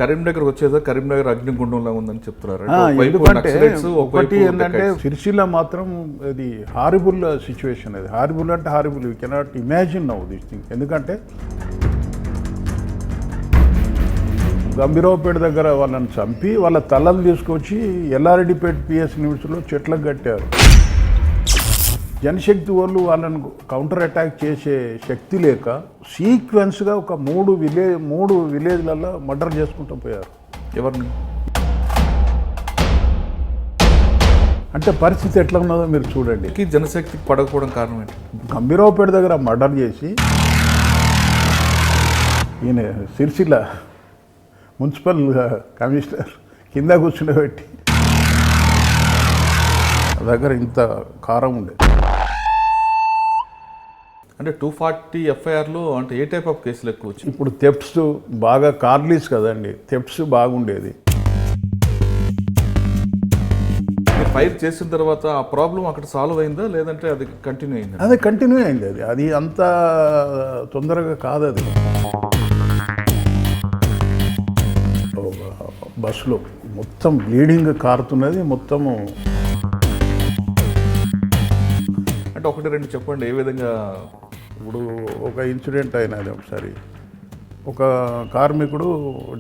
కరీంనగర్ వచ్చేదా కరీంనగర్ అగ్నిగుండంలా ఉందని చెప్తున్నారు. ఎందుకంటే ఒకటి ఏంటంటే సిరిసిల్ల మాత్రం ఇది హారిబుల్ సిచ్యువేషన్. అది హారిబుల్ అంటే horrible, you cannot imagine now this thing. ఎందుకంటే గంభీరావుపేట దగ్గర వాళ్ళని చంపి వాళ్ళ తలలు తీసుకొచ్చి ఎల్లారెడ్డిపేట పిఎస్ లిమిట్స్లో చెట్లకు కట్టారు. జనశక్తి వాళ్ళు వాళ్ళని కౌంటర్ అటాక్ చేసే శక్తి లేక సీక్వెన్స్గా ఒక మూడు విలేజ్లలో మర్డర్ చేసుకుంటూ పోయారు. ఎవరిని అంటే పరిస్థితి ఎట్లా ఉన్నదో మీరు చూడండి. జనశక్తికి పడకపోవడం కారణం ఏంటి? గంభీరావుపేట దగ్గర మర్డర్ చేసి ఈయన సిరిసిల్ల మున్సిపల్ కమిషనర్ కింద కూర్చుండబెట్టి దగ్గర ఇంత కారం ఉండే. అంటే 240 ఎఫ్ఐఆర్లు అంటే ఏ టైప్ ఆఫ్ కేసులు ఎక్కువ వచ్చి? ఇప్పుడు థెఫ్ట్స్ బాగా కార్లీస్ కదండి, థెఫ్ట్స్ బాగుండేది. ఫైర్ చేసిన తర్వాత ఆ ప్రాబ్లం అక్కడ సాల్వ్ అయిందా లేదంటే అది కంటిన్యూ అయిందా? అదే కంటిన్యూ అయింది. అది అంత తొందరగా కాదు. అది బస్సులో మొత్తం బ్లీడింగ్ కారుతున్నది మొత్తము. అంటే ఒకటి రెండు చెప్పండి ఏ విధంగా. ఇప్పుడు ఒక ఇన్సిడెంట్ అయినది ఒకసారి. ఒక కార్మికుడు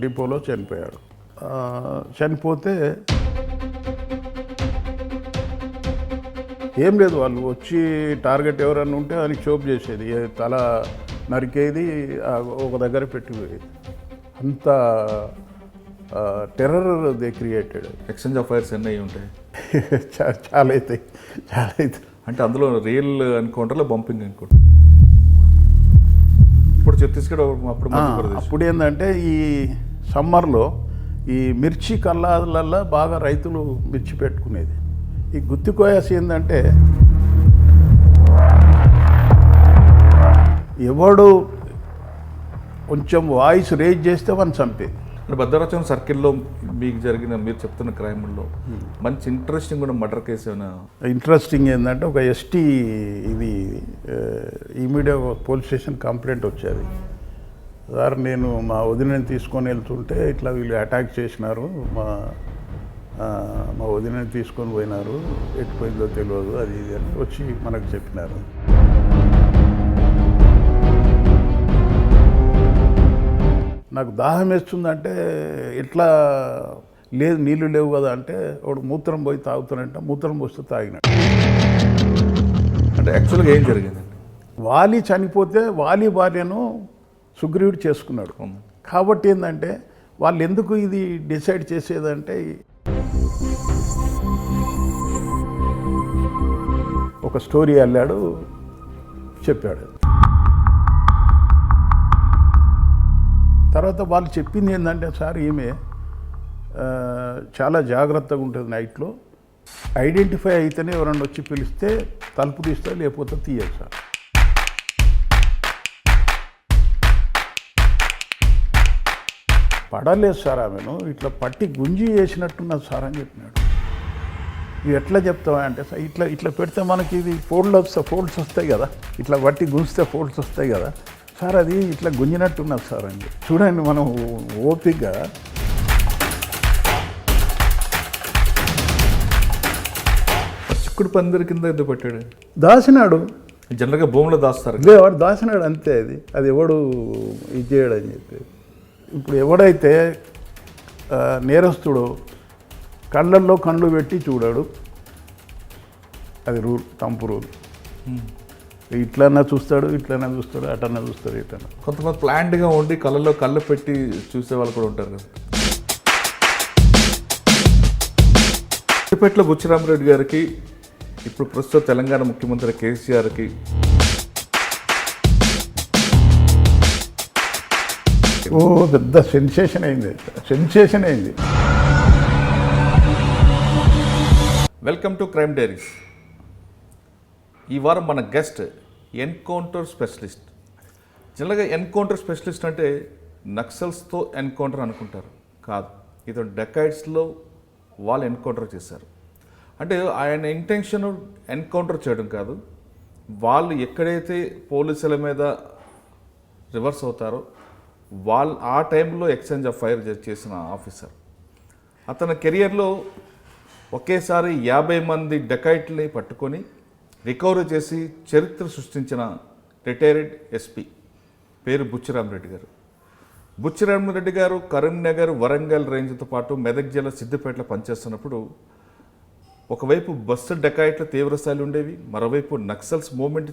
డిపోలో చనిపోయాడు. చనిపోతే ఏం లేదు, వాళ్ళు వచ్చి టార్గెట్ ఎవరన్నా ఉంటే అని షోప్ చేసేది, తల నరికేది, ఒక దగ్గర పెట్టిపోయేది. అంత terror they created. Exchange of fires ఎన్ని అయి ఉంటాయి? చాలా అవుతాయి. అంటే అందులో రియల్ ఎన్కౌంటర్లో బంపింగ్ ఎన్కౌంటర్. ఇప్పుడు ఛత్తీస్గఢ్ అప్పుడు ఏంటంటే ఈ సమ్మర్లో ఈ మిర్చి కళ్ళాలల్లో బాగా రైతులు మిర్చి పెట్టుకునేది. ఈ గుత్తికోయాసి ఏంటంటే ఎవడు కొంచెం వాయిస్ రేజ్ చేస్తే వాడిని చంపేది. భద్రాచలం సర్కిల్లో మీకు జరిగిన మీరు చెప్తున్న క్రైమ్లో మంచి ఇంట్రెస్టింగ్ ఉన్న మర్డర్ కేసు ఏమైనా? ఇంట్రెస్టింగ్ ఏంటంటే ఒక ఎస్టీ ఇది ఇమీడియట్ పోలీస్ స్టేషన్ కంప్లైంట్ వచ్చేది. సార్ నేను మా వదినని తీసుకొని వెళ్తుంటే ఇట్లా వీళ్ళు అటాక్ చేసినారు, మా వదినని తీసుకొని పోయినారు, ఎట్టిపోయిందో తెలియదు, అది ఇది అని వచ్చి మనకు చెప్పినారు. నాకు దాహం వేస్తుందంటే ఎట్లా లేదు, నీళ్లు లేవు కదా అంటే వాడు మూత్రం పోయి తాగుతానంటే మూత్రం పోస్తే తాగినాడు. అంటే యాక్చువల్గా ఏం జరిగిందండి? వాలి చనిపోతే వాలి భార్యను సుగ్రీవుడు చేసుకున్నాడు. కాబట్టి ఏంటంటే వాళ్ళు ఎందుకు ఇది డిసైడ్ చేసేదంటే ఒక స్టోరీ అల్లాడు, చెప్పాడు. తర్వాత వాళ్ళు చెప్పింది ఏంటంటే సార్ ఈమె చాలా జాగ్రత్తగా ఉంటుంది నైట్లో, ఐడెంటిఫై అయితేనే ఎవరన్నా వచ్చి పిలిస్తే తలుపు తీస్తే లేకపోతే తీయదు సార్. పడలేదు సార్ ఆమెను, ఇట్లా పట్టి గుంజి వేసినట్టున్నది సార్ అని చెప్పినాడు. ఇవి ఎట్లా చెప్తావా అంటే సార్ ఇట్లా పెడితే మనకి ఇది ఫోల్డ్స్ వస్తాయి కదా, ఇట్లా పట్టి గుంజితే ఫోల్డ్స్ వస్తాయి కదా సార్, అది ఇట్లా గుంజినట్టున్నది సార్ అని. చూడండి మనం ఓపికగా చిక్కుడు పందిరి కింద ఎందుకు పెట్టాడు? దాచినాడు. జనరల్గా భూమిలో దాస్తారు, వాడు దాచినాడు అంతే. అది ఎవడు ఇది చేయడు అని చెప్పి. ఇప్పుడు ఎవడైతే నేరస్తుడు కళ్ళల్లో కళ్ళు పెట్టి చూడాడు, అది రూల్, తంపు రూల్. ఇట్లన్నా చూస్తాడు, ఇట్లన్నా చూస్తాడు, అటన్నా చూస్తాడు, ఇటన్నా. కొంతమంది ప్లాంట్గా ఉండి కళ్ళల్లో కళ్ళు పెట్టి చూసే వాళ్ళు కూడా ఉంటారు కదా. సిద్దిపేటలో బుచ్చిరామరెడ్డి గారికి, ఇప్పుడు ప్రస్తుత తెలంగాణ ముఖ్యమంత్రి కేసీఆర్కి పెద్ద సెన్సేషన్ అయింది. Welcome to crime diaries. ఈ వారం మన గెస్ట్ ఎన్కౌంటర్ స్పెషలిస్ట్. జనరల్గా ఎన్కౌంటర్ స్పెషలిస్ట్ అంటే నక్సల్స్తో ఎన్కౌంటర్ అనుకుంటారు, కాదు. ఇతను డెకాయిడ్స్లో వాళ్ళు ఎన్కౌంటర్ చేశారు. అంటే ఆయన ఇంటెన్షన్ ఎన్కౌంటర్ చేయడం కాదు, వాళ్ళు ఎక్కడైతే పోలీసుల మీద రివర్స్ అవుతారో ఆ టైంలో ఎక్స్చేంజ్ ఆఫ్ ఫైర్ చేసిన ఆఫీసర్. అతని కెరియర్లో ఒకేసారి 50 మంది డెకాయిట్ని పట్టుకొని రికవరీ చేసి చరిత్ర సృష్టించిన రిటైర్డ్ ఎస్పీ పేరు బుచ్చిరామరెడ్డి గారు. బుచ్చిరామరెడ్డి గారు కరీంనగర్, వరంగల్ రేంజ్తో పాటు మెదక్ జిల్లా సిద్దిపేటలో పనిచేస్తున్నప్పుడు ఒకవైపు బస్సు డెకాయిట్ల తీవ్రస్థాయిలో ఉండేవి, మరోవైపు నక్సల్స్ మూవ్మెంట్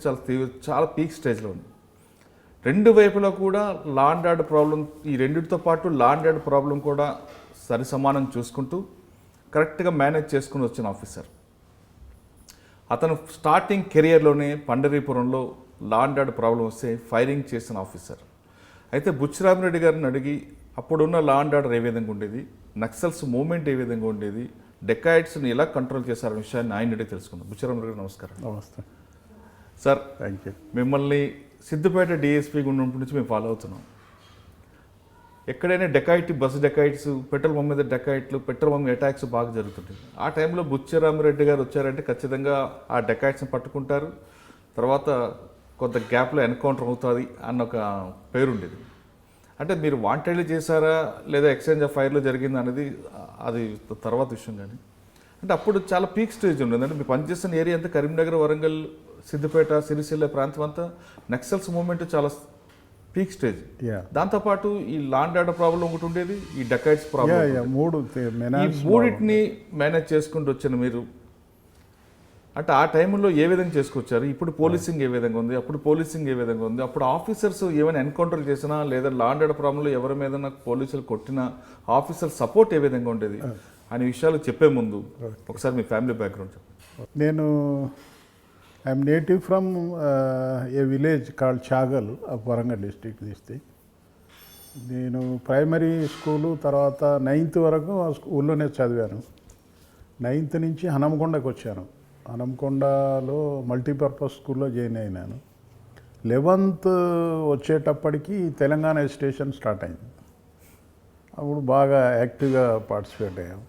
చాలా పీక్ స్టేజ్లో ఉంది. రెండు వైపులా కూడా లా అండ్ ఆర్డర్ ప్రాబ్లం, ఈ రెండింటితో పాటు లా అండ్ ఆర్డర్ ప్రాబ్లం కూడా సరి సమానం చూసుకుంటూ కరెక్ట్గా మేనేజ్ చేసుకుని వచ్చిన ఆఫీసర్. అతను స్టార్టింగ్ కెరియర్లోనే పండరీపురంలో లా అండ్ ఆర్డర్ ప్రాబ్లం వస్తే ఫైరింగ్ చేసిన ఆఫీసర్. అయితే బుచ్చిరామరెడ్డి గారిని అడిగి అప్పుడున్న లా అండ్ ఆర్డర్ ఏ విధంగా ఉండేది, నక్సల్స్ మూవ్మెంట్ ఏ విధంగా ఉండేది, డెకాయిట్స్ని ఎలా కంట్రోల్ చేశారనే విషయాన్ని ఆయన అడిగి తెలుసుకుందాం. బుచ్చిరామరెడ్డి గారు నమస్కారం. నమస్తే సార్. Thank you. మిమ్మల్ని సిద్దిపేట డిఎస్పీ ఉన్నప్పటి నుంచి మేము ఫాలో అవుతున్నాం. ఎక్కడైనా dacoit, bus dacoits, petrol pump మీద డెకాయిట్లు, పెట్రోల్ పంప్ అటాక్స్ బాగా జరుగుతుంటాయి. ఆ టైంలో బుచ్చిరామరెడ్డి గారు వచ్చారంటే ఖచ్చితంగా ఆ డెకాయిట్స్ని పట్టుకుంటారు, తర్వాత కొంత గ్యాప్లో ఎన్కౌంటర్ అవుతుంది అన్న ఒక పేరుండేది. అంటే మీరు వాంటెడ్లీ చేశారా లేదా ఎక్స్చేంజ్ ఆఫ్ ఫైర్లో జరిగింది అనేది అది తర్వాత విషయం. కానీ అంటే అప్పుడు చాలా పీక్ స్టేజ్ ఉండేది. అంటే మీరు పనిచేస్తున్న ఏరియా అంతా కరీంనగర్, వరంగల్, సిద్దిపేట, సిరిసిల్ల ప్రాంతం అంతా నక్సల్స్ మూవ్మెంట్ చాలా పీక్ స్టేజ్. దాంతోపాటు ఈ లా అండ్ ఆర్డర్ ప్రాబ్లం ఒకటి ఉండేది, ఈ డెకాయిట్స్ ప్రాబ్లం, ఈ మూడింటిని మేనేజ్ చేసుకుంటూ వచ్చిన మీరు అంటే ఆ టైంలో ఏ విధంగా చేసుకొచ్చారు? ఇప్పుడు పోలీసింగ్ ఏ విధంగా ఉంది, అప్పుడు పోలీసింగ్ ఏ విధంగా ఉంది, అప్పుడు ఆఫీసర్స్ ఏమైనా ఎన్కౌంటర్ చేసినా లేదా లా అండ్ ఆర్డర్ ప్రాబ్లంలో ఎవరి మీద పోలీసులు కొట్టినా ఆఫీసర్ సపోర్ట్ ఏ విధంగా ఉండేది అనే విషయాలు చెప్పే ముందు ఒకసారి మీ ఫ్యామిలీ బ్యాక్గ్రౌండ్ చెప్పండి. నేను I'm native from A village called Chagal of Warangal district తీస్తే. నేను ప్రైమరీ స్కూలు తర్వాత 9th వరకు ఆ స్కూల్లోనే చదివాను. 9th నుంచి హనంకొండకు వచ్చాను. హనంకొండలో మల్టీపర్పస్ స్కూల్లో జాయిన్ అయినాను. 11th వచ్చేటప్పటికి తెలంగాణ స్టేషన్ స్టార్ట్ అయింది. అప్పుడు బాగా యాక్టివ్గా పార్టిసిపేట్ అయ్యాం.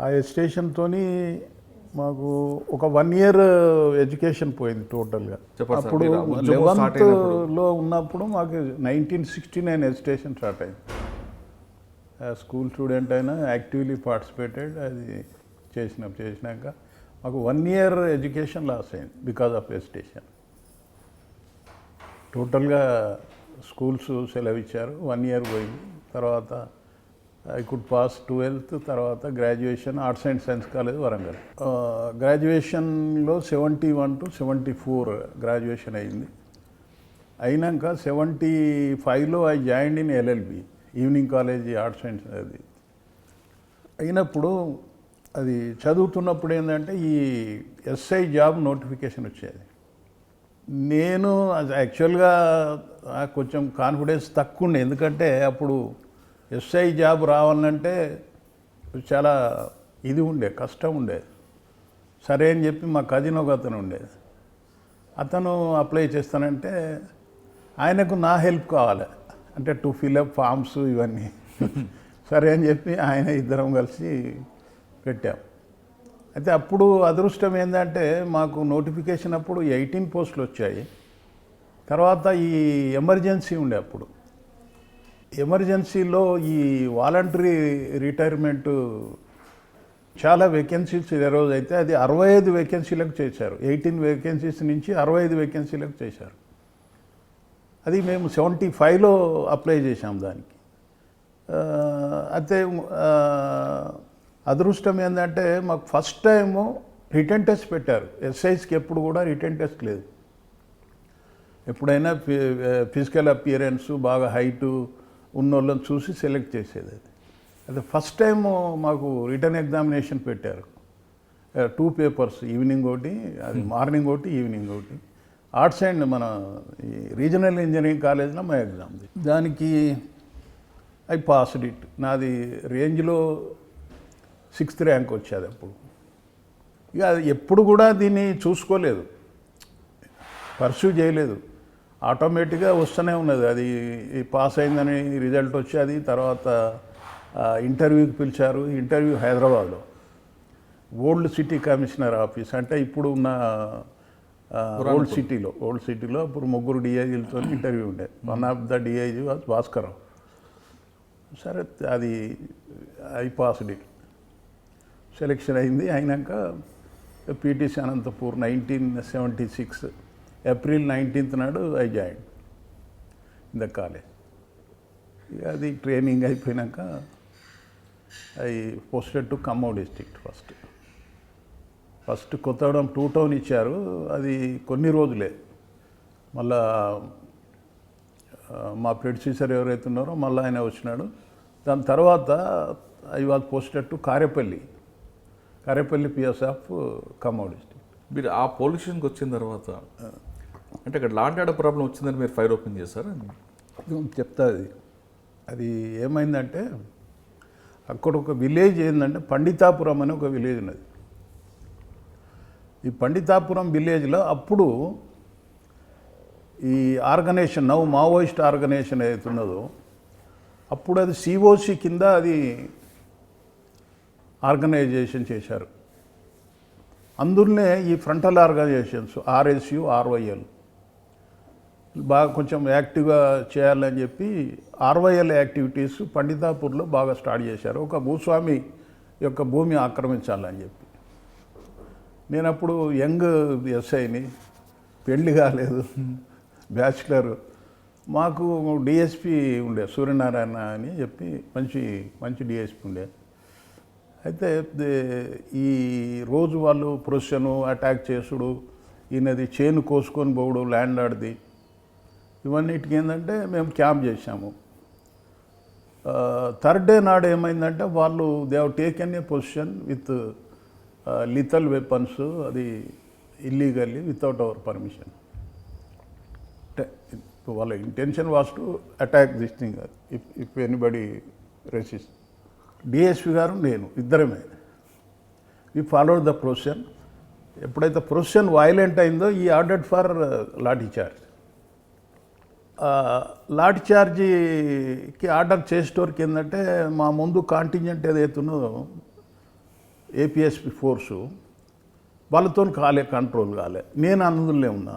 ఆ స్టేషన్తో మాకు ఒక 1 year ఎడ్యుకేషన్ పోయింది టోటల్గా. అప్పుడు 11th ఉన్నప్పుడు మాకు 1969 ఎడ్యుకేషన్ స్టార్ట్ అయింది. స్కూల్ స్టూడెంట్ అయినా యాక్టివ్లీ పార్టిసిపేటెడ్. అది చేసినాక మాకు 1 year ఎడ్యుకేషన్ లాస్ అయింది బికాజ్ ఆఫ్ ఎడ్యుకేషన్. టోటల్గా స్కూల్స్ సెలవు ఇచ్చారు. 1 year పోయింది. తర్వాత ఐ కుడ్ పాస్ 12th, తర్వాత graduation arts and science college Warangal. గ్రాడ్యుయేషన్లో 71 to 74 గ్రాడ్యుయేషన్ అయింది. అయినాక 75లో I joined in LLB, evening college arts and అది. అయినప్పుడు అది చదువుతున్నప్పుడు ఏంటంటే ఈ ఎస్ఐ జాబ్ నోటిఫికేషన్ వచ్చేది. నేను యాక్చువల్గా కొంచెం కాన్ఫిడెన్స్ తక్కువ ఉండే, ఎందుకంటే అప్పుడు ఎస్ఐ జాబ్ రావాలంటే చాలా ఇది ఉండే, కష్టం ఉండేది. సరే అని చెప్పి మా కజిన్ ఒక అతను ఉండేది, అతను అప్లై చేస్తానంటే ఆయనకు నా హెల్ప్ కావాలి, అంటే టు ఫిల్అప్ ఫామ్స్ ఇవన్నీ. సరే అని చెప్పి ఆయన ఇద్దరం కలిసి పెట్టాం. అయితే అప్పుడు అదృష్టం ఏంటంటే మాకు నోటిఫికేషన్ అప్పుడు 18 పోస్టులు వచ్చాయి. తర్వాత ఈ ఎమర్జెన్సీ ఉండే, అప్పుడు ఎమర్జెన్సీలో ఈ వాలంటరీ రిటైర్మెంటు చాలా వేకెన్సీస్ ఈరోజు అయితే అది 65 వేకెన్సీలకు చేశారు. 18 వేకెన్సీస్ నుంచి 65 వేకెన్సీలకు చేశారు. అది మేము 75లో అప్లై చేశాం దానికి. అయితే అదృష్టం ఏంటంటే మాకు ఫస్ట్ టైము రిటర్న్ టెస్ట్ పెట్టారు. ఎస్ఐస్కి ఎప్పుడు కూడా రిటర్న్ టెస్ట్ లేదు. ఎప్పుడైనా ఫిజికల్ అపియరెన్స్ బాగా హైటు ఉన్న వాళ్ళని చూసి సెలెక్ట్ చేసేది. అది ఫస్ట్ టైం మాకు రిటర్న్ ఎగ్జామినేషన్ పెట్టారు. 2 పేపర్స్, ఈవినింగ్ ఒకటి, అది మార్నింగ్ ఒకటి, ఈవినింగ్ ఒకటి. ఆర్ట్స్ అండ్ మన ఈ రీజనల్ ఇంజనీరింగ్ కాలేజ్లో మా ఎగ్జామ్. దానికి ఐ పాస్డ్ ఇట్. నాది రేంజ్లో 6th ర్యాంక్ వచ్చేది అప్పుడు. ఇక ఎప్పుడు కూడా దీన్ని చూసుకోలేదు, పర్సూ చేయలేదు, ఆటోమేటిక్గా వస్తూనే ఉన్నది. అది పాస్ అయిందని రిజల్ట్ వచ్చేది. తర్వాత ఇంటర్వ్యూకి పిలిచారు. ఇంటర్వ్యూ హైదరాబాద్లో ఓల్డ్ సిటీ కమిషనర్ ఆఫీస్, అంటే ఇప్పుడు ఉన్న ఓల్డ్ సిటీలో అప్పుడు ముగ్గురు డిఐజీలతో ఇంటర్వ్యూ ఉండే. One of the DIG was Bhaskar. సరే అది పాస్డ్ ఇట్, సెలెక్షన్ అయింది. అయినాక పీటీసీ అనంతపూర్ 1976 ఏప్రిల్ 19th నాడు I join in the college. అది ట్రైనింగ్ అయిపోయినాక I posted to Khammam district. First Kothagudem 2 town ఇచ్చారు. అది కొన్ని రోజులే. మళ్ళా మా ప్రెడిసీసర్ ఎవరైతే ఉన్నారో మళ్ళీ ఆయన వచ్చినాడు. దాని తర్వాత I was posted to Karepalli PS of Khammam district. మీరు ఆ పొల్యూషన్కి వచ్చిన తర్వాత అంటే అక్కడ లాండ్ ఆర్డర్ ప్రాబ్లం వచ్చిందని మీరు ఫైర్ ఓపెన్ చేశారా? చెప్తా. అది ఏమైందంటే అక్కడ ఒక విలేజ్ ఏంటంటే పండితాపురం అని ఒక విలేజ్ ఉన్నది. ఈ పండితాపురం విలేజ్లో అప్పుడు ఈ ఆర్గనైజేషన్ మావోయిస్ట్ ఆర్గనైజేషన్ ఏదైతే ఉన్నదో అప్పుడు అది సిఓసి కింద అది ఆర్గనైజేషన్ చేశారు. అందులోనే ఈ ఫ్రంటల్ ఆర్గనైజేషన్స్ ఆర్ఎస్యు, ఆర్వైఎల్ బాగా కొంచెం యాక్టివ్గా చేయాలని చెప్పి ఆర్వైఎల్ యాక్టివిటీస్ పండితాపూర్లో బాగా స్టార్ట్ చేశారు. ఒక భూస్వామి యొక్క భూమి ఆక్రమించాలని చెప్పి. నేను అప్పుడు యంగ్ ఎస్ఐని, పెళ్లి కాలేదు, బ్యాచిలర్. మాకు డిఎస్పి ఉండే సూర్యనారాయణ అని చెప్పి మంచి డిఎస్పి ఉండే. అయితే ఈ రోజు వాళ్ళు ప్రొసెషను అటాక్ చేసుడు, ఈయనది చేను కోసుకొని పోవడు ల్యాండ్ ఆర్డ్ది, ఇవన్నిటికి ఏంటంటే మేము క్యాంప్ చేశాము. థర్డ్ డే నాడు ఏమైందంటే వాళ్ళు they have taken a position with lethal weapons, అది ఇల్లీగల్లీ వితౌట్ అవర్ పర్మిషన్. వాళ్ళ intention was to attack this thing if anybody resist. DSP గారు నేను ఇద్దరమే వి ఫాలోడ్ ద ప్రొసెషన్. ఎప్పుడైతే ప్రొసెషన్ వైలెంట్ అయిందో he ordered for lathi charge. Lathi చార్జీకి order చేసేటోరికి ఏంటంటే మా ముందు కాంటింజెంట్ ఏదైతే ఉన్నదో ఏపీఎస్పి ఫోర్సు వాళ్ళతో కంట్రోల్ కాలే. నేను అందులో ఉన్నా.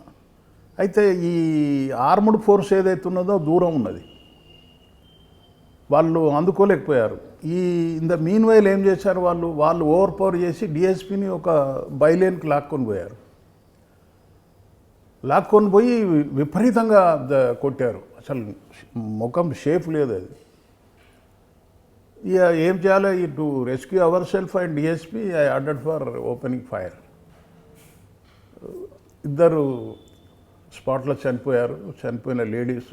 అయితే ఈ ఆర్మ్డ్ ఫోర్స్ ఏదైతే ఉన్నదో దూరం ఉన్నది, వాళ్ళు అందుకోలేకపోయారు. ఇన్ ద మీన్ వైల్ ఏం చేశారు, వాళ్ళు ఓవర్ పవర్ చేసి డిఎస్పిని ఒక బైలేన్కి లాక్కొని పోయారు. లాక్కొని పోయి విపరీతంగా కొట్టారు. అసలు ముఖం షేప్ లేదు అది. ఇక ఏం చేయాలి, to rescue our self and DSP I ordered for opening fire. ఇద్దరు స్పాట్లో చనిపోయారు. చనిపోయిన లేడీస్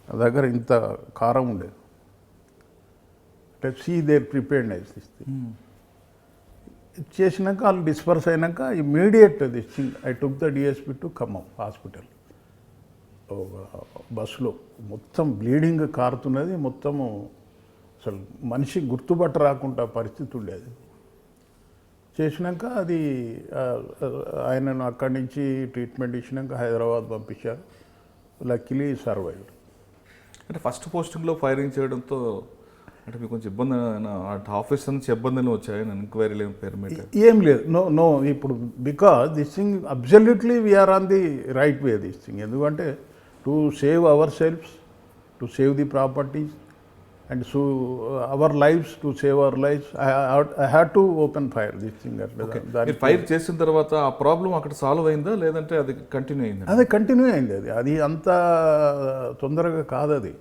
నా దగ్గర ఇంత కారం ఉండేది. See their preparedness this thing. చేసినాక వాళ్ళు డిస్పర్స్ అయినాక immediate this thing I took the DSP to Khammam hospital. బస్సులో మొత్తం బ్లీడింగ్ కారుతున్నది. మొత్తము అసలు మనిషి గుర్తుపట్ట రాకుండా పరిస్థితి ఉండేది. చేసినాక అది ఆయనను అక్కడి నుంచి ట్రీట్మెంట్ ఇచ్చినాక హైదరాబాద్ పంపించారు. Luckily survived. అంటే ఫస్ట్ పోస్టింగ్లో ఫైరింగ్ చేయడంతో అంటే మీకు కొంచెం ఇబ్బంది, ఆఫీసర్ నుంచి ఇబ్బందులు వచ్చాయి ఎంక్వైరీలు పేరు మీద? ఏం లేదు. నో ఇప్పుడు because this thing absolutely we are on the right way this thing. ఎందుకంటే to save our selfs, to save the properties and so our lives, to save our lives, I had to open fire this thing. మీరు fire చేసిన తర్వాత ఆ problem అక్కడ solve అయిందా లేదంటే అది continue అయిందా? అది కంటిన్యూ అయింది. అది అంత తొందరగా కాదు. అది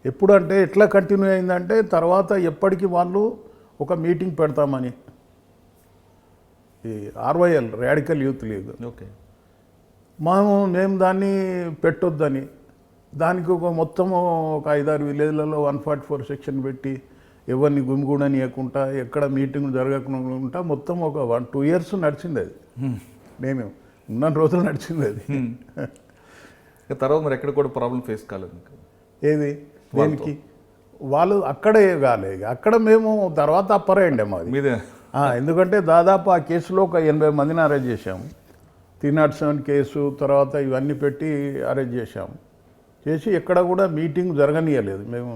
ఎప్పుడంటే ఎట్లా కంటిన్యూ అయిందంటే తర్వాత ఎప్పటికీ వాళ్ళు ఒక మీటింగ్ పెడతామని, ఈ ఆర్వైఎల్ రాడికల్ యూత్ లీగ్, ఓకే, మేము దాన్ని పెట్టొద్దని దానికి ఒక మొత్తము ఒక 5-6 విలేజ్లలో 144 సెక్షన్ పెట్టి ఎవరిని గుమిగూడనియకుండా ఎక్కడ మీటింగ్ జరగకుండా మొత్తం ఒక 1-2 years నడిచింది. అది నేను ఉన్న రోజులు నడిచింది. అది తర్వాత మరి ఎక్కడ కూడా ప్రాబ్లం ఫేస్ కాలేదు. ఏది దేనికి వాళ్ళు అక్కడే కాలే. అక్కడ మేము తర్వాత అప్పరేయండి మాది మీదే. ఎందుకంటే దాదాపు ఆ కేసులో ఒక 80 మందిని అరెస్ట్ చేశాము. 307 కేసు తర్వాత ఇవన్నీ పెట్టి అరెస్ట్ చేశాము. చేసి ఎక్కడ కూడా మీటింగ్ జరగనీయలేదు. మేము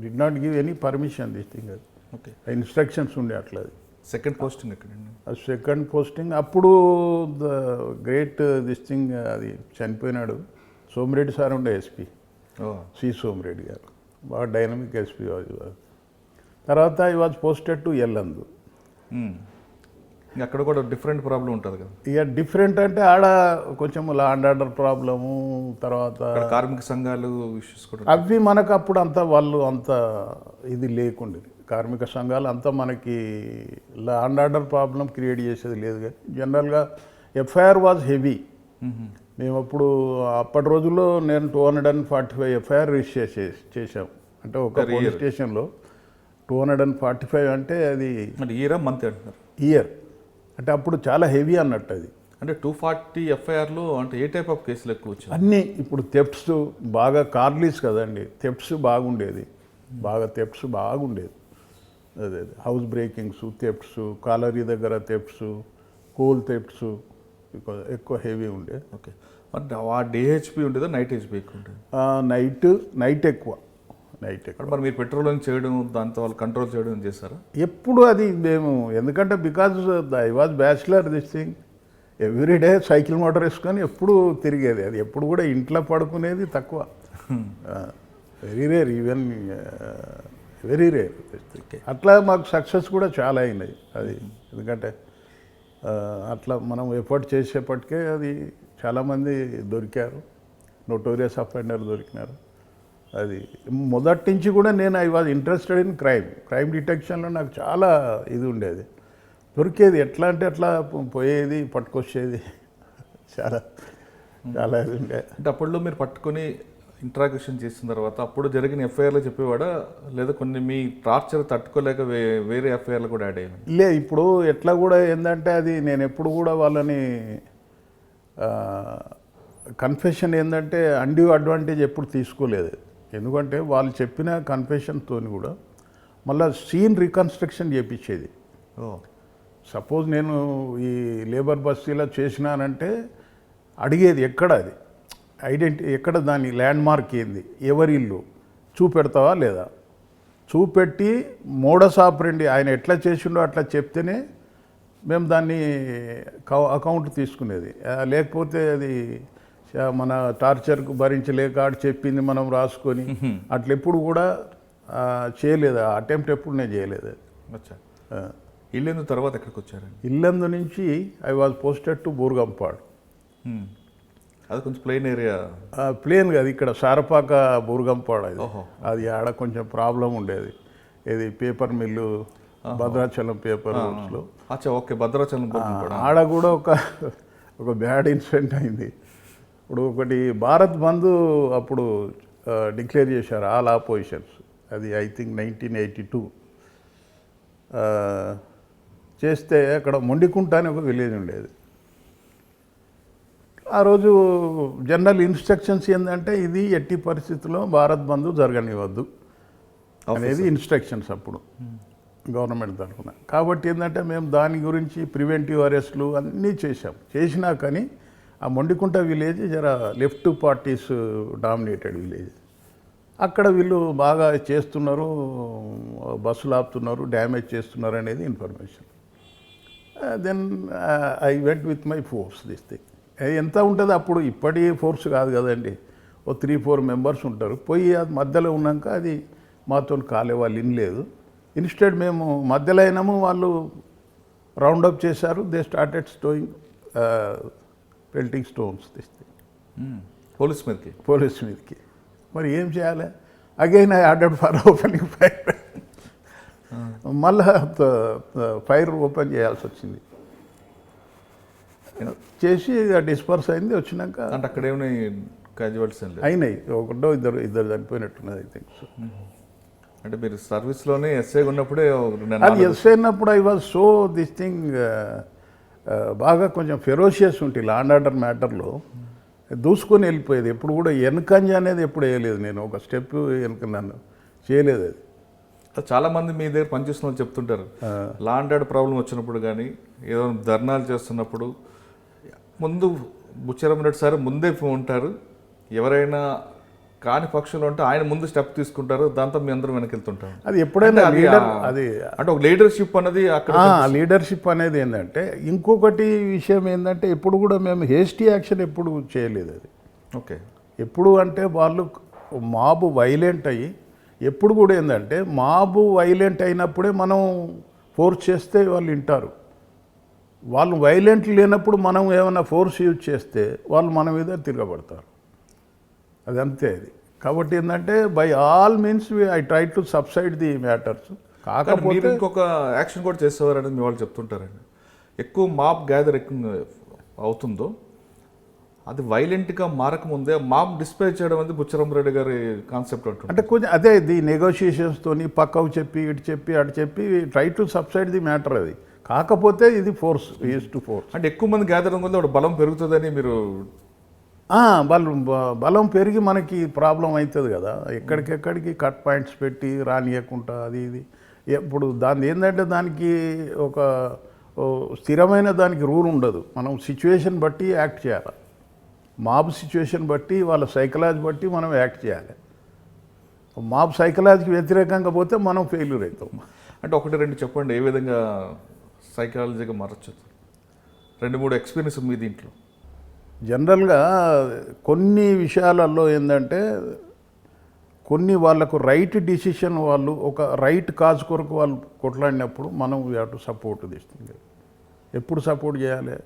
did not give any permission this thing. అది ఓకే, ఇన్స్ట్రక్షన్స్ ఉండే అట్లా. సెకండ్ పోస్టింగ్ ఎక్కడండి? సెకండ్ పోస్టింగ్ అప్పుడు ద గ్రేట్ దిస్ థింగ్ అది చనిపోయినాడు. సోమిరెడ్డి సార్ ఉండే ఎస్పీ, ఓ సి సోమిరెడ్డి గారు, బాగా డైనమిక్ ఎస్పీ. తర్వాత I was posted to Yellandu. అక్కడ కూడా డిఫరెంట్ ప్రాబ్లం ఉంటుంది కదా. ఇక డిఫరెంట్ అంటే ఆడ కొంచెం లా అండ్ ఆర్డర్ ప్రాబ్లము, తర్వాత అక్కడ కార్మిక సంఘాలు ఇష్యూస్ కూడా అవి మనకు అప్పుడు అంతా వాళ్ళు అంత ఇది లేకుండేది. కార్మిక సంఘాలు అంతా మనకి లా అండ్ ఆర్డర్ ప్రాబ్లం క్రియేట్ చేసేది లేదు. కానీ జనరల్గా ఎఫ్ఐఆర్ వాజ్ హెవీ. మేము అప్పుడు అప్పటి రోజుల్లో నేను 245 ఎఫ్ఐఆర్ రిజిస్టర్ చేశాం. అంటే ఒక పోలీస్ స్టేషన్లో 245 అంటే అది అంటే ఇయర్ మంత్ అంటున్నారు. ఇయర్ అంటే అప్పుడు చాలా హెవీ అన్నట్టు అది. అంటే 240 ఎఫ్ఐఆర్లు అంటే ఏ టైప్ ఆఫ్ కేసులు ఎక్కువ వచ్చాయి? అన్నీ ఇప్పుడు థెఫ్ట్స్ బాగా కార్లీస్ కదండి, థెఫ్ట్స్ బాగుండేది, థెఫ్ట్స్ బాగుండేది. అదే హౌస్ బ్రేకింగ్స్, థెఫ్ట్స్, కాలరీ దగ్గర థెఫ్ట్స్, కోల్ థెఫ్ట్స్ ఎక్కువ హెవీ ఉండే. ఓకే, అంటే ఆ డిహెచ్పి ఉండేదా నైట్ హెచ్పి ఎక్కువ ఉండేది? నైట్ ఎక్కువ. మరి మీరు పెట్రోలింగ్ చేయడం, దాంతో వాళ్ళు కంట్రోల్ చేయడం చేశారా? ఎప్పుడు అది మేము, ఎందుకంటే because I was bachelor this thing, everyday cycle motor వేసుకొని ఎప్పుడు తిరిగేది. అది ఎప్పుడు కూడా ఇంట్లో పడుకునేది తక్కువ, very rare, even very rare. అట్లా మాకు సక్సెస్ కూడా చాలా అయినాయి అది. ఎందుకంటే అట్లా మనం ఎఫర్ట్ చేసేపటికే అది చాలామంది దొరికారు, నోటోరియస్ అఫెండర్ దొరికినారు. అది మొదటి నుంచి కూడా నేను I was interested in crime డిటెక్షన్లో నాకు చాలా ఇది ఉండేది. దొరికేది ఎట్లా అంటే అట్లా పోయేది, పట్టుకొచ్చేది, చాలా చాలా ఇది ఉండే. అంటే అప్పట్లో మీరు పట్టుకొని ఇంట్రాగేషన్ చేసిన తర్వాత అప్పుడు జరిగిన ఎఫ్ఐఆర్లో చెప్పేవాడా, లేదా కొన్ని మీ టార్చర్ తట్టుకోలేక వేరే ఎఫ్ఐఆర్లు కూడా యాడ్ అయ్యాయి? లే, ఇప్పుడు ఎట్లా కూడా ఏంటంటే అది నేను ఎప్పుడు కూడా వాళ్ళని కన్ఫెషన్ ఏంటంటే అన్డ్యూ అడ్వాంటేజ్ ఎప్పుడు తీసుకోలేదు. ఎందుకంటే వాళ్ళు చెప్పిన కన్ఫెషన్తో కూడా మళ్ళీ సీన్ రికన్స్ట్రక్షన్ చేయించేది. సపోజ్ నేను ఈ లేబర్ బస్తీలో చేసినానంటే అడిగేది ఎక్కడ అది ఎక్కడ దాని ల్యాండ్ మార్క్ ఏంది, ఎవరి ఇల్లు చూపెడతావా లేదా, చూపెట్టి మోడస్ ఆపరండి ఆయన ఎట్లా చేసిండో అట్లా చెప్తేనే మేము దాన్ని అకౌంట్ తీసుకునేది. లేకపోతే అది మన టార్చర్కు భరించలేక ఆడు చెప్పింది మనం రాసుకొని అట్లా ఎప్పుడు కూడా చేయలేదు. అటెంప్ట్ ఎప్పుడు నేను చేయలేదు. అచ్చా, ఇల్లందు తర్వాత ఎక్కడికి వచ్చారండి? ఇల్లందు నుంచి I was posted to Burgampadu. అది కొంచెం ప్లెయిన్ ఏరియా. ప్లేన్ కాదు, ఇక్కడ సారపాక బూర్గంపాడు. అది అది ఆడ కొంచెం ప్రాబ్లం ఉండేది. ఇది పేపర్ మిల్లు, భద్రాచలం పేపర్ మిల్స్లో. అచ్చా, ఓకే, భద్రాచలం. ఆడ కూడా ఒక బ్యాడ్ ఇన్సిడెంట్ అయింది. ఇప్పుడు ఒకటి భారత్ బంద్ అప్పుడు డిక్లేర్ చేశారు ఆల్ ఆపోజిషన్స్. అది ఐ థింక్ 1982 చేస్తే అక్కడ మొండికుంట అని ఒక విలేజ్ ఉండేది. ఆ రోజు జనరల్ ఇన్స్ట్రక్షన్స్ ఏంటంటే ఇది ఎట్టి పరిస్థితుల్లో భారత్ బంద్ జరగనివ్వద్దు అనేది ఇన్స్ట్రక్షన్స్ అప్పుడు గవర్నమెంట్ తరఫున. కాబట్టి ఏంటంటే మేము దాని గురించి ప్రివెంటివ్ అరెస్ట్లు అన్నీ చేసినా కానీ ఆ మొండికుంట విలేజ్ జర లెఫ్ట్ పార్టీస్ డామినేటెడ్ విలేజ్. అక్కడ వీళ్ళు బాగా చేస్తున్నారు, బస్సులు ఆపుతున్నారు, డ్యామేజ్ చేస్తున్నారు అనేది information. Then I went with my force this thing. ఎంత ఉంటుంది అప్పుడు, ఇప్పటి ఫోర్స్ కాదు కదండి, ఓ 3-4 మెంబర్స్ ఉంటారు. పోయి అది మధ్యలో ఉన్నాక అది మాతో కాలే, వాళ్ళు ఇనలేదు. ఇన్స్టెడ్ మేము మధ్యలో అయినాము, వాళ్ళు రౌండప్ చేశారు. దే స్టార్టెడ్ పెల్టింగ్ స్టోన్స్ తెస్తే పోలీస్ మీదకి. మరి ఏం చేయాలి? Again I ordered for opening fire. మళ్ళా ఫైర్ ఓపెన్ చేయాల్సి వచ్చింది. చేసి డిస్పర్స్ అయింది. వచ్చినాక అంటే అక్కడ ఏమైనా క్యాజువాలిటీస్ అయినాయి, ఒకటో ఇద్దరు చనిపోయినట్టున్నది ఐ థింక్ సో. అంటే మీరు సర్వీస్లోనే ఎస్ఐ ఉన్నప్పుడే? అది ఎస్ఐ ఉన్నప్పుడు I was so this thing బాగా కొంచెం ఫెరోషియస్ ఉంటుంది లా అండ్ ఆర్డర్ మ్యాటర్లో. దూసుకొని వెళ్ళిపోయేది. ఎప్పుడు కూడా వెనకంజ అనేది ఎప్పుడు వేయలేదు నేను, ఒక స్టెప్ వెనక నన్ను చేయలేదు. అది చాలామంది మీ దగ్గర పనిచేసిన వాళ్ళు చెప్తుంటారు, లా అండ్ ఆర్డర్ ప్రాబ్లం వచ్చినప్పుడు కానీ ఏదో ధర్నాలు చేస్తున్నప్పుడు ముందు బుచ్చరామరెడ్డి సార్ ముందే ఉంటారు, ఎవరైనా కాని పక్షంలో అంటే ఆయన ముందు స్టెప్ తీసుకుంటారు, దాంతో మీ అందరం వెనకెళ్తుంటాం. అది ఎప్పుడైనా అంటే లీడర్ అది అంటే ఒక లీడర్షిప్ అన్నది అక్కడ లీడర్షిప్ అనేది ఏంటంటే, ఇంకొకటి విషయం ఏంటంటే ఎప్పుడు కూడా మేము హేస్టీ యాక్షన్ ఎప్పుడు చేయలేదు. అది ఓకే. ఎప్పుడు అంటే వాళ్ళు మాబు వైలెంట్ అయ్యి ఎప్పుడు కూడా ఏంటంటే మాబు వైలెంట్ అయినప్పుడే మనం ఫోర్స్ చేస్తే వాళ్ళు వింటారు. వాళ్ళు వైలెంట్ లేనప్పుడు మనం ఏమైనా ఫోర్స్ యూజ్ చేస్తే వాళ్ళు మన మీద తిరగబడతారు. అది అంతే. అది కాబట్టి ఏంటంటే by all means I try to subside the matters. మీరు కాకపోతే ఇంకొక యాక్షన్ కూడా చేసేవారని మీ వాళ్ళు చెప్తుంటారండి. ఎక్కువ మాప్ గ్యాదర్ అవుతుందో అది వైలెంట్గా మారకముందే మాప్ డిస్ప్లే చేయడం అనేది బుచ్చరంరెడ్డి గారి కాన్సెప్ట్ అంటుంది. అంటే కొంచెం అదే ది నెగోషియేషన్స్తోని పక్కకు చెప్పి ఇటు చెప్పి అటు చెప్పి try to subside the matter. అది కాకపోతే ఇది ఫోర్స్, యూజ్ టు ఫోర్స్. అంటే ఎక్కువ మంది గ్యాదర్ వల్ల ఒక బలం పెరుగుతుందని మీరు వాళ్ళు బలం పెరిగి మనకి ప్రాబ్లం అవుతుంది కదా. ఎక్కడికెక్కడికి కట్ పాయింట్స్ పెట్టి రానియకుండా అది ఇది. ఇప్పుడు దాని ఏంటంటే దానికి ఒక స్థిరమైన దానికి రూల్ ఉండదు. మనం సిచ్యువేషన్ బట్టి యాక్ట్ చేయాలి. మాబ్ సిచ్యువేషన్ బట్టి వాళ్ళ సైకలాజీ బట్టి మనం యాక్ట్ చేయాలి. మాబ్ సైకలాజీకి వ్యతిరేకంగా పోతే మనం ఫెయిల్యూర్ అవుతాం. అంటే ఒకటి రెండు చెప్పండి, ఏ విధంగా సైకాలజీగా మారచ్చు? 2-3 ఎక్స్పీరియన్స్ మీ దీంట్లో. జనరల్గా కొన్ని విషయాలలో ఏంటంటే కొన్ని వాళ్ళకు రైట్ డిసిషన్, వాళ్ళు ఒక రైట్ కాజ్ కొరకు వాళ్ళు కొట్లాడినప్పుడు మనం వీ హ్యావ్ టు సపోర్ట్ తీస్తుంది. ఎప్పుడు సపోర్ట్ చేయాలి?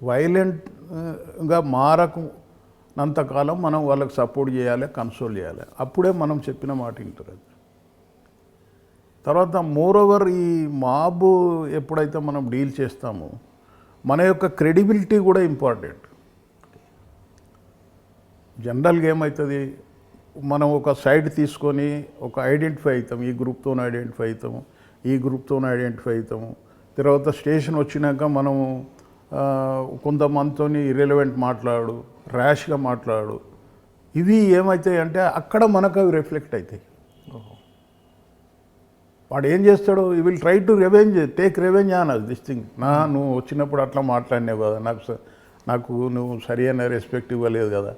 వైలెంట్గా మారకున్నంతకాలం మనం వాళ్ళకి సపోర్ట్ చేయాలి, కన్సోల్ చేయాలి. అప్పుడే మనం చెప్పిన మాట వింటారు. తర్వాత మోరోవర్ ఈ మాబు ఎప్పుడైతే మనం డీల్ చేస్తామో మన యొక్క క్రెడిబిలిటీ కూడా ఇంపార్టెంట్. జనరల్గా ఏమవుతుంది, మనం ఒక సైడ్ తీసుకొని ఒక ఐడెంటిఫై అవుతాం, ఈ గ్రూప్తో ఐడెంటిఫై అవుతాము, ఈ గ్రూప్తో ఐడెంటిఫై అవుతాము. తర్వాత స్టేషన్ వచ్చినాక మనము కొంతమందితో ఇర్రెలవెంట్ మాట్లాడు, ర్యాష్గా మాట్లాడు. ఇవి ఏమవుతాయి అంటే అక్కడ మనకు అవి రిఫ్లెక్ట్ అవుతాయి. వాడు ఏం చేస్తాడు, he will try to take revenge on us this thing. నువ్వు వచ్చినప్పుడు అట్లా మాట్లాడినావు కదా, నాకు నువ్వు సరి అయిన రెస్పెక్ట్ ఇవ్వలేదు కదా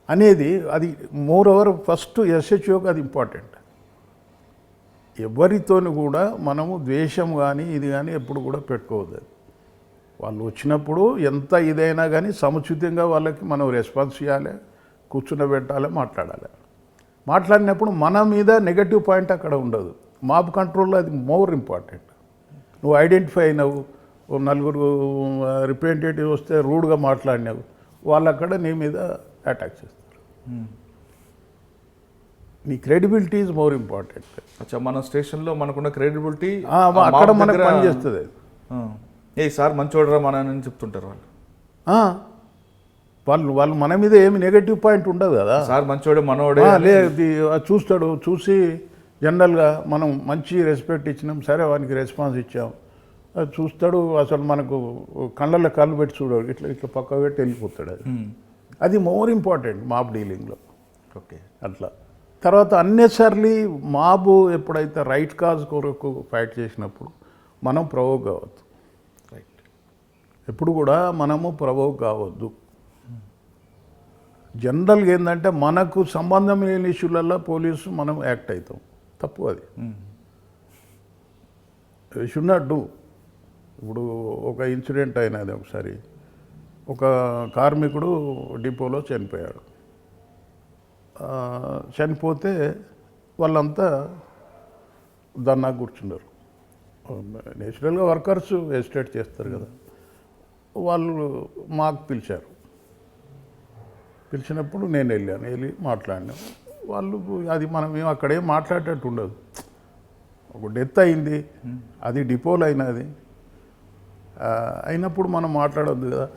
అనేది. అది మోర్ ఓవర్ ఫస్ట్ ఎస్హెచ్ఓకి అది ఇంపార్టెంట్. ఎవరితోని కూడా మనము ద్వేషం కానీ ఇది కానీ ఎప్పుడు కూడా పెట్టుకోవద్దు. వాళ్ళు వచ్చినప్పుడు ఎంత ఇదైనా కానీ సముచితంగా వాళ్ళకి మనం రెస్పాన్స్ చేయాలి, కూర్చునబెట్టాలి, మాట్లాడాలి. మాట్లాడినప్పుడు మన మీద నెగటివ్ పాయింట్ అక్కడ ఉండదు. మాబ్ కంట్రోల్లో అది మోర్ ఇంపార్టెంట్. నువ్వు ఐడెంటిఫై అయినావు, 4 రిప్రజెంటేటివ్ వస్తే రూడ్గా మాట్లాడినావు, వాళ్ళు అక్కడ నీ మీద అటాక్ చేస్తారు. నీ క్రెడిబిలిటీ ఈజ్ మోర్ ఇంపార్టెంట్. అచ్చా, మన స్టేషన్లో మనకున్న క్రెడిబిలిటీ అక్కడ మనకు పనిచేస్తుంది. ఏ సార్ మంచోడరా మన అని చెప్తుంటారు వాళ్ళు వాళ్ళు మన మీద ఏమి నెగటివ్ పాయింట్ ఉండదు కదా. సార్ మంచోడే మనోడే లేదు, చూస్తాడు. చూసి జనరల్గా మనం మంచి రెస్పెక్ట్ ఇచ్చినాం, సరే వానికి రెస్పాన్స్ ఇచ్చాం, అది చూస్తాడు. అసలు మనకు కళ్ళల్లో కళ్ళు పెట్టి చూడాడు, ఇట్లా ఇట్లా పక్క పెట్టి వెళ్ళిపోతాడు. అది మోర్ ఇంపార్టెంట్ మాబ్ డీలింగ్లో. ఓకే, అట్లా. తర్వాత అన్నెసర్లీ మాబు ఎప్పుడైతే రైట్ కాజ్ కొరకు ఫైట్ చేసినప్పుడు మనం ప్రవోక్ కావద్దు. రైట్. ఎప్పుడు కూడా మనము ప్రవోక్ కావద్దు. జనరల్గా ఏంటంటే మనకు సంబంధం లేని ఇష్యూలలో పోలీసు మనం యాక్ట్ అవుతాం, తప్పు అది. Should not do. ఇప్పుడు ఒక ఇన్సిడెంట్ అయినది ఒకసారి. ఒక కార్మికుడు డిపోలో చనిపోయాడు. చనిపోతే వాళ్ళంతా ధర్నా కూర్చున్నారు. నేచురల్గా వర్కర్స్ ఎస్టేట్ చేస్తారు కదా, వాళ్ళు మాకు పిలిచారు. పిలిచినప్పుడు నేను వెళ్ళి మాట్లాడినా. వాళ్ళు అది మనం అక్కడేం మాట్లాడేటట్టు ఉండదు. ఒక డెత్ అయింది, అది డిపోలో అయినది. అయినప్పుడు మనం మాట్లాడొద్దు కదా.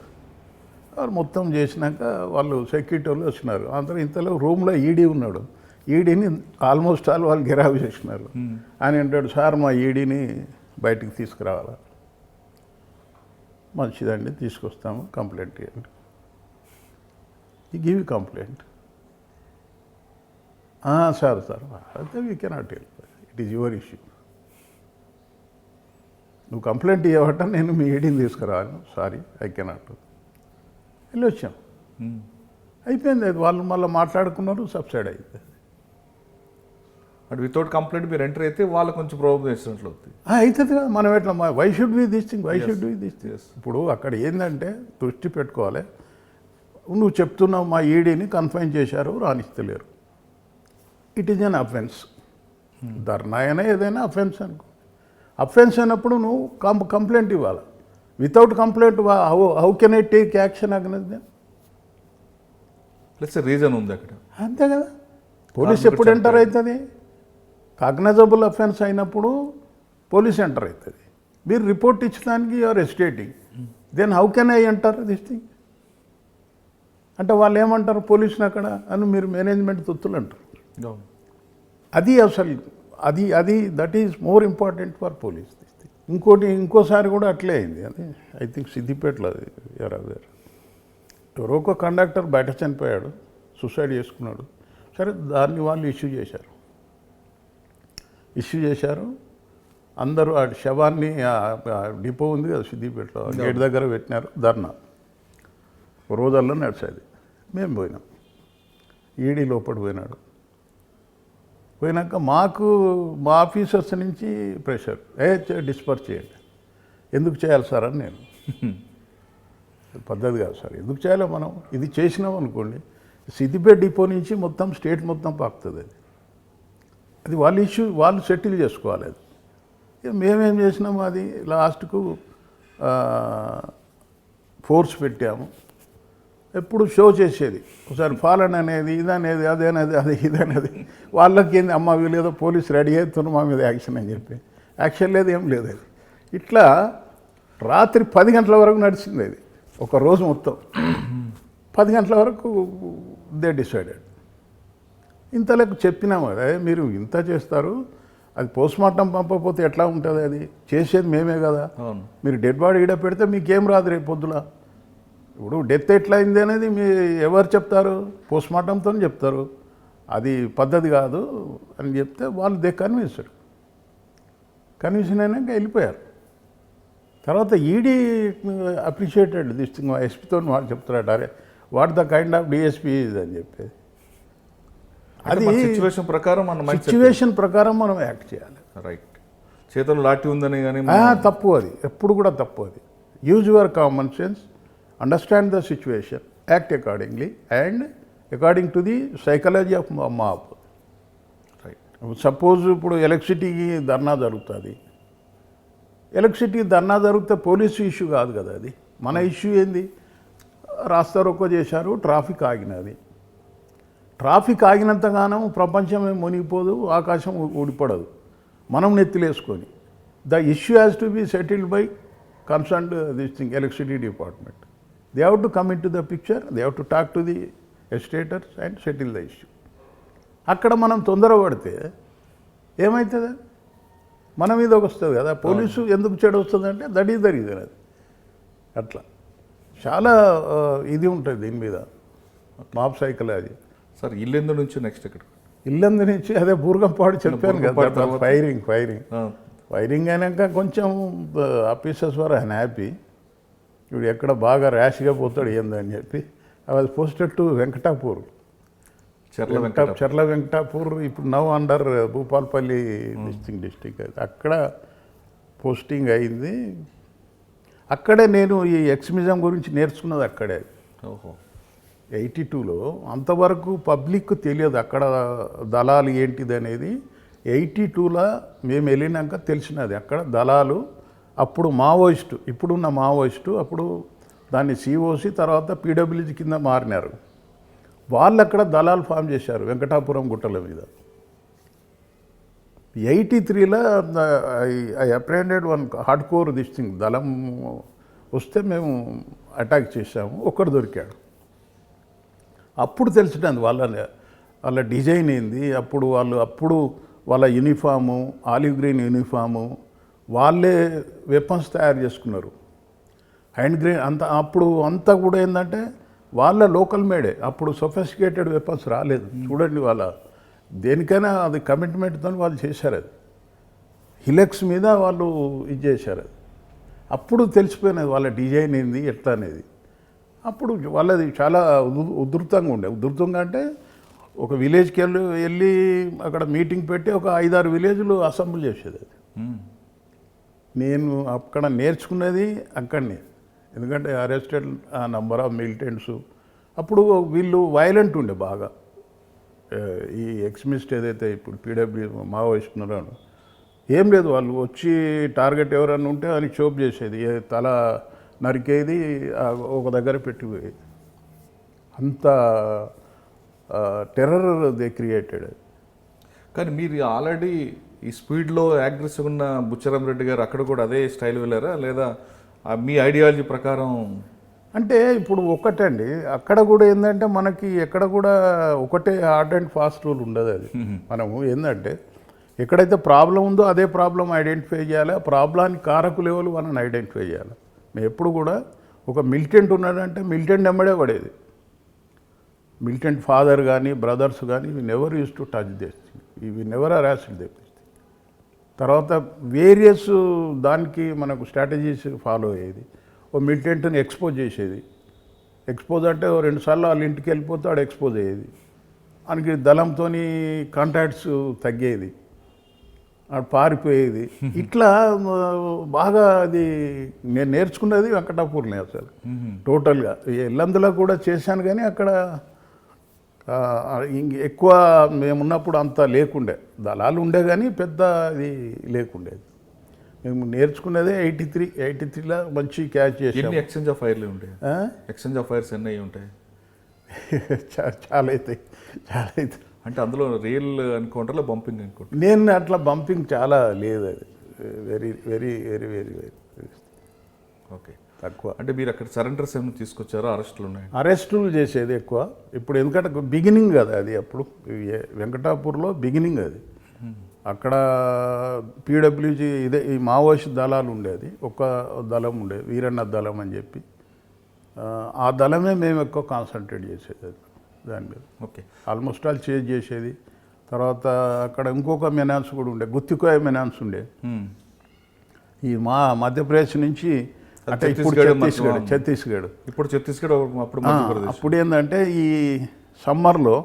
వాళ్ళు మొత్తం చేసినాక వాళ్ళు సెక్యూరిటీ వాళ్ళు వచ్చినారు. అందరూ ఇంతలో రూమ్లో ఈడీ ఉన్నాడు. ఈడీని ఆల్మోస్ట్ వాళ్ళు గిరాబీ చేసినారు. ఆయన అంటాడు, సార్ మా ఈడీని బయటికి తీసుకురావాలా. మంచిదండి, తీసుకొస్తాము, కంప్లైంట్ చేయండి. Give complaint. సార్ అయితే we cannot help, it is your issue. నువ్వు కంప్లైంట్ ఇవ్వట నేను మీ ఈడీని తీసుకురాను, సారీ ఐ కెనాట్. వెళ్ళి వచ్చాం. అయిపోయింది. అది వాళ్ళు మళ్ళీ మాట్లాడుకున్నారు, సబ్సైడ్ అయిపోయింది. అంటే వితౌట్ కంప్లైంట్ మీరు ఎంటర్ అయితే వాళ్ళు కొంచెం ప్రాబ్లం చేసినట్లు అవుతుంది. అవుతుంది కదా. మనం ఎట్లా why should be this thing, why should be this thing. Yes. ఇప్పుడు అక్కడ ఏంటంటే దృష్టి పెట్టుకోవాలి. నువ్వు చెప్తున్నావు మా ఈడీని కన్ఫైన్ చేశారు, రాణిస్తలేరు. It is an offence. Dharna అయినా ఏదైనా అఫెన్స్ అనుకో. అఫెన్స్ అయినప్పుడు నువ్వు కంప్లైంట్ ఇవ్వాలి. Without complaint how can I take action against? Plus reason ఉంది అక్కడ. అంతే కదా. పోలీస్ ఎప్పుడు ఎంటర్ అవుతుంది? కాగ్నైజబుల్ అఫెన్స్ అయినప్పుడు పోలీస్ ఎంటర్ అవుతుంది. మీరు రిపోర్ట్ ఇచ్చడానికి you are hesitating, then how can I enter this thing? అంటే వాళ్ళు ఏమంటారు పోలీసుని అక్కడ అని, మీరు మేనేజ్మెంట్ తొత్తులు అంటారు. అవును. అది అసలు అది that is more important for police this thing. ఇంకోసారి కూడా అట్లే అయింది. అది ఐ థింక్ సిద్దిపేటలో ఎవరో ఒక కండక్టర్ బయట చనిపోయాడు, సూసైడ్ చేసుకున్నాడు. సరే, దాన్ని వాళ్ళు ఇష్యూ చేశారు. అందరూ ఆ శవాన్ని డిపో ఉంది కదా సిద్దిపేటలో, గేట్ దగ్గర పెట్టినారు. ధర్నా రోజుల్లో నడిచేది. మేము పోయినాం. ఈడీ లోపల పోయినాక మాకు మా ఆఫీసర్స్ నుంచి ప్రెషర్, డిస్పర్స్ చేయండి. ఎందుకు చేయాలి సార్ అని నేను, పద్ధతి కాదు సార్, ఎందుకు చేయాలో మనం ఇది చేసినాం అనుకోండి, సిద్దిపేట డిపో నుంచి మొత్తం స్టేట్ మొత్తం పాకుతుంది. అది వాళ్ళ ఇష్యూ, వాళ్ళు సెటిల్ చేసుకోవాలి. అది మేమేం చేసినాము, అది లాస్ట్కు ఫోర్స్ పెట్టాము. ఎప్పుడు షో చేసేది ఒకసారి ఫాలన్ అనేది, ఇదనేది, అదేనేది, అది ఇదనేది. వాళ్ళకి ఏంది, అమ్మ వీళ్ళేదో పోలీసు రెడీ అవుతున్నారు మా మీద యాక్షన్ అని చెప్పి, యాక్షన్ లేదు, ఏం లేదు. అది ఇట్లా రాత్రి 10 గంటల వరకు నడిచింది. అది ఒక రోజు మొత్తం 10 గంటల వరకు దే డిసైడెడ్. ఇంతలోకి చెప్పినాము కదా, మీరు ఇంత చేస్తారు, అది పోస్ట్మార్టం పంపకపోతే ఎట్లా ఉంటుంది? అది చేసేది మేమే కదా. మీరు డెడ్ బాడీ ఈడ పెడితే మీకేం రాదు రేపు పొద్దున. ఇప్పుడు డెత్ ఎట్లా అయింది అనేది ఎవరు చెప్తారు? పోస్ట్మార్టంతో చెప్తారు. అది పద్ధతి కాదు అని చెప్తే వాళ్ళు కన్విన్స్డ్ అయినాక వెళ్ళిపోయారు. తర్వాత ఈడీ అప్రిషియేటెడ్ దిస్ థింగ్. ఎస్పీతో వాళ్ళు చెప్తారట, అరే what the kind of DSP ఇది అని చెప్పేది. అది సిచ్యువేషన్ ప్రకారం మనం యాక్ట్ చేయాలి. రైట్. చేతులు లాఠీ ఉందని కానీ తప్పు, అది ఎప్పుడు కూడా తప్పు. అది use your common sense, understand the situation, act accordingly and according to the psychology of mob. Right. Suppose ఇప్పుడు ఎలక్ట్రిసిటీకి ధర్నా జరుగుతుంది. ఎలక్ట్రిసిటీకి ధర్నా జరిగితే పోలీసు ఇష్యూ కాదు కదా. అది మన ఇష్యూ ఏంది? రాస్తారోకో చేశారు, ట్రాఫిక్ ఆగినది. ట్రాఫిక్ ఆగినంతగానం ప్రపంచం ఏం మునిగిపోదు, ఆకాశం ఊడిపడదు, మనం నెత్తిలేసుకొని. The issue has to be settled by concerned this thing electricity department. They have to come into the picture, they have to talk to the agitators and settle the issue. అక్కడ మనం తొందరపడితే ఏమవుతుంది? మన మీదకి వస్తుంది కదా. Police ఎందుకు చెడు వస్తుంది అంటే దట్ ఈస్ ద రీజన్. అది అట్లా చాలా ఇది ఉంటుంది దీని మీద, మాప్ సైకాలజీ. సార్ ఇల్లెందు నుంచి నెక్స్ట్ ఇక్కడ ఇల్లందు నుంచి అదే బూర్గంపాడు చెప్పాను కదా. ఫైరింగ్ అయినాక కొంచెం ఆఫీసర్స్ వర్ హ్యాపీ. ఇప్పుడు ఎక్కడ బాగా ర్యాష్గా పోతాడు ఏందని చెప్పి I was posted to Venkatapur, Charla Venkatapur. ఇప్పుడు నవ్ అండర్ భూపాల్పల్లి డిస్టిక్. అక్కడ పోస్టింగ్ అయింది. అక్కడే నేను ఈ ఎక్స్మిజం గురించి నేర్చుకున్నది అక్కడే. 82లో అంతవరకు పబ్లిక్ తెలియదు అక్కడ దళాలు ఏంటిది అనేది. 82లో మేము వెళ్ళినాక తెలిసినది అక్కడ దళాలు. అప్పుడు మావోయిస్టు, ఇప్పుడున్న మావోయిస్టు, అప్పుడు దాన్ని సిఓసి తర్వాత పీడబ్ల్యూజీ కింద మారినారు. వాళ్ళు అక్కడ దళాలు ఫామ్ చేశారు వెంకటాపురం గుట్టల మీద. 83లో I apprehended one hardcore this thing. దళం వస్తే మేము అటాక్ చేశాము, ఒక్కడు దొరికాడు. అప్పుడు తెలిసినది వాళ్ళ డిజైన్ ఏంది. అప్పుడు వాళ్ళ యూనిఫాము, ఆలివ్ గ్రీన్ యూనిఫాము, వాళ్ళే వెపన్స్ తయారు చేసుకున్నారు. హ్యాండ్ గ్రీన్ అప్పుడు అంతా కూడా ఏంటంటే వాళ్ళ లోకల్ మేడే. అప్పుడు సొఫిస్టికేటెడ్ వెపన్స్ రాలేదు. చూడండి, వాళ్ళ దేనికైనా అది కమిట్మెంట్తో వాళ్ళు చేశారు. అది హిలెక్స్ మీద వాళ్ళు ఇది చేశారు. అది అప్పుడు తెలిసిపోయినది వాళ్ళ డిజైన్ ఏంది ఎట్లా అనేది. అప్పుడు వాళ్ళది చాలా ఉధృతంగా ఉండే. ఉధృతంగా అంటే ఒక విలేజ్కి వెళ్ళి అక్కడ మీటింగ్ పెట్టి ఒక 5-6 విలేజ్లు అసెంబ్లీ చేసేది అది. నేను అక్కడ నేర్చుకున్నది అక్కడనే. ఎందుకంటే అరెస్టెడ్ నంబర్ ఆఫ్ మిలిటెంట్స్. అప్పుడు వీళ్ళు వైలెంట్ ఉండే బాగా. ఈ ఎక్స్మిస్ట్ ఏదైతే ఇప్పుడు పీడబ్ల్యూ మావోయిస్ట్ ఉన్నారో ఏం లేదు, వాళ్ళు వచ్చి టార్గెట్ ఎవరన్నా ఉంటే అని చోప్ చేసేది, తల నరికేది, ఒక దగ్గర పెట్టిపోయేది. అంత టెర్రర్ దే క్రియేటెడ్. కానీ మీరు ఆల్రెడీ ఈ స్పీడ్లో అగ్రెసివ్ ఉన్న బుచ్చరం రెడ్డి గారు అక్కడ కూడా అదే స్టైల్ వెళ్ళారా, లేదా మీ ఐడియాలజీ ప్రకారం? అంటే ఇప్పుడు ఒకటండి, అక్కడ కూడా ఏంటంటే మనకి ఎక్కడ కూడా ఒకటే హార్డ్ అండ్ ఫాస్ట్ రూల్ ఉండదు. అది మనము ఏంటంటే ఎక్కడైతే ప్రాబ్లం ఉందో అదే ప్రాబ్లం ఐడెంటిఫై చేయాలి, ఆ ప్రాబ్లానికి కారకులు ఎవరు మనం ఐడెంటిఫై చేయాలి. మేము ఎప్పుడు కూడా ఒక మిలిటెంట్ ఉన్నాడంటే మిలిటెంట్ వెంబడే పడేది. మిలిటెంట్ ఫాదర్ కానీ బ్రదర్స్ కానీ ఇవి never use to touch this, ఇవి నెవర్ హరాస్డ్ దిస్. తర్వాత వేరియస్ దానికి మనకు స్ట్రాటజీస్ ఫాలో అయ్యేది. ఓ మిలిటెంట్ని ఎక్స్పోజ్ చేసేది. ఎక్స్పోజ్ అంటే 2 సార్లు వాళ్ళ ఇంటికి వెళ్ళిపోతే వాడు ఎక్స్పోజ్ అయ్యేది. ఆయనకి దళంతో కాంటాక్ట్స్ తగ్గేది, ఆడు పారిపోయేది. ఇట్లా బాగా అది నేను నేర్చుకున్నది వెంకటాపూర్నే అసలు టోటల్గా. ఎల్లందులో కూడా చేశాను కానీ అక్కడ ఎక్కువ మేమున్నప్పుడు అంత లేకుండే. దళాలు ఉండే కానీ పెద్ద ఇది లేకుండేది. మేము నేర్చుకున్నదే 83లో మంచి క్యాచ్ చేసాం. ఎన్ని ఎక్స్చేంజ్ ఆఫ్ ఫైర్లు ఉంటాయి? ఎక్స్చేంజ్ ఆఫ్ ఫైర్స్ ఎన్ని ఉంటాయి? చాలా అవుతాయి. అంటే అందులో రియల్ ఎన్కౌంటర్లో బంపింగ్ ఎన్కౌంటర్? నేను అట్లా బంపింగ్ చాలా లేదు, అది very very very very very okay, తక్కువ. అంటే మీరు అక్కడ సరెండర్స్ ఏమైనా తీసుకొచ్చారో? అరెస్టులు ఉన్నాయి? అరెస్టులు చేసేది ఎక్కువ. ఇప్పుడు ఎందుకంటే బిగినింగ్ కదా అది, అప్పుడు వెంకటాపూర్లో బిగినింగ్ అది. అక్కడ పీడబ్ల్యూజీ ఇదే ఈ మావోయిస్ట్ దళాలు ఉండేది. ఒక దళం ఉండేది, వీరన్న దళం అని చెప్పి. ఆ దళమే మేము ఎక్కువ కాన్సన్ట్రేట్ చేసేది అది దాని మీద. ఓకే, ఆల్మోస్ట్ ఆల్ చేంజ్ చేసేది. తర్వాత అక్కడ ఇంకొక మెనాన్స్ కూడా ఉండే, గుత్తికోయ మెనాన్స్ ఉండే. ఈ మధ్యప్రదేశ్ నుంచి అంటే ఇప్పుడు ఛత్తీస్గఢ్ ఇప్పుడు ఛత్తీస్గఢ్ అప్పుడు మధ్యప్రదేశ్. అప్పుడు ఏంటంటే ఈ సమ్మర్లో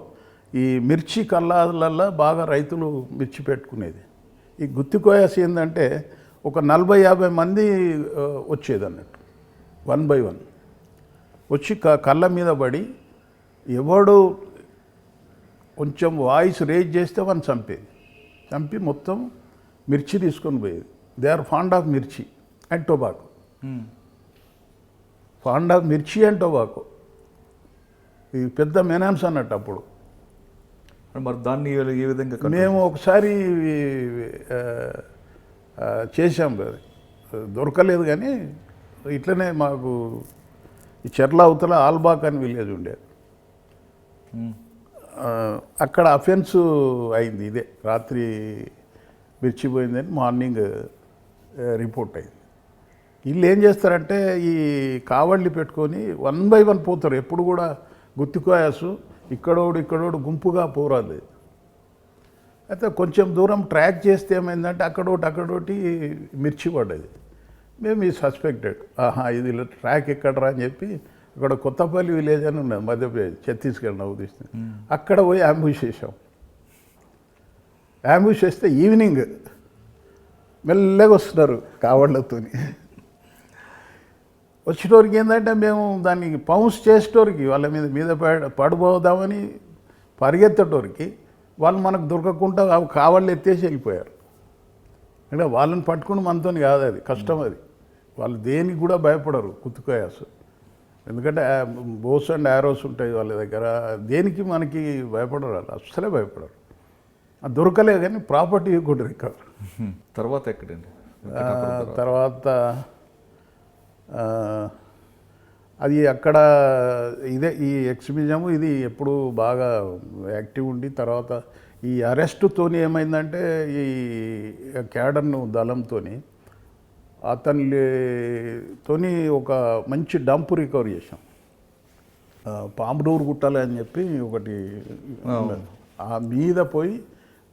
ఈ మిర్చి కళ్ళాలల్లో బాగా రైతులు మిర్చి పెట్టుకునేది. ఈ గుత్తికోయాస్ ఏంటంటే ఒక 40-50 మంది వచ్చేది అన్నట్టు, 1 by 1 వచ్చి కళ్ళ మీద పడి ఎవడు కొంచెం వాయిస్ రేజ్ చేస్తే వాడిని చంపి మొత్తం మిర్చి తీసుకొని పోయేది. దే ఆర్ ఫాండ్ ఆఫ్ మిర్చి అండ్ టొబాకో. ఫాండ్ ఆఫ్ మిర్చి అండ్ టొబాకో ఇది పెద్ద మెనాన్స్ అన్నట్టు అప్పుడు. మరి దాన్ని ఏ విధంగా? మేము ఒకసారి చేసాం, దొరకలేదు కానీ ఇట్లనే మాకు ఈ చెర్ల అవతల ఆల్బాక్ అని విలేజ్ ఉండేది. అక్కడ అఫెన్స్ అయింది ఇదే, రాత్రి మిర్చిపోయిందని మార్నింగ్ రిపోర్ట్ అయింది. వీళ్ళు ఏం చేస్తారంటే ఈ కావళ్ళి పెట్టుకొని 1 by 1 పోతారు. ఎప్పుడు కూడా గుత్తికోయాసు ఇక్కడోడు గుంపుగా పోరాదు. అయితే కొంచెం దూరం ట్రాక్ చేస్తే ఏమైందంటే అక్కడోటి మిర్చి పడ్డది. మేము ఈ సస్పెక్టెడ్, ఇది ట్రాక్ ఎక్కడరా అని చెప్పి అక్కడ కొత్తపల్లి విలేజ్ అని ఉన్నది మధ్యప్రదేశ్, ఛత్తీస్గఢ్ నవ్వుతీస్తుంది. అక్కడ పోయి అంబుష్ చేసాం. అంబుష్ చేస్తే ఈవినింగ్ మెల్లగా వస్తున్నారు కావళ్ళతోని. వచ్చేటోరికి ఏంటంటే మేము దాన్ని పౌన్స్ చేసేటోరికి వాళ్ళ మీద పడిపోదామని పరిగెత్తటోరికి వాళ్ళు మనకు దొరకకుండా కావళ్ళు ఎత్తేసి వెళ్ళిపోయారు. అంటే వాళ్ళని పట్టుకుని మనతో కాదు, అది కష్టం. అది వాళ్ళు దేనికి కూడా భయపడరు కుత్తుకోయాసు. ఎందుకంటే బోస్ అండ్ యారోస్ ఉంటాయి వాళ్ళ దగ్గర, దేనికి మనకి భయపడరు, వాళ్ళు అస్సలే భయపడరు. అది దొరకలే కానీ ప్రాపర్టీ కూడా రికవర్. తర్వాత ఎక్కడండి? తర్వాత అది అక్కడ ఇదే ఈ ఎక్స్ట్రీమిజం ఇది ఎప్పుడు బాగా యాక్టివ్ ఉండి, తర్వాత ఈ అరెస్టుతోని ఏమైందంటే ఈ క్యాడర్ను దళంతోని అతనితోని ఒక మంచి డంప్ రికవర్ చేసాం. పాంబడూరు గుట్టలు అని చెప్పి ఒకటి, ఆ మీద పోయి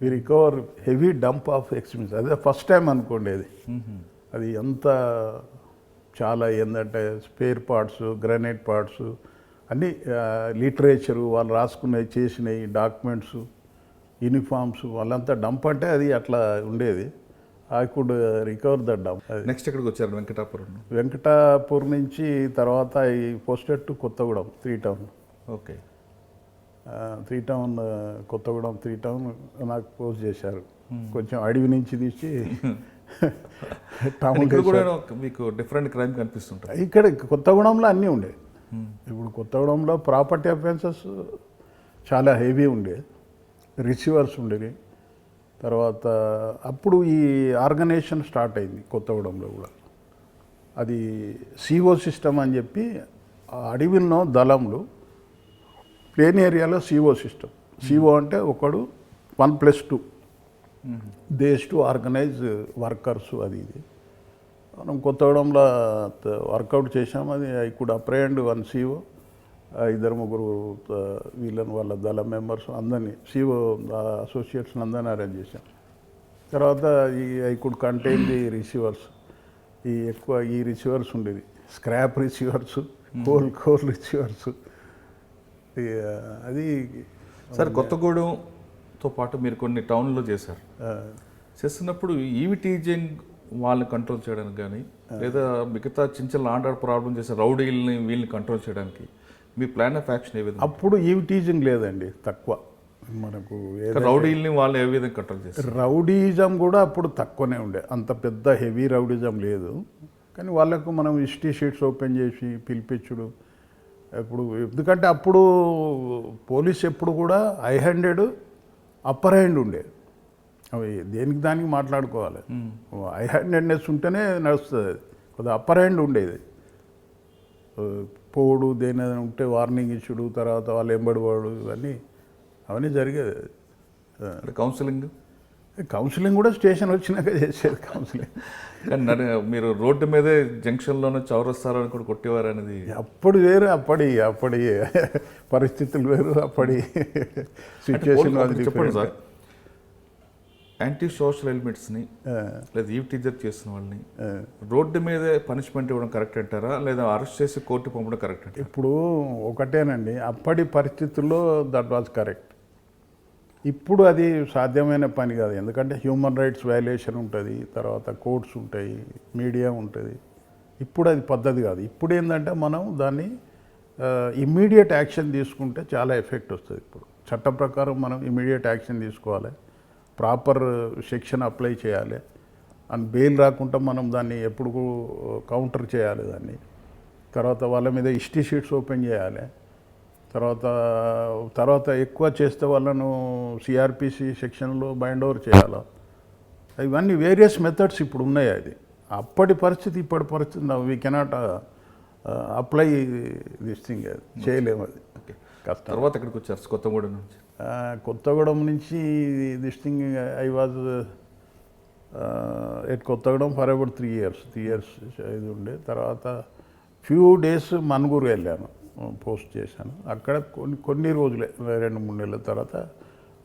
we recover heavy dump of extremism. అదే ఫస్ట్ టైం అనుకోండి అది. అది ఎంత చాలా ఏంటంటే స్పేర్ పార్ట్స్, గ్రానైట్ పార్ట్స్ అన్నీ లిటరేచరు వాళ్ళు రాసుకున్నవి చేసినవి డాక్యుమెంట్స్, యూనిఫామ్స్ వాళ్ళంతా డంప్ అంటే అది అట్లా ఉండేది. I could recover the dump. Next ఎక్కడికి వచ్చారు? వెంకటాపురం. వెంకటాపూర్ నుంచి తర్వాత ఈ posted to Kothagudem 3 town. Okay. 3 town Kothagudem 3 town నాకు పోస్ట్ చేశారు. కొంచెం అడవి నుంచి తీసి టౌన్ ఇక్కడ కూడా మీకు డిఫరెంట్ క్రైమ్ కనిపిస్తుంటాయి. ఇక్కడ కొత్తగూడెంలో అన్నీ ఉండే. ఇప్పుడు కొత్తగూడెంలో ప్రాపర్టీ అఫెన్సెస్ చాలా హెవీ ఉండే, రిసీవర్స్ ఉండేవి. తర్వాత అప్పుడు ఈ ఆర్గనైజేషన్ స్టార్ట్ అయింది కొత్తగూడెంలో కూడా. అది సిఓ సిస్టమ్ అని చెప్పి ఆ అడవిలో దళంలో ప్లేన్ ఏరియాలో సిఓ సిస్టమ్. సిఓ అంటే ఒకడు 1+2 దేశ్ టు ఆర్గనైజ్ వర్కర్స్. అది ఇది మనం కొత్తగూడెంలో వర్కౌట్ చేసాం. అది ఐ కుడ్ అప్రహెండ్ 1 సిఓ, 2-3 వీళ్ళని వాళ్ళ దళ మెంబర్స్ అందరినీ, సిఓ అసోసియేట్స్ని అందరినీ అరేంజ్ చేశాం. తర్వాత ఈ I could contain the receivers. ఎక్కువ ఈ రిసీవర్స్ ఉండేది, స్క్రాప్ రిసీవర్స్, కోల్ రిసీవర్స్. అది సార్ కొత్తగూడెంతో పాటు మీరు కొన్ని టౌన్లో చేశారు. చేస్తున్నప్పుడు ఈవి టీజింగ్ వాళ్ళని కంట్రోల్ చేయడానికి కానీ లేదా మిగతా చిన్న చిన్న ఆర్డర్ ప్రాబ్లం చేసే రౌడీల్ని వీళ్ళని కంట్రోల్ చేయడానికి మీ ప్లాన్ ఆఫ్ యాక్షన్ ఏ విధంగా? అప్పుడు ఈవి టీజింగ్ లేదండి, తక్కువ. మనకు రౌడీల్ని వాళ్ళు ఏ విధంగా కంట్రోల్ చేస్తారు? రౌడీజం కూడా అప్పుడు తక్కువనే ఉండే, అంత పెద్ద హెవీ రౌడీజం లేదు. కానీ వాళ్ళకు మనం హిస్టరీ షీట్స్ ఓపెన్ చేసి పిలిపించుడు. ఇప్పుడు ఎందుకంటే అప్పుడు పోలీస్ ఎప్పుడు కూడా హై హ్యాండెడ్ అప్పర్ హ్యాండ్ ఉండేది. అవి దేనికి దానికి మాట్లాడుకోవాలి. హై హ్యాండెడ్నెస్ ఉంటేనే నడుస్తుంది. అది కొద్దిగా అప్పర్ హ్యాండ్ ఉండేది. పోడు దేని ఉంటే వార్నింగ్ ఇచ్చుడు, తర్వాత వాళ్ళు ఎంబడివాడు, అవన్నీ జరిగేది. కౌన్సిలింగ్ కూడా స్టేషన్ వచ్చినాక చేసేది కౌన్సిలింగ్. కానీ మీరు రోడ్డు మీదే జంక్షన్లోనే చౌరస్తారని కూడా కొట్టేవారు అనేది అప్పుడు వేరు, అప్పటి పరిస్థితులు వేరు, అప్పటి సిచ్యువేషన్. చెప్పండి సార్, యాంటీ సోషల్ ఎలిమెంట్స్ని లేదా ఈవ్ టీజర్ చేసిన వాళ్ళని రోడ్డు మీదే పనిష్మెంట్ ఇవ్వడం కరెక్ట్ అంటారా, లేదా అరెస్ట్ చేసి కోర్టు పంపడం కరెక్ట్ అంటారా? ఇప్పుడు ఒకటేనండి, అప్పటి పరిస్థితుల్లో దట్ వాజ్ కరెక్ట్. ఇప్పుడు అది సాధ్యమైన పని కాదు. ఎందుకంటే హ్యూమన్ రైట్స్ వయలేషన్ ఉంటుంది, తర్వాత కోర్ట్స్ ఉంటాయి, మీడియా ఉంటుంది. ఇప్పుడు అది పద్ధతి కాదు. ఇప్పుడు ఏంటంటే మనం దాన్ని ఇమ్మీడియట్ యాక్షన్ తీసుకుంటే చాలా ఎఫెక్ట్ వస్తుంది. ఇప్పుడు చట్టం ప్రకారం మనం ఇమ్మీడియట్ యాక్షన్ తీసుకోవాలి, ప్రాపర్ సెక్షన్ అప్లై చేయాలి, అండ్ బెయిల్ రాకుండా మనం దాన్ని ఎప్పుడు కౌంటర్ చేయాలి దాన్ని. తర్వాత వాళ్ళ మీద హిస్టరీ షీట్స్ ఓపెన్ చేయాలి. తర్వాత ఎక్కువ చేస్తే వాళ్ళను సిఆర్పిసి సెక్షన్లో బైండ్ ఓవర్ చేయాలి. ఇవన్నీ వేరియస్ మెథడ్స్ ఇప్పుడు ఉన్నాయి. అది అప్పటి పరిస్థితి ఇప్పటి పరిస్థితి we cannot apply this thing. చేయలేము, అది కష్టం. తర్వాత ఎక్కడికి వచ్చారు? కొత్తగూడెం నుంచి. కొత్తగూడెం నుంచి this thing I was at Kothagudem for about 3 years ఇది ఉండే. తర్వాత ఫ్యూ డేస్ మనుగురు వెళ్ళాను, పోస్ట్ చేశాను. అక్కడ కొన్ని రోజులే, 2-3 నెలల తర్వాత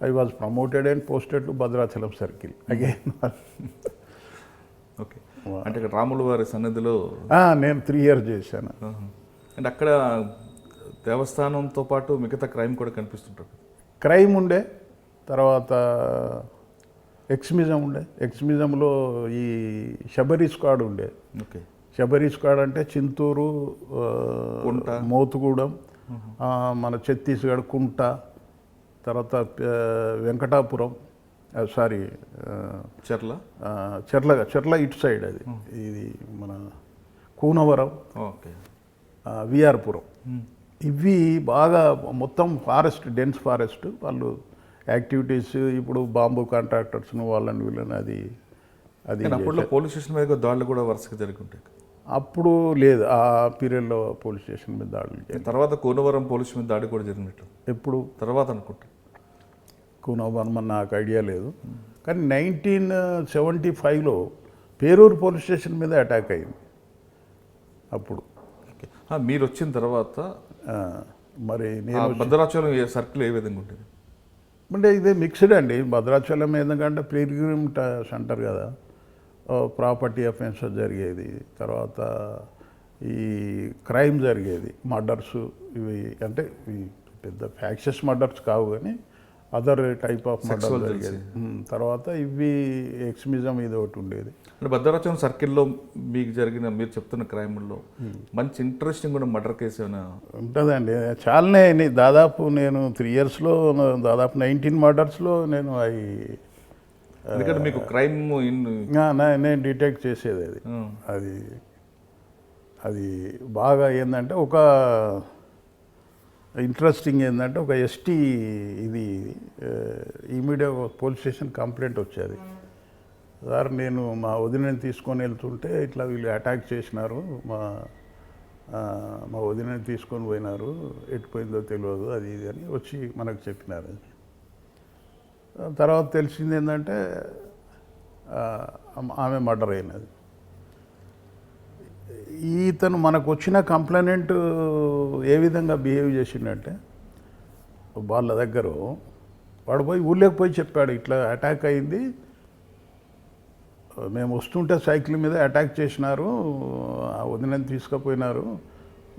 I was promoted and posted to Bhadrachalam circle again. Okay. అంటే ఇక్కడ రాముల వారి సన్నిధిలో నేను 3 years చేశాను. అంటే అక్కడ దేవస్థానంతో పాటు మిగతా క్రైమ్ కూడా కనిపిస్తుంటుంది. క్రైమ్ ఉండే, తర్వాత ఎక్స్మిజం ఉండే. ఎక్స్మిజంలో ఈ శబరి స్క్వాడ్ ఉండే. ఓకే. శబరి స్క్వాడ్ అంటే చింతూరు, మోతుగూడెం, మన ఛత్తీస్గఢ్ కుంట, తర్వాత వెంకటాపురం, చెర్ల ఇటు సైడ్. అది ఇది మన కూనవరం, విఆర్పురం. ఇవి బాగా మొత్తం ఫారెస్ట్, డెన్స్ ఫారెస్ట్. వాళ్ళు యాక్టివిటీస్ ఇప్పుడు బాంబు కాంట్రాక్టర్స్ను వాళ్ళని వీళ్ళని అది అప్పట్లో పోలీస్ స్టేషన్ మీద దాడులు కూడా వరుసగా జరుగుతుంటాయి. అప్పుడు లేదు, ఆ పీరియడ్లో పోలీస్ స్టేషన్ మీద దాడులు. తర్వాత కూనవరం పోలీస్ మీద దాడి కూడా జరిగినట్టు ఎప్పుడు తర్వాత అనుకుంటా. కూనవరం నాకు ఐడియా లేదు. కానీ 1975లో పేరూరు పోలీస్ స్టేషన్ మీద అటాక్ అయింది. అప్పుడు మీరు వచ్చిన తర్వాత మరి నేను భద్రాచలం సర్కిల్ ఏ విధంగా ఉంటుంది? అంటే ఇదే మిక్స్డ్ అండి. భద్రాచలం ఎందుకంటే పిల్గ్రిమ్ సెంటర్ కదా, ప్రాపర్టీ అఫెన్సెస్ జరిగేది. తర్వాత ఈ క్రైమ్ జరిగేది, మర్డర్స్ ఇవి, అంటే ఈ పెద్ద ఫ్యాక్షస్ మర్డర్స్ కావు కానీ other type of murder Sexual జరిగేది. తర్వాత ఇవి ఎక్స్మిజం ఇది ఒకటి ఉండేది. అంటే భద్రాచలం సర్కిల్లో మీకు జరిగిన మీరు చెప్తున్న క్రైమ్లో మంచి ఇంట్రెస్టింగ్ ఉన్న మర్డర్ కేసు ఏమైనా? ఉంటుందండి, చాలానే అయినాయి. దాదాపు నేను 3 yearsలో దాదాపు 19 మర్డర్స్లో నేను ఎందుకంటే మీకు క్రైమ్ నేను డిటెక్ట్ చేసేది అది అది బాగా ఏంటంటే ఒక ఇంట్రెస్టింగ్ ఏంటంటే ఒక ఎస్టీ ఇది ఇమీడియట్ పోలీస్ స్టేషన్ కంప్లైంట్ వచ్చేది. సార్ నేను మా వదినని తీసుకొని వెళ్తుంటే ఇట్లా వీళ్ళు అటాక్ చేసినారు, మా వదినని తీసుకొని పోయినారు, ఎట్టుపోయిందో తెలియదు అది ఇది అని వచ్చి మనకు చెప్పినారు. తర్వాత తెలిసింది ఏంటంటే ఆమె మర్డర్ అయినది. ఈతను మనకు వచ్చిన కంప్లైంట్ ఏ విధంగా బిహేవ్ చేసిండంటే, వాళ్ళ దగ్గర వాడు పోయి ఊళ్ళోకి పోయి చెప్పాడు, ఇట్లా అటాక్ అయింది, మేము వస్తుంటే సైకిల్ మీద అటాక్ చేసినారు, ఆ వదినని తీసుకుపోయినారు.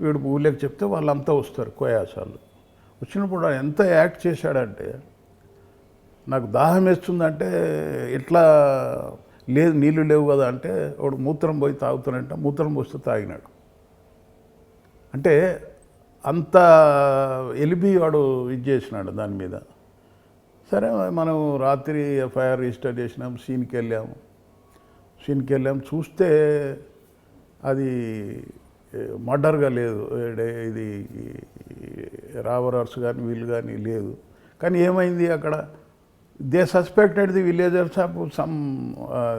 వీడు ఊళ్ళోకి చెప్తే వాళ్ళంతా వస్తారు కోయాసాలు. వచ్చినప్పుడు వాడు ఎంత యాక్ట్ చేశాడంటే, నాకు దాహం వేస్తుందంటే ఎట్లా లేదు, నీళ్ళు లేవు కదా అంటే వాడు మూత్రం పోయి తాగుతానంటే మూత్రం పోస్తే తాగినాడు. అంటే అంత ఎలిబి వాడు ఇది చేసినాడు దాని మీద. సరే మనం రాత్రి ఎఫ్ఐఆర్ రిజిస్టర్ చేసినాం, సీన్కి వెళ్ళాము. చూస్తే అది మర్డర్గా లేదు, ఇది రాబరర్స్ కానీ వీళ్ళు కానీ లేదు. కానీ ఏమైంది అక్కడ, they suspected the villagers of some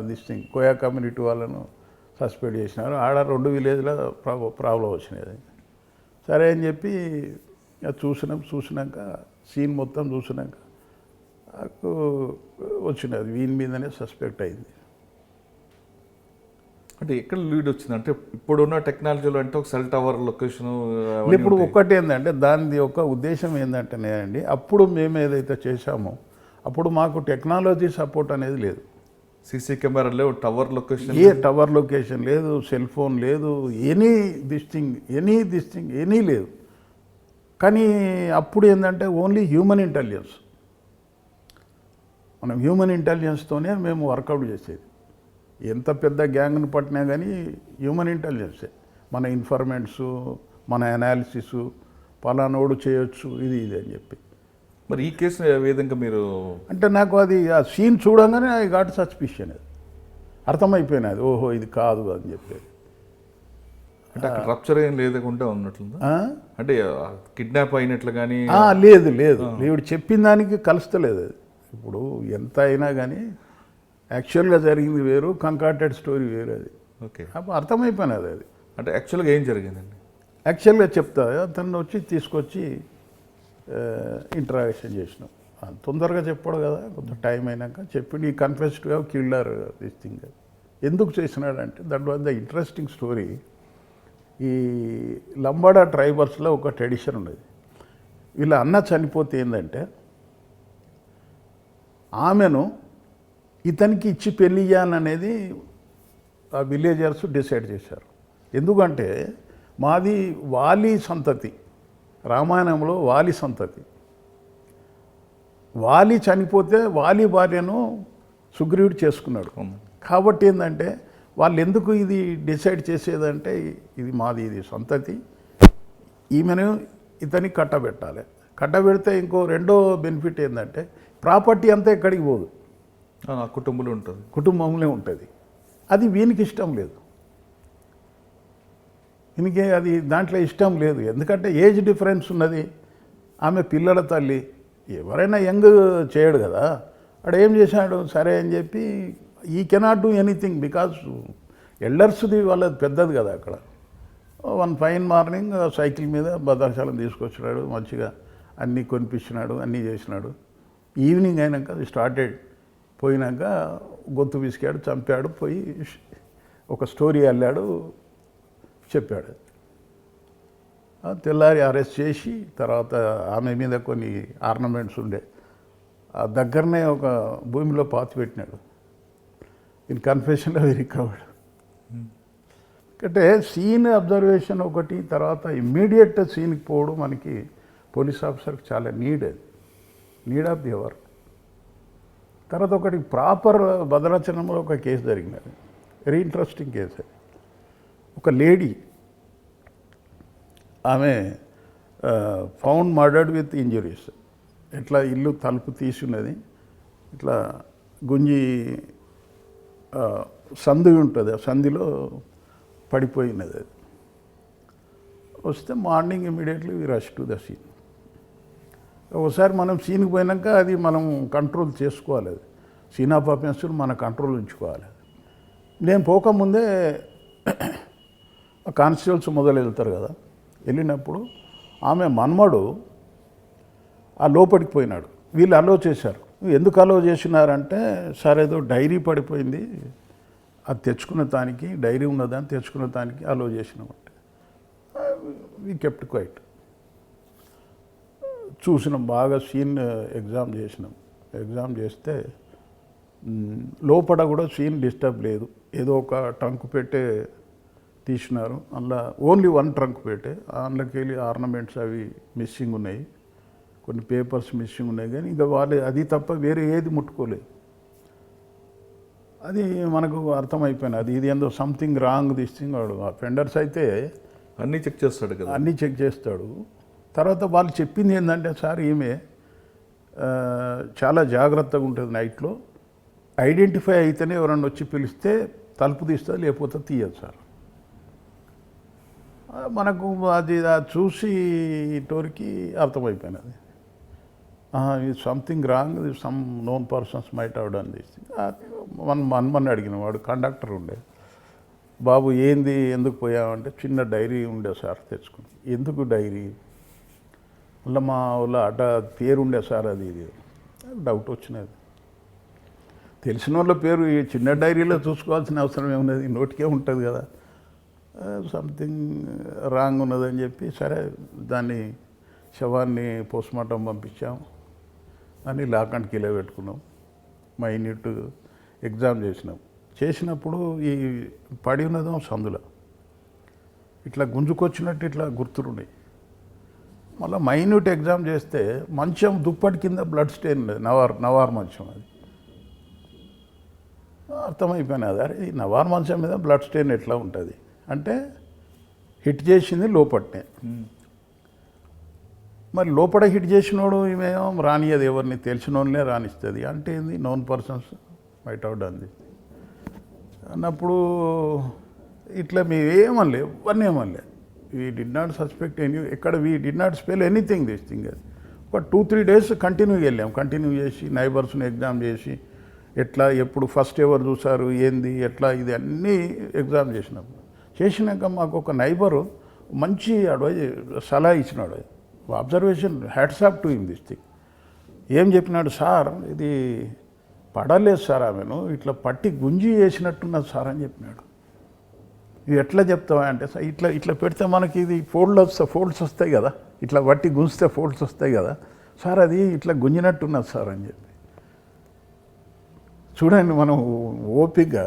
this thing, Koya community వాళ్ళను సస్పెక్ట్ చేసినారు. ఆడ 2 విలేజ్లో ప్రాబ్లం వచ్చినది. సరే అని చెప్పి చూసినాక సీన్ మొత్తం చూసినాక నాకు వచ్చినది, వీని మీదనే సస్పెక్ట్ అయింది. అంటే ఎక్కడ లీడ్ వచ్చింది అంటే ఇప్పుడున్న టెక్నాలజీలో అంటే ఒక సెల్ టవర్ లొకేషన్ ఇప్పుడు ఒక్కటి ఏంటంటే దాని ఒక ఉద్దేశం ఏంటంటేనే అండి, అప్పుడు మేము ఏదైతే చేశామో అప్పుడు మాకు టెక్నాలజీ సపోర్ట్ అనేది లేదు. సీసీ కెమెరా లేవు, టవర్ లొకేషన్ టవర్ లొకేషన్ లేదు, సెల్ ఫోన్ లేదు, ఎనీ దిస్ థింగ్ ఎనీ లేదు. కానీ అప్పుడు ఏంటంటే ఓన్లీ హ్యూమన్ ఇంటెలిజెన్స్, మనం హ్యూమన్ ఇంటెలిజెన్స్తోనే మేము వర్కౌట్ చేసేది. ఎంత పెద్ద గ్యాంగ్ను పట్టినా కానీ హ్యూమన్ ఇంటెలిజెన్సే, మన ఇన్ఫర్మెంట్స్, మన అనాలిసిస్, పలానోడు చేయొచ్చు ఇది అని చెప్పి. మరి ఈ కేసును ఏ విధంగా మీరు అంటే నాకు అది ఆ సీన్ చూడంగానే ఐ గాట్ సస్పిషన్, అది అర్థమైపోయినది, ఓహో ఇది కాదు అని చెప్పేది. అంటే అక్కడ రప్చర్ ఏం లేకుండా ఉన్నట్లుందా, అంటే కిడ్నాప్ అయినట్లు కానీ? లేదు ఇప్పుడు చెప్పిన దానికి కలుస్తలేదు అది. ఇప్పుడు ఎంత అయినా కానీ యాక్చువల్గా జరిగింది వేరు, కంకార్టెడ్ స్టోరీ వేరు. అది ఓకే, అప్పుడు అర్థమైపోయినది అది. అంటే యాక్చువల్గా ఏం జరిగిందండి? యాక్చువల్గా చెప్తా, తను వచ్చి తీసుకొచ్చి ఇంటరాక్షన్ చేసినాం. తొందరగా చెప్పాడు కదా, కొంత టైం అయినాక చెప్పి ఈ కన్ఫెస్డ్గా కిల్లర్ దిస్ థింగ్. ఎందుకు చేసినాడంటే that was the interesting story. ఈ లంబాడా ట్రైబర్స్లో ఒక ట్రెడిషన్ ఉన్నది, వీళ్ళ అన్న చనిపోతే ఏంటంటే ఆమెను ఇతనికి ఇచ్చి పెళ్లి చేయాలనేది ఆ విలేజర్స్ డిసైడ్ చేశారు. ఎందుకంటే మాది వాలి సంతతి, రామాయణంలో వాలి సంతతి. వాలి చనిపోతే వాలి భార్యను సుగ్రీవుడు చేసుకున్నాడు. కాబట్టి ఏంటంటే వాళ్ళు ఎందుకు ఇది డిసైడ్ చేసేదంటే, ఇది మాది, ఇది సంతతి, ఈమెను ఇతనికి కట్టబెట్టాలి. కట్టబెడితే ఇంకో రెండో బెనిఫిట్ ఏంటంటే ప్రాపర్టీ అంతా ఎక్కడికి పోదు, కుటుంబంలో ఉంటుంది. అది వీనికి ఇష్టం లేదు, ఈయనకి అది దాంట్లో ఇష్టం లేదు. ఎందుకంటే ఏజ్ డిఫరెన్స్ ఉన్నది, ఆమె పిల్లల తల్లి, ఎవరైనా యంగ్ చేయడు కదా. వాడు ఏం చేశాడు, సరే అని చెప్పి ఈ కెనాట్ డూ ఎనీథింగ్ బికాజ్ ఎల్డర్స్ది వాళ్ళది పెద్దది కదా. అక్కడ వన్ ఫైన్ మార్నింగ్ సైకిల్ మీద భద్రాచలం తీసుకొచ్చినాడు, మంచిగా అన్నీ కొనిపించినాడు, అన్నీ చేసినాడు. ఈవినింగ్ అయినాక అది స్టార్టెడ్, పోయినాక గొంతు విసికాడు, చంపాడు, పోయి ఒక స్టోరీ అల్లాడు, చెప్పాడు. తెల్లారి అరెస్ట్ చేసి తర్వాత ఆమె మీద కొన్ని ఆర్నమెంట్స్ ఉండే ఆ దగ్గరనే ఒక భూమిలో పాతి పెట్టినాడు. ఇన్ కన్ఫెషన్లో రికవర్డ్. అంటే సీన్ అబ్జర్వేషన్ ఒకటి, తర్వాత ఇమ్మీడియట్ సీన్కి పోవడం మనకి పోలీస్ ఆఫీసర్కి చాలా నీడ్ ఆఫ్ ది అవర్. తర్వాత ఒకటి ప్రాపర్ భద్రాచలంలో ఒక కేసు జరిగినది, వెరీ ఇంట్రెస్టింగ్ కేసు అది. ఒక లేడీ, ఆమె ఫౌండ్ మర్డర్డ్ విత్ ఇంజురీస్. ఇట్లా ఇల్లు తలుపు తీసున్నది, ఇట్లా గుంజి సందు ఉంటుంది, ఆ సంధిలో పడిపోయినది. అది వస్తే morning immediately we rush to the scene. ఒకసారి మనం సీన్కి పోయినాక అది మనం కంట్రోల్ చేసుకోవాలి, అది సీన్ ఆఫ్ అఫెన్స్ని మన కంట్రోల్ ఉంచుకోవాలి. నేను పోకముందే కానిస్టేబుల్స్ మొదలు వెళ్తారు కదా, వెళ్ళినప్పుడు ఆమె మన్మడు ఆ లోపలికి పోయినాడు. వీళ్ళు అలో చేశారు. ఎందుకు అలో చేసినారంటే, సార్ ఏదో డైరీ పడిపోయింది, అది తెచ్చుకున్న దానికి, డైరీ ఉన్నదని తెచ్చుకున్న దానికి అలో చేసినామంటే వీ కెప్ట్ క్వైట్. చూసినాం, బాగా సీన్ ఎగ్జామ్ చేస్తే లోపల కూడా సీన్ డిస్టర్బ్ లేదు. ఏదో ఒక ట్రంక్ పెట్టే తీసినారు, అందులో ఓన్లీ వన్ ట్రంక్ పెట్టే, అందులోకి వెళ్ళి ఆర్నమెంట్స్ అవి మిస్సింగ్ ఉన్నాయి, కొన్ని పేపర్స్ మిస్సింగ్ ఉన్నాయి, కానీ ఇంకా వాళ్ళు అది తప్ప వేరే ఏది ముట్టుకోలేదు. అది మనకు అర్థమైపోయినది, అది ఇది ఏందో సంథింగ్ రాంగ్ దిస్ థింగ్. వాడు ఫెండర్స్ అయితే అన్నీ చెక్ చేస్తాడు కదా, అన్నీ చెక్ చేస్తాడు. తర్వాత వాళ్ళు చెప్పింది ఏంటంటే, సార్ ఈమె చాలా జాగ్రత్తగా ఉంటుంది, నైట్లో ఐడెంటిఫై అయితేనే ఎవరన్నా వచ్చి పిలిస్తే తలుపు తీస్తుంది, లేకపోతే తీయదు సార్. మనకు అది చూసి టోరికి అర్థమైపోయినది, ఇది something wrong, some known persons might have done this thing. మన అడిగిన వాడు కండక్టర్ ఉండే, బాబు ఏంది ఎందుకు పోయామంటే, చిన్న డైరీ ఉండే సార్ తెచ్చుకుని. ఎందుకు డైరీ? మళ్ళీ మా వాళ్ళ అడ్డ పేరు ఉండే సార్, అది ఇది డౌట్ వచ్చినది. తెలిసిన వాళ్ళ పేరు ఈ చిన్న డైరీలో చూసుకోవాల్సిన అవసరం ఏమున్నది, నోటికే ఉంటుంది కదా. సంథింగ్ రాంగ్ ఉన్నదని చెప్పి, సరే దాన్ని శవాన్ని పోస్ట్మార్టం పంపించాం, అని లాక్ అండ్ కీలో పెట్టుకున్నాం, మైన్యూట్ ఎగ్జామ్ చేసినప్పుడు ఈ పడి ఉన్నదో సందులో ఇట్లా గుంజుకొచ్చినట్టు ఇట్లా గుర్తులున్నాయి. మళ్ళీ మైన్యూట్ ఎగ్జామ్ చేస్తే మంచం దుప్పటి కింద బ్లడ్ స్టెయిన్ లేదు, నవార్ మంచం. అది అర్థమైపోయినది, అరే ఈ నవార్ మంచం మీద బ్లడ్ స్టెయిన్ ఎట్లా ఉంటుంది అంటే, హిట్ చేసింది లోపట్నే. మరి లోపల హిట్ చేసినోడు ఈమెమో రానియదు, ఎవరిని తెలిసిన వాళ్ళనే రానిస్తుంది అంటే ఏంది, నోన్ పర్సన్స్ మైట్ అవుట్ అంది అన్నప్పుడు ఇట్లా మేమేమనలే, ఎవరిని ఏమనలే. We did not suspect any, ఎక్కడ we did not spell anything this thing. అది ఒక 2-3 days కంటిన్యూగా వెళ్ళాం, కంటిన్యూ చేసి నైబర్స్ని ఎగ్జామ్ చేసి, ఎట్లా ఎప్పుడు ఫస్ట్ ఎవరు చూసారు ఏంది ఎట్లా, ఇది అన్నీ ఎగ్జామ్ చేసినాక మాకు ఒక నైబరు మంచి సలహా ఇచ్చినాడు, observation, hats off to him this thing. ఏం చెప్పినాడు, సార్ ఇది పడలేదు సార్, ఆమెను ఇట్లా పట్టి గుంజి వేసినట్టున్నది సార్ అని చెప్పినాడు. ఇది ఎట్లా చెప్తావా అంటే, సార్ ఇట్లా పెడితే మనకి ఇది ఫోల్డ్స్ వస్తాయి కదా, ఇట్లా పట్టి గుంజితే ఫోల్డ్స్ వస్తాయి కదా సార్, అది ఇట్లా గుంజినట్టున్నది సార్ అని చెప్పి. చూడండి, మనం ఓపికగా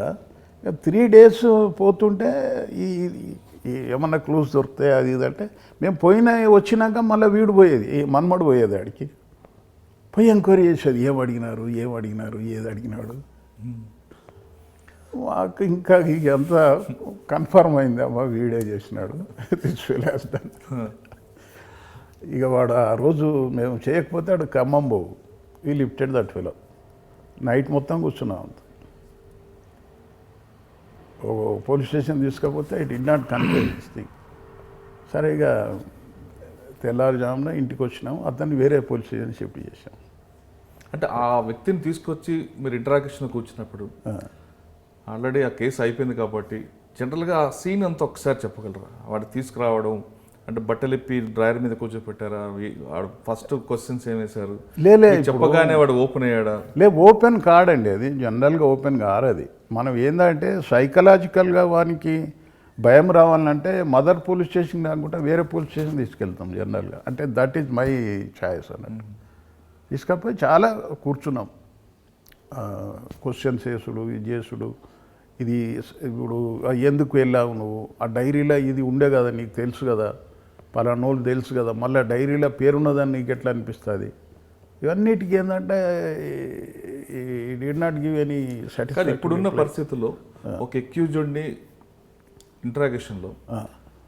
3 days పోతుంటే ఈ ఏమన్నా క్లూస్ దొరుకుతాయి అది ఇది అంటే, మేము వచ్చినాక మళ్ళీ వీడు పోయేది, మన్మడు పోయేది, ఆడికి పోయి ఎంక్వైరీ చేసేది, ఏం అడిగినారు ఏది అడిగినాడు. మాకు ఇంకా అంతా కన్ఫర్మ్ అయింది, అమ్మ వీడే చేసినాడు, తీసుకెళ్ళేస్తాను. ఇక వాడు ఆ రోజు మేము చేయకపోతే వాడు ఖమ్మం పోవు, we lifted that fellow. Night మొత్తం కూర్చున్నాం అంత. పోలీస్ స్టేషన్ తీసుకపోతే it did not confirm this thing. సరే ఇక తెల్లారుజామున ఇంటికి వచ్చినాము, అతన్ని వేరే పోలీస్ స్టేషన్ షిఫ్ట్ చేసాం. అంటే ఆ వ్యక్తిని తీసుకొచ్చి మీరు ఇంటరాక్షన్ కూర్చున్నప్పుడు ఆల్రెడీ ఆ కేసు అయిపోయింది కాబట్టి, జనరల్గా ఆ సీన్ అంతా ఒకసారి చెప్పగలరా? వాడు తీసుకురావడం అంటే బట్టలిప్పి డ్రైవర్ మీద కూర్చోపెట్టారా? వాడు ఫస్ట్ క్వశ్చన్స్ ఏం వేశారు? చెప్పగానే వాడు ఓపెన్ అయ్యాడా? ఓపెన్ కాడండి, అది జనరల్గా ఓపెన్ కారు. అది మనం ఏంటంటే సైకలాజికల్గా వానికి భయం రావాలంటే మదర్ పోలీస్ స్టేషన్ కాకుండా వేరే పోలీస్ స్టేషన్ తీసుకెళ్తాం జనరల్గా. అంటే దట్ ఈజ్ మై ఛాయిస్ అన్నట్టు. తీసుకపోయి చాలా కూర్చున్నాం, క్వశ్చన్స్ చేసుడు, ఇది చేసుడు, ఇది ఇప్పుడు ఎందుకు వెళ్ళావు నువ్వు, ఆ డైరీలో ఇది ఉండే కదా నీకు తెలుసు కదా, పలానోళ్ళు తెలుసు కదా, మళ్ళీ డైరీలో పేరున్నదని నీకు ఎట్లా అనిపిస్తుంది. ఇవన్నిటికీ ఏంటంటే డిడ్ నాట్ గివ్ ఎనీ కానీ సాటిస్ఫాక్షన్. ఇప్పుడున్న పరిస్థితుల్లో ఒక ఎక్యూజ్డ్ని ఇంటరాగేషన్లో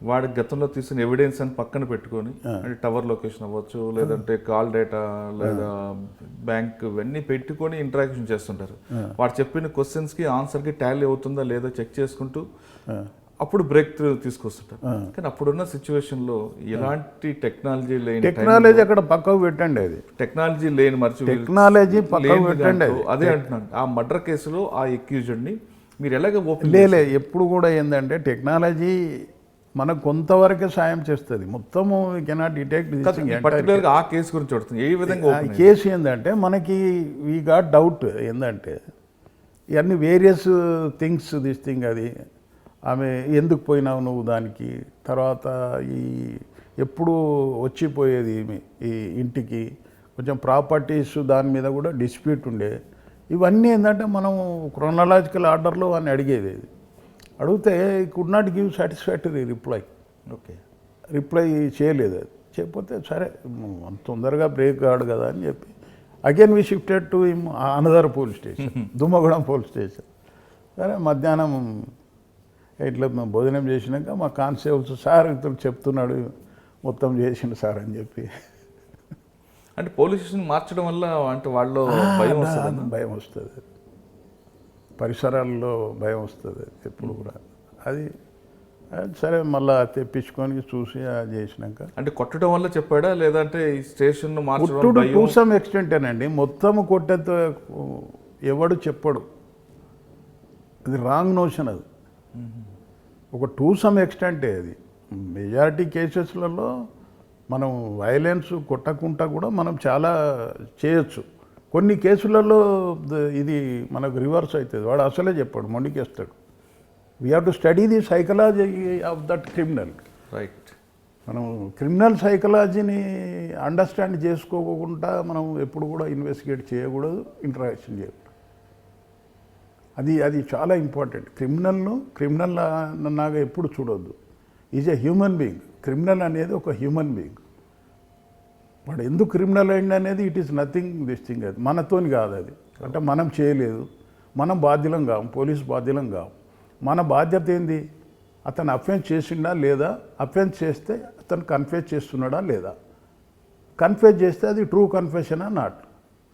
వాడి గతంలో తీసిన ఎవిడెన్స్ అని పక్కన పెట్టుకొని అంటే టవర్ లొకేషన్ అవ్వచ్చు, లేదంటే కాల్ డేటా లేదా బ్యాంక్ ఇవన్నీ పెట్టుకొని ఇంటరాక్షన్ చేస్తుంటారు. వాడు చెప్పిన క్వశ్చన్స్కి ఆన్సర్కి టాలీ అవుతుందా లేదా చెక్ చేసుకుంటూ అప్పుడు బ్రేక్ త్రూ తీసుకొస్తుంటారు. కానీ అప్పుడున్న సిచ్యువేషన్లో ఎలాంటి టెక్నాలజీ అక్కడ పక్కకు పెట్టండి, అది టెక్నాలజీ లేని టెక్నాలజీ పక్కకు పెట్టండి. అదే అంటున్నాను, ఆ మర్డర్ కేసులో ఆ ఎక్యూజ్డ్ని మీరు ఎలాగ ఓపెన్ లేలే. ఎప్పుడు కూడా ఏంటంటే టెక్నాలజీ మనకు కొంతవరకే సాయం చేస్తుంది, మొత్తము కెనాట్ డిటెక్ట్. పర్టికులర్గా ఆ కేసు గురించి చూడుతుంది ఏ విధంగా కేసు ఏంటంటే మనకి వీ గాట్ డౌట్ ఏంటంటే ఇవన్నీ వేరియస్ థింగ్స్ దిస్ థింగ్, అది ఆమె ఎందుకు పోయినావు నువ్వు దానికి, తర్వాత ఈ ఎప్పుడు వచ్చిపోయేది ఈ ఇంటికి, కొంచెం ప్రాపర్టీస్ దాని మీద కూడా డిస్ప్యూట్ ఉండే. ఇవన్నీ ఏంటంటే మనం క్రోనలాజికల్ ఆర్డర్లో అని అడిగేది. అడిగితే could not give satisfactory reply. Okay, reply చేయలేదు. అది చేయకపోతే సరే తొందరగా బ్రేక్ కాడు కదా అని చెప్పి again we shifted to another police station, Dummugudem police station. సరే మధ్యాహ్నం ఇట్లా మేము భోజనం చేసినాక మా కానిస్టేబుల్స్ సార్ ఇతను చెప్తున్నాడు మొత్తం చేసిండు సార్ అని చెప్పి. అంటే పోలీస్ స్టేషన్ మార్చడం వల్ల అంటే వాళ్ళు భయం వస్తుంది, పరిసరాల్లో భయం వస్తుంది ఎప్పుడు కూడా. అది సరే మళ్ళీ తెప్పించుకొని చూసి అది చేసినాక అంటే కొట్టడం వల్ల చెప్పాడా లేదంటే ఈ స్టేషన్ కొట్టుడు టు సమ్ ఎక్స్టెంటేనండి, మొత్తం కొట్టేతో ఎవడు చెప్పడు, అది రాంగ్ నోషన్. అది ఒక టు సమ్ ఎక్స్టెంటే. అది మెజారిటీ కేసెస్లలో మనం వైలెన్స్ కొట్టకుండా కూడా మనం చాలా చేయొచ్చు. కొన్ని కేసులలో ఇది మనకు రివర్స్ అవుతుంది, వాడు అసలే చెప్పాడు, మొండికేస్తాడు. We have to study the psychology of that criminal. Right, మనం క్రిమినల్ సైకలాజీని అండర్స్టాండ్ చేసుకోకుండా మనం ఎప్పుడు కూడా ఇన్వెస్టిగేట్ చేయకూడదు, ఇంటరాక్షన్ చేయకూడదు. అది చాలా ఇంపార్టెంట్. క్రిమినల్ నాగా ఎప్పుడు చూడొద్దు. Is a human being. Criminal అనేది ఒక హ్యూమన్ బీయింగ్. వాడు ఎందుకు క్రిమినల్ అయింది అనేది it is nothing this thing. అది మనతోని కాదు, అది అంటే మనం చేయలేదు, మనం బాధ్యులం కాము, పోలీసు బాధ్యులం కాము. మన బాధ్యత ఏంది, అతను అఫెన్స్ చేసిండా లేదా, అఫెన్స్ చేస్తే అతను కన్ఫెస్ చేస్తున్నాడా లేదా, కన్ఫెస్ చేస్తే అది ట్రూ కన్ఫెషనా నాట్,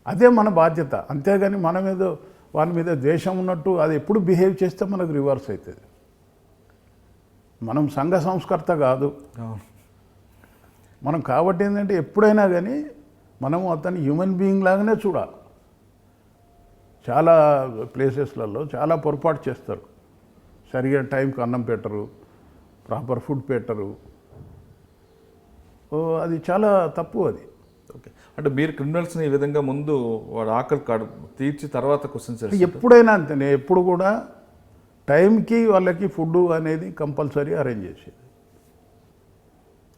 అదే మన బాధ్యత. అంతేగాని మనం ఏదో వాని మీద ద్వేషం ఉన్నట్టు అది ఎప్పుడు బిహేవ్ చేస్తే మనకు రివర్స్ అవుతుంది. మనం సంఘ సంస్కర్త కాదు మనం. కాబట్టి ఏంటంటే ఎప్పుడైనా కానీ మనం అతన్ని హ్యూమన్ బీయింగ్ లాగానే చూడాలి. చాలా ప్లేసెస్లలో చాలా పొరపాటు చేస్తారు, సరిగా టైంకి అన్నం పెట్టరు, ప్రాపర్ ఫుడ్ పెట్టరు. అది చాలా తప్పు. అది ఓకే, అంటే మీరు క్రిమినల్స్ని ఈ విధంగా ముందు వాడు ఆకలి కాడు తీర్చి తర్వాత క్వశ్చన్స్ ఎప్పుడైనా అంతేనే. ఎప్పుడు కూడా టైంకి వాళ్ళకి ఫుడ్ అనేది కంపల్సరీ అరేంజ్ చేసేది.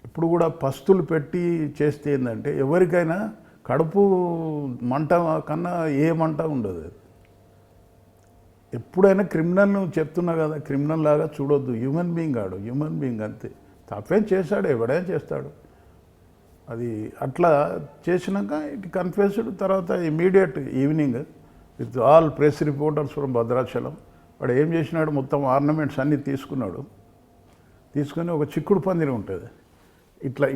ఇప్పుడు కూడా పస్తులు పెట్టి చేస్తే ఏంటంటే ఎవరికైనా కడుపు మంట కన్నా ఏ మంట ఉండదు. ఎప్పుడైనా క్రిమినల్ను చెప్తున్నా కదా, క్రిమినల్ లాగా చూడొద్దు. హ్యూమన్ బీయింగ్ ఆడు, హ్యూమన్ బీయింగ్ అంతే. తప్పేం చేశాడు, ఎవడేం చేస్తాడు. అది అట్లా చేసినాక ఇట్ కన్ఫెస్డ్. తర్వాత immediate evening with all press reporters from Bhadrachalam వాడు ఏం చేసినాడు, మొత్తం ఆర్నమెంట్స్ అన్నీ తీసుకున్నాడు. తీసుకొని ఒక చిక్కుడు పందిరి ఉంటుంది,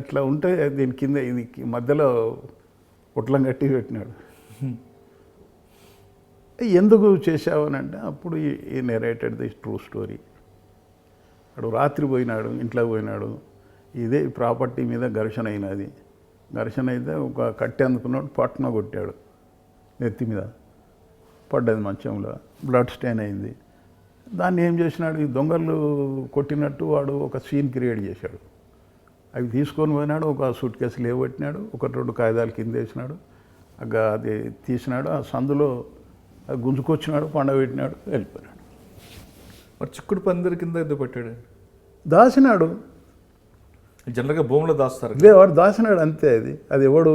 ఇట్లా ఉంటే దీని కింద ఇది మధ్యలో పొట్లం కట్టి పెట్టినాడు. ఎందుకు చేసావు అని అంటే అప్పుడు ఈ నెరేటెడ్ ది ట్రూ స్టోరీ. వాడు రాత్రి పోయినాడు, ఇంట్లోకి పోయినాడు, ఇదే ప్రాపర్టీ మీద ఘర్షణ అయినది. ఘర్షణ అయితే ఒక కట్టె అందుకున్నాడు, పట్టున కొట్టాడు, నెత్తి మీద పడ్డది, మంచంలో బ్లడ్ స్టెయిన్ అయింది. దాన్ని ఏం చేసినాడు, ఈ దొంగలు కొట్టినట్టు వాడు ఒక సీన్ క్రియేట్ చేశాడు. అవి తీసుకొని పోయినాడు, ఒక సూట్ కేసు లేవట్టినాడు, 1-2 కాగితాలు కింద వేసినాడు, అది తీసినాడు, ఆ సందులో అది గుంజుకొచ్చినాడు, పండబెట్టినాడు, వెళ్ళిపోయినాడు. మరి చిక్కుడు పందిరి కింద ఎందుకు పెట్టాడు? దాచినాడు. జనరల్గా భూమిలో దాస్తారు, ఇదే వాడు దాచినాడు అంతే. అది ఎవడు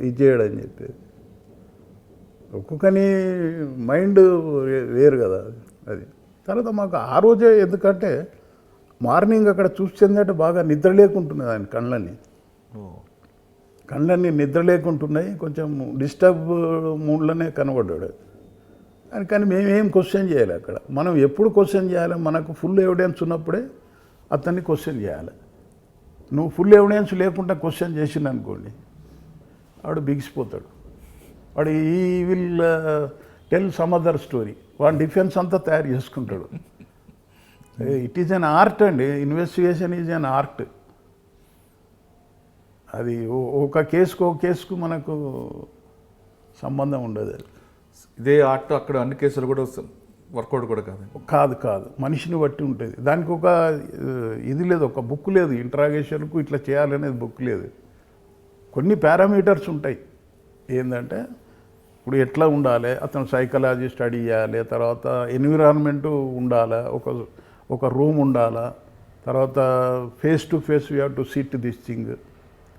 ఇది చేయడని చెప్పేది. ఒక్కొక్కని మైండ్ వేరు కదా. అది తర్వాత మాకు ఆ రోజే ఎందుకంటే మార్నింగ్ అక్కడ చూసిందంటే బాగా నిద్ర లేకుంటున్నది ఆయన కళ్ళని ఓ కళ్ళన్నీ నిద్ర లేకుంటున్నాయి, కొంచెం డిస్టర్బ్ మూడ్లోనే కనబడ్డాడు. కానీ మేమేం క్వశ్చన్ చేయాలి అక్కడ. మనం ఎప్పుడు క్వశ్చన్ చేయాలి? మనకు ఫుల్ ఎవిడెన్స్ ఉన్నప్పుడే అతన్ని క్వశ్చన్ చేయాలి. నువ్వు ఫుల్ ఎవిడెన్స్ లేకుండా క్వశ్చన్ చేసిండు అనుకోండి, వాడు బిగిసిపోతాడు. వాడు ఈ will tell some other story. వాడి డిఫెన్స్ అంతా తయారు చేసుకుంటాడు. ఇట్ ఈజ్ అన్ ఆర్ట్ అండి. Investigation is an art. అది ఒక కేసుకు మనకు సంబంధం ఉండదు. అది ఇదే ఆర్ట్ అక్కడ అన్ని కేసులు కూడా వర్కౌట్ కూడా కాదు. కాదు మనిషిని బట్టి ఉంటుంది. దానికి ఒక ఇది లేదు, ఒక బుక్ లేదు. ఇంట్రాగేషన్కు ఇట్లా చేయాలనేది బుక్ లేదు. కొన్ని పారామీటర్స్ ఉంటాయి. ఏంటంటే ఇప్పుడు ఎట్లా ఉండాలి, అతను సైకాలజీ స్టడీ చేయాలి, తర్వాత ఎన్విరాన్మెంటు ఉండాలా, ఒక రూమ్ ఉండాలా, తర్వాత face to face you have to SIT this thing,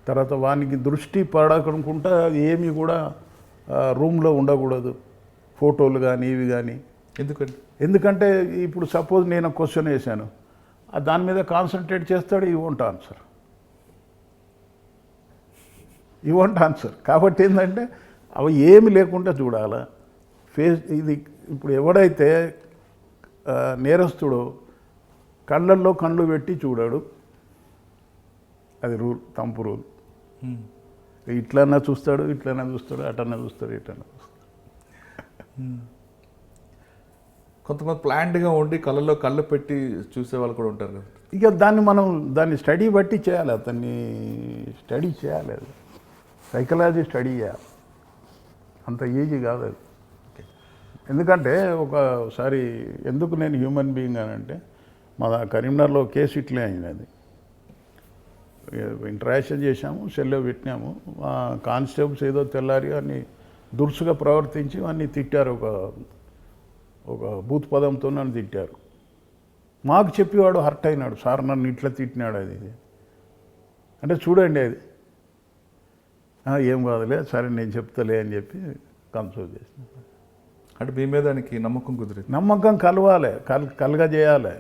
తర్వాత వానికి దృష్టి పడకుండా ఏమి కూడా రూమ్లో ఉండకూడదు, ఫోటోలు కానీ ఇవి కానీ. ఎందుకంటే ఇప్పుడు సపోజ్ నేను క్వశ్చన్ వేసాను, దాని మీద కాన్సన్ట్రేట్ చేస్తాడు, ఈ వోంట్ ఆన్సర్. కాబట్టి ఏంటంటే అవి ఏమి లేకుండా చూడాలా. ఇది ఇప్పుడు ఎవడైతే నేరస్తుడో కళ్ళల్లో కళ్ళు పెట్టి చూడాడు, అది రూల్, తంపు రూల్. ఇట్లన్నా చూస్తాడు, అటన్నా చూస్తాడు. కొంతమంది ప్లాంట్గా ఉండి కళ్ళలో కళ్ళు పెట్టి చూసే వాళ్ళు కూడా ఉంటారు కదా. ఇక దాన్ని స్టడీ బట్టి చేయాలి, అతన్ని స్టడీ చేయాలి, అది సైకాలజీ స్టడీ చేయాలి. అంత ఈజీ కాదు అది. ఎందుకంటే ఒకసారి ఎందుకు నేను హ్యూమన్ బీయింగ్ అని అంటే, మా కరీంనగర్లో కేసు ఇట్లే అయింది. అది ఇంటరాక్షన్ చేశాము, సెల్లో పెట్టినాము. కానిస్టేబుల్స్ ఏదో తెల్లారి అన్ని దురుసుగా ప్రవర్తించి అన్నీ తిట్టారు. ఒక బూత్ పదంతో నన్ను తిట్టారు. మాకు చెప్పేవాడు హర్ట్ అయినాడు, సార్ నన్ను ఇట్లా తిట్టినాడు అది అంటే. చూడండి అది ఏం కాదులే, సరే నేను చెప్తలే అని చెప్పి కన్సోల్ చేసిన. అంటే మీ మీద దానికి నమ్మకం కుదిరింది. నమ్మకం కలగజేయాలి.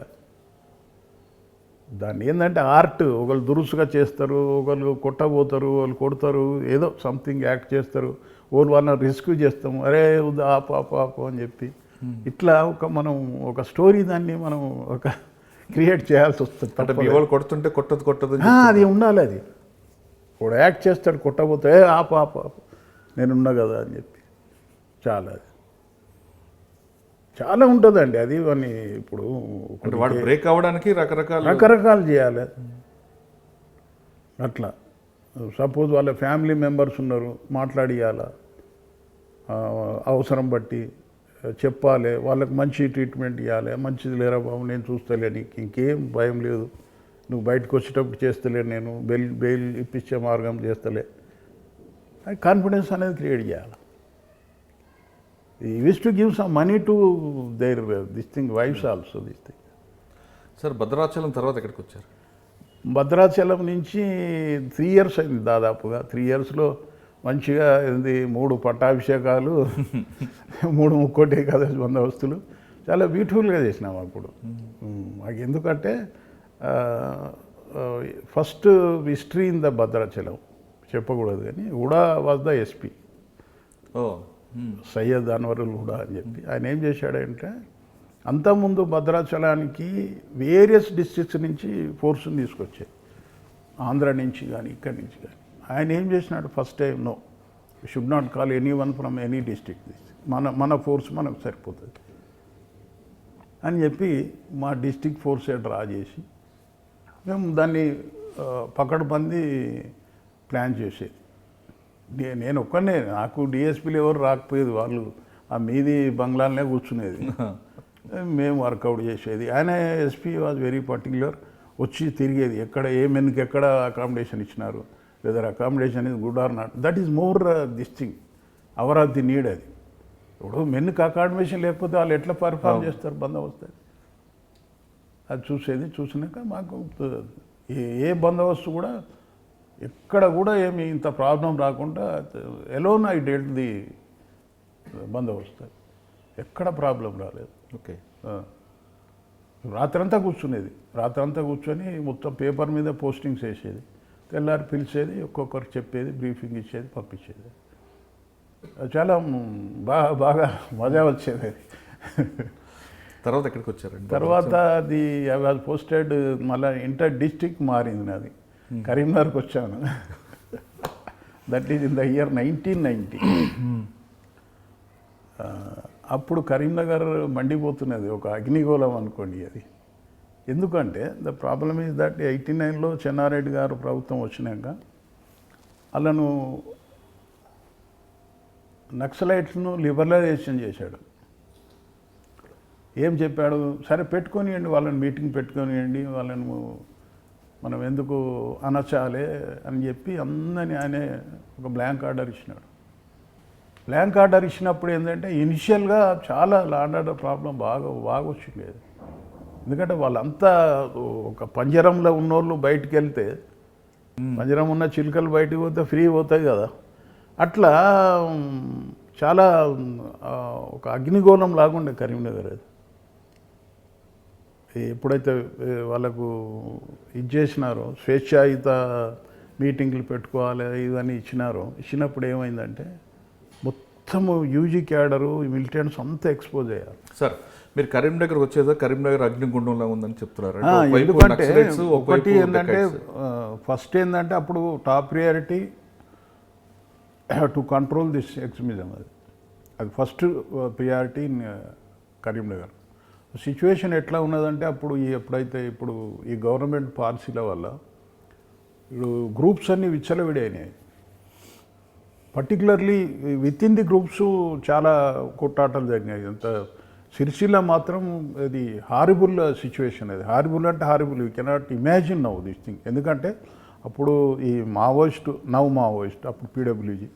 దాన్ని ఏంటంటే ఆర్ట్. ఒకళ్ళు దురుసుగా చేస్తారు, ఒకళ్ళు కొట్టబోతారు, వాళ్ళు కొడతారు, ఏదో సంథింగ్ యాక్ట్ చేస్తారు, వాళ్ళని రెస్క్యూ చేస్తాము, అరే ఆపు అని చెప్పి. ఇట్లా మనం ఒక స్టోరీ దాన్ని మనం క్రియేట్ చేయాల్సి వస్తుంది. అంటే వాళ్ళు కొడుతుంటే కొట్టదు అది ఉండాలి. అది వాడు యాక్ట్ చేస్తాడు, కొట్టబోతే ఆపు నేనున్నా కదా అని చెప్పి. చాలా ఉంటుందండి అది. అని ఇప్పుడు వాడు బ్రేక్ అవ్వడానికి రకరకాలు చేయాలి. అట్లా సపోజ్ వాళ్ళ ఫ్యామిలీ మెంబర్స్ ఉన్నారు, మాట్లాడియాలా, అవసరం బట్టి చెప్పాలి, వాళ్ళకి మంచి ట్రీట్మెంట్ ఇవ్వాలి. మంచిది లేరా బాబు, నేను చూస్తలే, నీకు ఇంకేం భయం లేదు, నువ్వు బయటకు వచ్చేటప్పుడు చేస్తలే, నేను బెయిల్ ఇప్పించే మార్గం చేస్తలే, కాన్ఫిడెన్స్ అనేది క్రియేట్ చేయాలి. He used to give some money to their wives also, this thing. Sir Bhadrachalam తర్వాత ఎక్కడికి వచ్చారు? భద్రాచలం నుంచి 3 years అయింది దాదాపుగా. 3 yearsలో మంచిగా 3 పట్టాభిషేకాలు, 3 ముక్కోటి ఏకాదశి బందోబస్తులు చాలా బ్యూటిఫుల్గా చేసినాం అప్పుడు. మాకు ఎందుకంటే first history in the Bhadrachalam చెప్పకూడదు కానీ, Huda was the SP, Syed Anwarul Huda అని చెప్పి. ఆయన ఏం చేశాడంటే, అంతకుముందు భద్రాచలానికి వేరియస్ డిస్ట్రిక్ట్స్ నుంచి ఫోర్స్ని తీసుకొచ్చాయి, ఆంధ్ర నుంచి కానీ ఇక్కడి నుంచి కానీ. ఆయన ఏం చేసినాడు, first time no, should not call any one from any district, మన ఫోర్స్ మనకు సరిపోతుంది అని చెప్పి మా డిస్ట్రిక్ట్ ఫోర్సే డ్రా చేసి మేము దాన్ని పకడ్బందీ ప్లాన్ చేసేది. నేను ఒక్కనే, నాకు డిఎస్పీలు ఎవరు రాకపోయేది, వాళ్ళు ఆ మీది బంగ్లాలనే కూర్చునేది, మేము వర్కౌట్ చేసేది. ఆయన ఎస్పీ వాజ్ వెరీ పర్టిక్యులర్, వచ్చి తిరిగేది ఎక్కడ ఏ మెన్కి ఎక్కడ అకామిడేషన్ ఇచ్చినారు, whether accommodation is good or not, that is more this thing, hour of the need. అది ఇప్పుడు మెన్కి అకామిడేషన్ లేకపోతే వాళ్ళు ఎట్లా పర్ఫామ్ చేస్తారు బందోబస్తు, అది చూసేది. చూసినాక మాకు ఏ బందోబస్తు కూడా ఎక్కడ కూడా ఏమి ఇంత ప్రాబ్లం రాకుండా ఎలోన్ ఐ డెల్ట్ ది బందోబస్తు, ఎక్కడ ప్రాబ్లం రాలేదు. ఓకే. రాత్రంతా కూర్చునేది, రాత్రంతా కూర్చొని మొత్తం పేపర్ మీద పోస్టింగ్స్ వేసేది, తెల్లారి పిలిచేది, ఒక్కొక్కరికి చెప్పేది, బ్రీఫింగ్ ఇచ్చేది, పంపించేది. చాలా బాగా మజా వచ్చేది. తర్వాత ఎక్కడికి వచ్చారండి? తర్వాత అది ఐ వాజ్ పోస్టెడ్, మళ్ళీ ఇంటర్ డిస్ట్రిక్ట్ మారింది నాది, కరీంనగర్కి వచ్చాను. That is in the year 1990. అప్పుడు కరీంనగర్ మండిపోతున్నది, ఒక అగ్నిగోళం అనుకోండి అది. ఎందుకంటే ద ప్రాబ్లమ్ ఈజ్ దట్ 89లో చెన్నారెడ్డి గారు ప్రభుత్వం వచ్చినాక వాళ్ళను నక్సలైట్స్ను లిబరలైజేషన్ చేశాడు. ఏం చెప్పాడు, సరే పెట్టుకొనియండి వాళ్ళని, మీటింగ్ పెట్టుకొనియండి వాళ్ళను, మనం ఎందుకు అనచాలే అని చెప్పి అందరినీ ఆయనే ఒక బ్లాంక్ ఆర్డర్ ఇచ్చినాడు. బ్లాంక్ ఆర్డర్ ఇచ్చినప్పుడు ఏంటంటే ఇనిషియల్గా చాలా ల్యాండ్ ఆర్డర్ ప్రాబ్లం బాగా వచ్చింది. ఎందుకంటే వాళ్ళంతా ఒక పంజరంలో ఉన్నోళ్ళు బయటికి వెళ్తే, పంజరం ఉన్న చిలుకలు బయటికి పోతే ఫ్రీ పోతాయి కదా, అట్లా చాలా ఒక అగ్నిగోళం లాగుండే కరీంనగర్. అది ఎప్పుడైతే వాళ్ళకు ఇది చేసినారో, స్వేచ్ఛాయుత మీటింగ్లు పెట్టుకోవాలి ఇవన్నీ ఇచ్చినప్పుడు ఏమైందంటే మొత్తము యూజీ క్యాడరు, మిలిటెంట్స్ అంతా ఎక్స్పోజ్ అయ్యారు. సార్ మీరు కరీంనగర్ వచ్చేదో కరీంనగర్ అగ్నిగుండంలా ఉందని చెప్తున్నారు. ఎందుకంటే ఒకటి ఏంటంటే ఫస్ట్ ఏంటంటే అప్పుడు top priority to control this extremism. అది first priority in Karimnagar. Situation ఎట్లా ఉన్నదంటే అప్పుడు ఇప్పుడు ఈ గవర్నమెంట్ పాలసీల వల్ల ఇప్పుడు గ్రూప్స్ అన్నీ విచ్చలవిడైనాయి. Particularly with in the groups చాలా కొట్టాటలు జరిగినాయి. అంత సిరిసిల్ల మాత్రం ఇది హారిబుల్ సిచ్యువేషన్. అది హారిబుల్ అంటే horrible, you cannot imagine now this thing. ఎందుకంటే అప్పుడు ఈ మావోయిస్ట్ అప్పుడు PWG,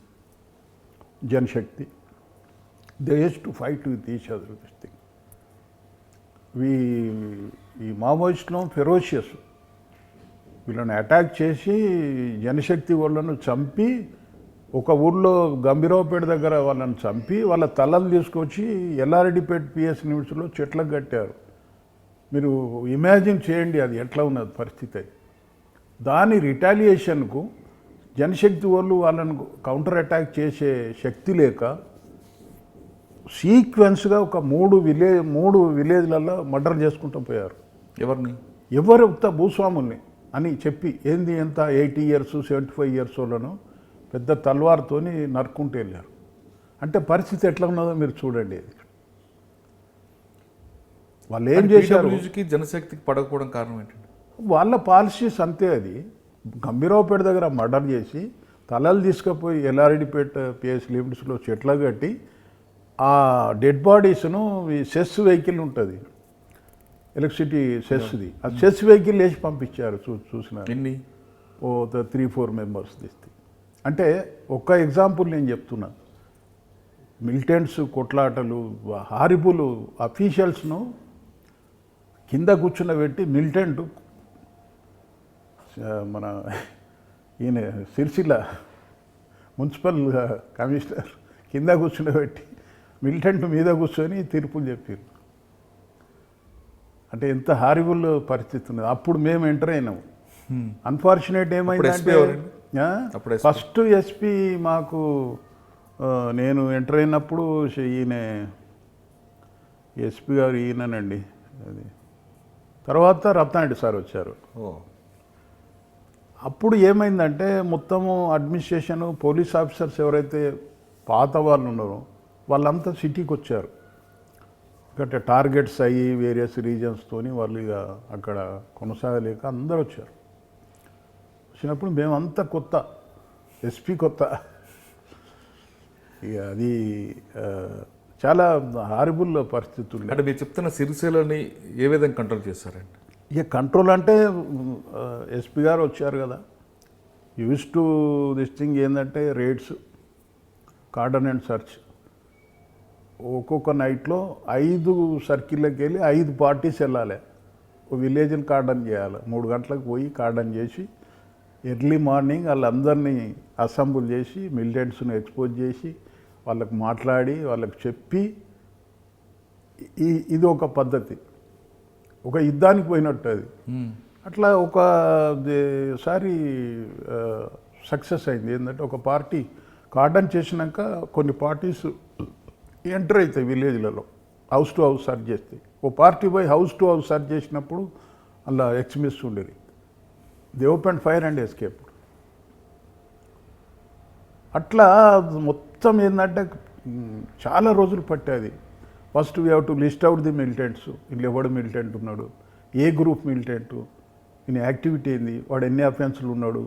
Janashakti, they use to fight with each other this thing. ఈ మావోయిస్ట్లో ఫెరోషియస్, వీళ్ళని అటాక్ చేసి జనశక్తి వాళ్ళను చంపి, ఒక ఊర్లో గంభీరావుపేట దగ్గర వాళ్ళని చంపి వాళ్ళ తలలు తీసుకొచ్చి ఎల్లారెడ్డిపేట పిఎస్ యూనివర్సిటీలో చెట్లకు కట్టారు. మీరు ఇమాజిన్ చేయండి అది ఎట్లా ఉన్నది పరిస్థితి. దాని రిటాలియేషన్కు జనశక్తి వాళ్ళు వాళ్ళను కౌంటర్ అటాక్ చేసే శక్తి లేక సీక్వెన్స్గా ఒక మూడు విలేజ్లలో మర్డర్ చేసుకుంటూ పోయారు. ఎవరు భూస్వాముల్ని అని చెప్పి, ఏంది ఎంత 80 years 75 years వాళ్ళను పెద్ద తల్వార్తోని నరుక్కుంటూ వెళ్ళారు. అంటే పరిస్థితి ఎట్లా ఉన్నదో మీరు చూడండి. వాళ్ళు ఏం చేశారు, జనశక్తికి పడకపోవడం కారణం ఏంటంటే వాళ్ళ పాలసీస్ అంతే. అది గంభీరావుపేట దగ్గర మర్డర్ చేసి తలలు తీసుకుపోయి ఎల్లారెడ్డిపేట పిఎస్ లిమిట్స్లో చెట్ల కట్టి ఆ డెడ్ బాడీస్ను ఈ సెస్ వెహికల్ ఉంటుంది, ఎలక్ట్రిసిటీ సెస్ది, ఆ సెస్ వెహికల్ వేసి పంపించారు. చూసిన 3-4 members తీస్తే. అంటే ఒక్క ఎగ్జాంపుల్ నేను చెప్తున్నా. మిలిటెంట్స్ కొట్లాటలు, హారిబుల్ అఫీషియల్స్ను కింద కూర్చున్నబెట్టి, మిలిటెంట్ మన ఈయన సిరిసిల్ల మున్సిపల్ కమిషనర్ కింద కూర్చున్నబెట్టి మిలిటెంట్ మీద కూర్చొని తీర్పులు చెప్పారు. అంటే ఎంత హారిబుల్ పరిస్థితి ఉన్నది. అప్పుడు మేము ఎంటర్ అయినాము. అన్ఫార్చునేట్ ఏమైందంటే ఫస్ట్ ఎస్పీ మాకు, నేను ఎంటర్ అయినప్పుడు ఈయన ఎస్పీ గారు ఈయనండి. అది తర్వాత రత్నారెడ్డి సార్ వచ్చారు. అప్పుడు ఏమైందంటే మొత్తము అడ్మినిస్ట్రేషను, పోలీస్ ఆఫీసర్స్ ఎవరైతే పాత వాళ్ళు ఉన్నారో వాళ్ళంతా సిటీకి వచ్చారు. ఎందుకంటే టార్గెట్స్ అయ్యి వేరియస్ రీజన్స్తోని వాళ్ళు ఇక అక్కడ కొనసాగలేక అందరూ వచ్చారు. వచ్చినప్పుడు మేమంతా కొత్త, ఎస్పీ కొత్త. ఇక అది చాలా హారిబుల్ పరిస్థితి ఉంది. అంటే మీరు చెప్తున్న సిరిసిల్లని ఏ విధంగా కంట్రోల్ చేస్తారండి? ఇక కంట్రోల్ అంటే ఎస్పీ గారు వచ్చారు కదా, యూస్ టు దిస్ థింగ్ ఏంటంటే రేడ్స్, కార్డన్ అండ్ సర్చ్. ఒక్కొక్క నైట్లో 5 సర్కిల్లోకి వెళ్ళి 5 పార్టీస్ వెళ్ళాలి. ఒక విలేజ్ని కార్డన్ చేయాలి. 3 గంటలకు పోయి కార్డన్ చేసి ఎర్లీ మార్నింగ్ వాళ్ళందరినీ అసెంబుల్ చేసి మిలిటెంట్స్ను ఎక్స్పోజ్ చేసి వాళ్ళకు మాట్లాడి వాళ్ళకు చెప్పి, ఇది ఒక పద్ధతి. ఒక యుద్ధానికి పోయినట్టు అది. అట్లా సారి సక్సెస్ అయింది. ఏంటంటే ఒక పార్టీ కార్డన్ చేసినాక కొన్ని పార్టీస్ ఎంటర్ అవుతాయి విలేజ్లలో, హౌస్ టు హౌస్ సర్చ్ చేస్తాయి. ఓ పార్టీ పోయి హౌస్ టు హౌస్ సర్చ్ చేసినప్పుడు అలా ఎక్స్ట్రీమిస్ట్ ఉండేది. The open fire and escape. అట్లా మొత్తం ఏంటంటే చాలా రోజులు పట్టేది. First we have to list out the militants. ఇంట్లో ఎవడు మిలిటెంట్ ఉన్నాడు, ఏ గ్రూప్ మిలిటెంట్, ఈయన యాక్టివిటీ ఏంది, వాడు ఎన్ని అఫెన్స్లు ఉన్నాడు,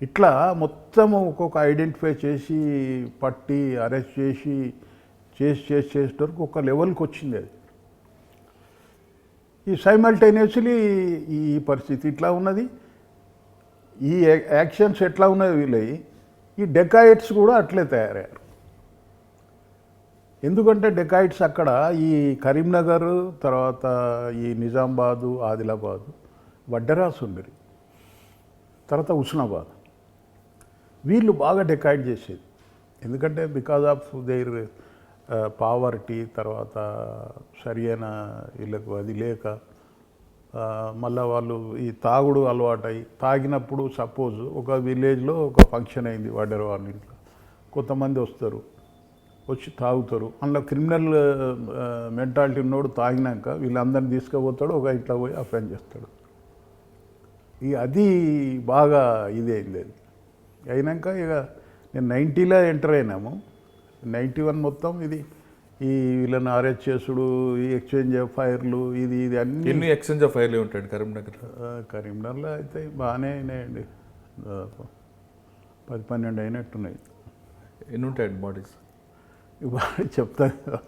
ఇట్లా మొత్తము ఒక్కొక్క ఐడెంటిఫై చేసి పట్టి అరెస్ట్ చేసేటరకు ఒక లెవెల్కి వచ్చింది అది. ఈ సైమల్టేనియస్లీ ఈ పరిస్థితి ఇట్లా ఉన్నది, ఈ యాక్షన్స్ ఎట్లా ఉన్నది వీళ్ళవి, ఈ డెకాయిట్స్ కూడా అట్లే తయారయ్యారు. ఎందుకంటే డెకాయిట్స్ అక్కడ ఈ కరీంనగర్, తర్వాత ఈ నిజామాబాదు, ఆదిలాబాదు, వడ్డెరాసు ఉండేది, తర్వాత హుస్నాబాద్, వీళ్ళు బాగా డెకాయిట్ చేసేది. ఎందుకంటే బికాజ్ ఆఫ్ దేర్ పావర్టీ, తర్వాత సరి అయిన వీళ్ళకు అది లేక, మళ్ళీ వాళ్ళు ఈ తాగుడు అలవాటై తాగినప్పుడు సపోజ్ ఒక విలేజ్లో ఒక ఫంక్షన్ అయింది వడ్డెర వాళ్ళ ఇంట్లో, కొంతమంది వస్తారు, వచ్చి తాగుతారు. అందులో క్రిమినల్ మెంటాలిటీ ఉన్నోడు తాగినాక వీళ్ళందరినీ తీసుకుపోతాడు, ఒక ఇట్లా పోయి అఫెండ్ చేస్తాడు. అది బాగా ఇది అయింది. అది అయినాక ఇక నేను 90లో ఎంటర్ అయినాము. 91 మొత్తం ఇది ఈ వీళ్ళని అరెస్ట్ చేసుడు, ఈ ఎక్స్చేంజ్ ఆఫ్ ఫైర్లు, ఇది అన్ని. ఎన్ని ఎక్స్చేంజ్ ఆఫ్ ఫైర్లు ఉంటాయండి కరీంనగర్? కరీంనగర్లో అయితే బాగానే అయినాయండి, 10-12 అయినట్టున్నాయి. ఎన్ని ఉంటాయండి బాడీస్? బాడీ చెప్తాను కదా.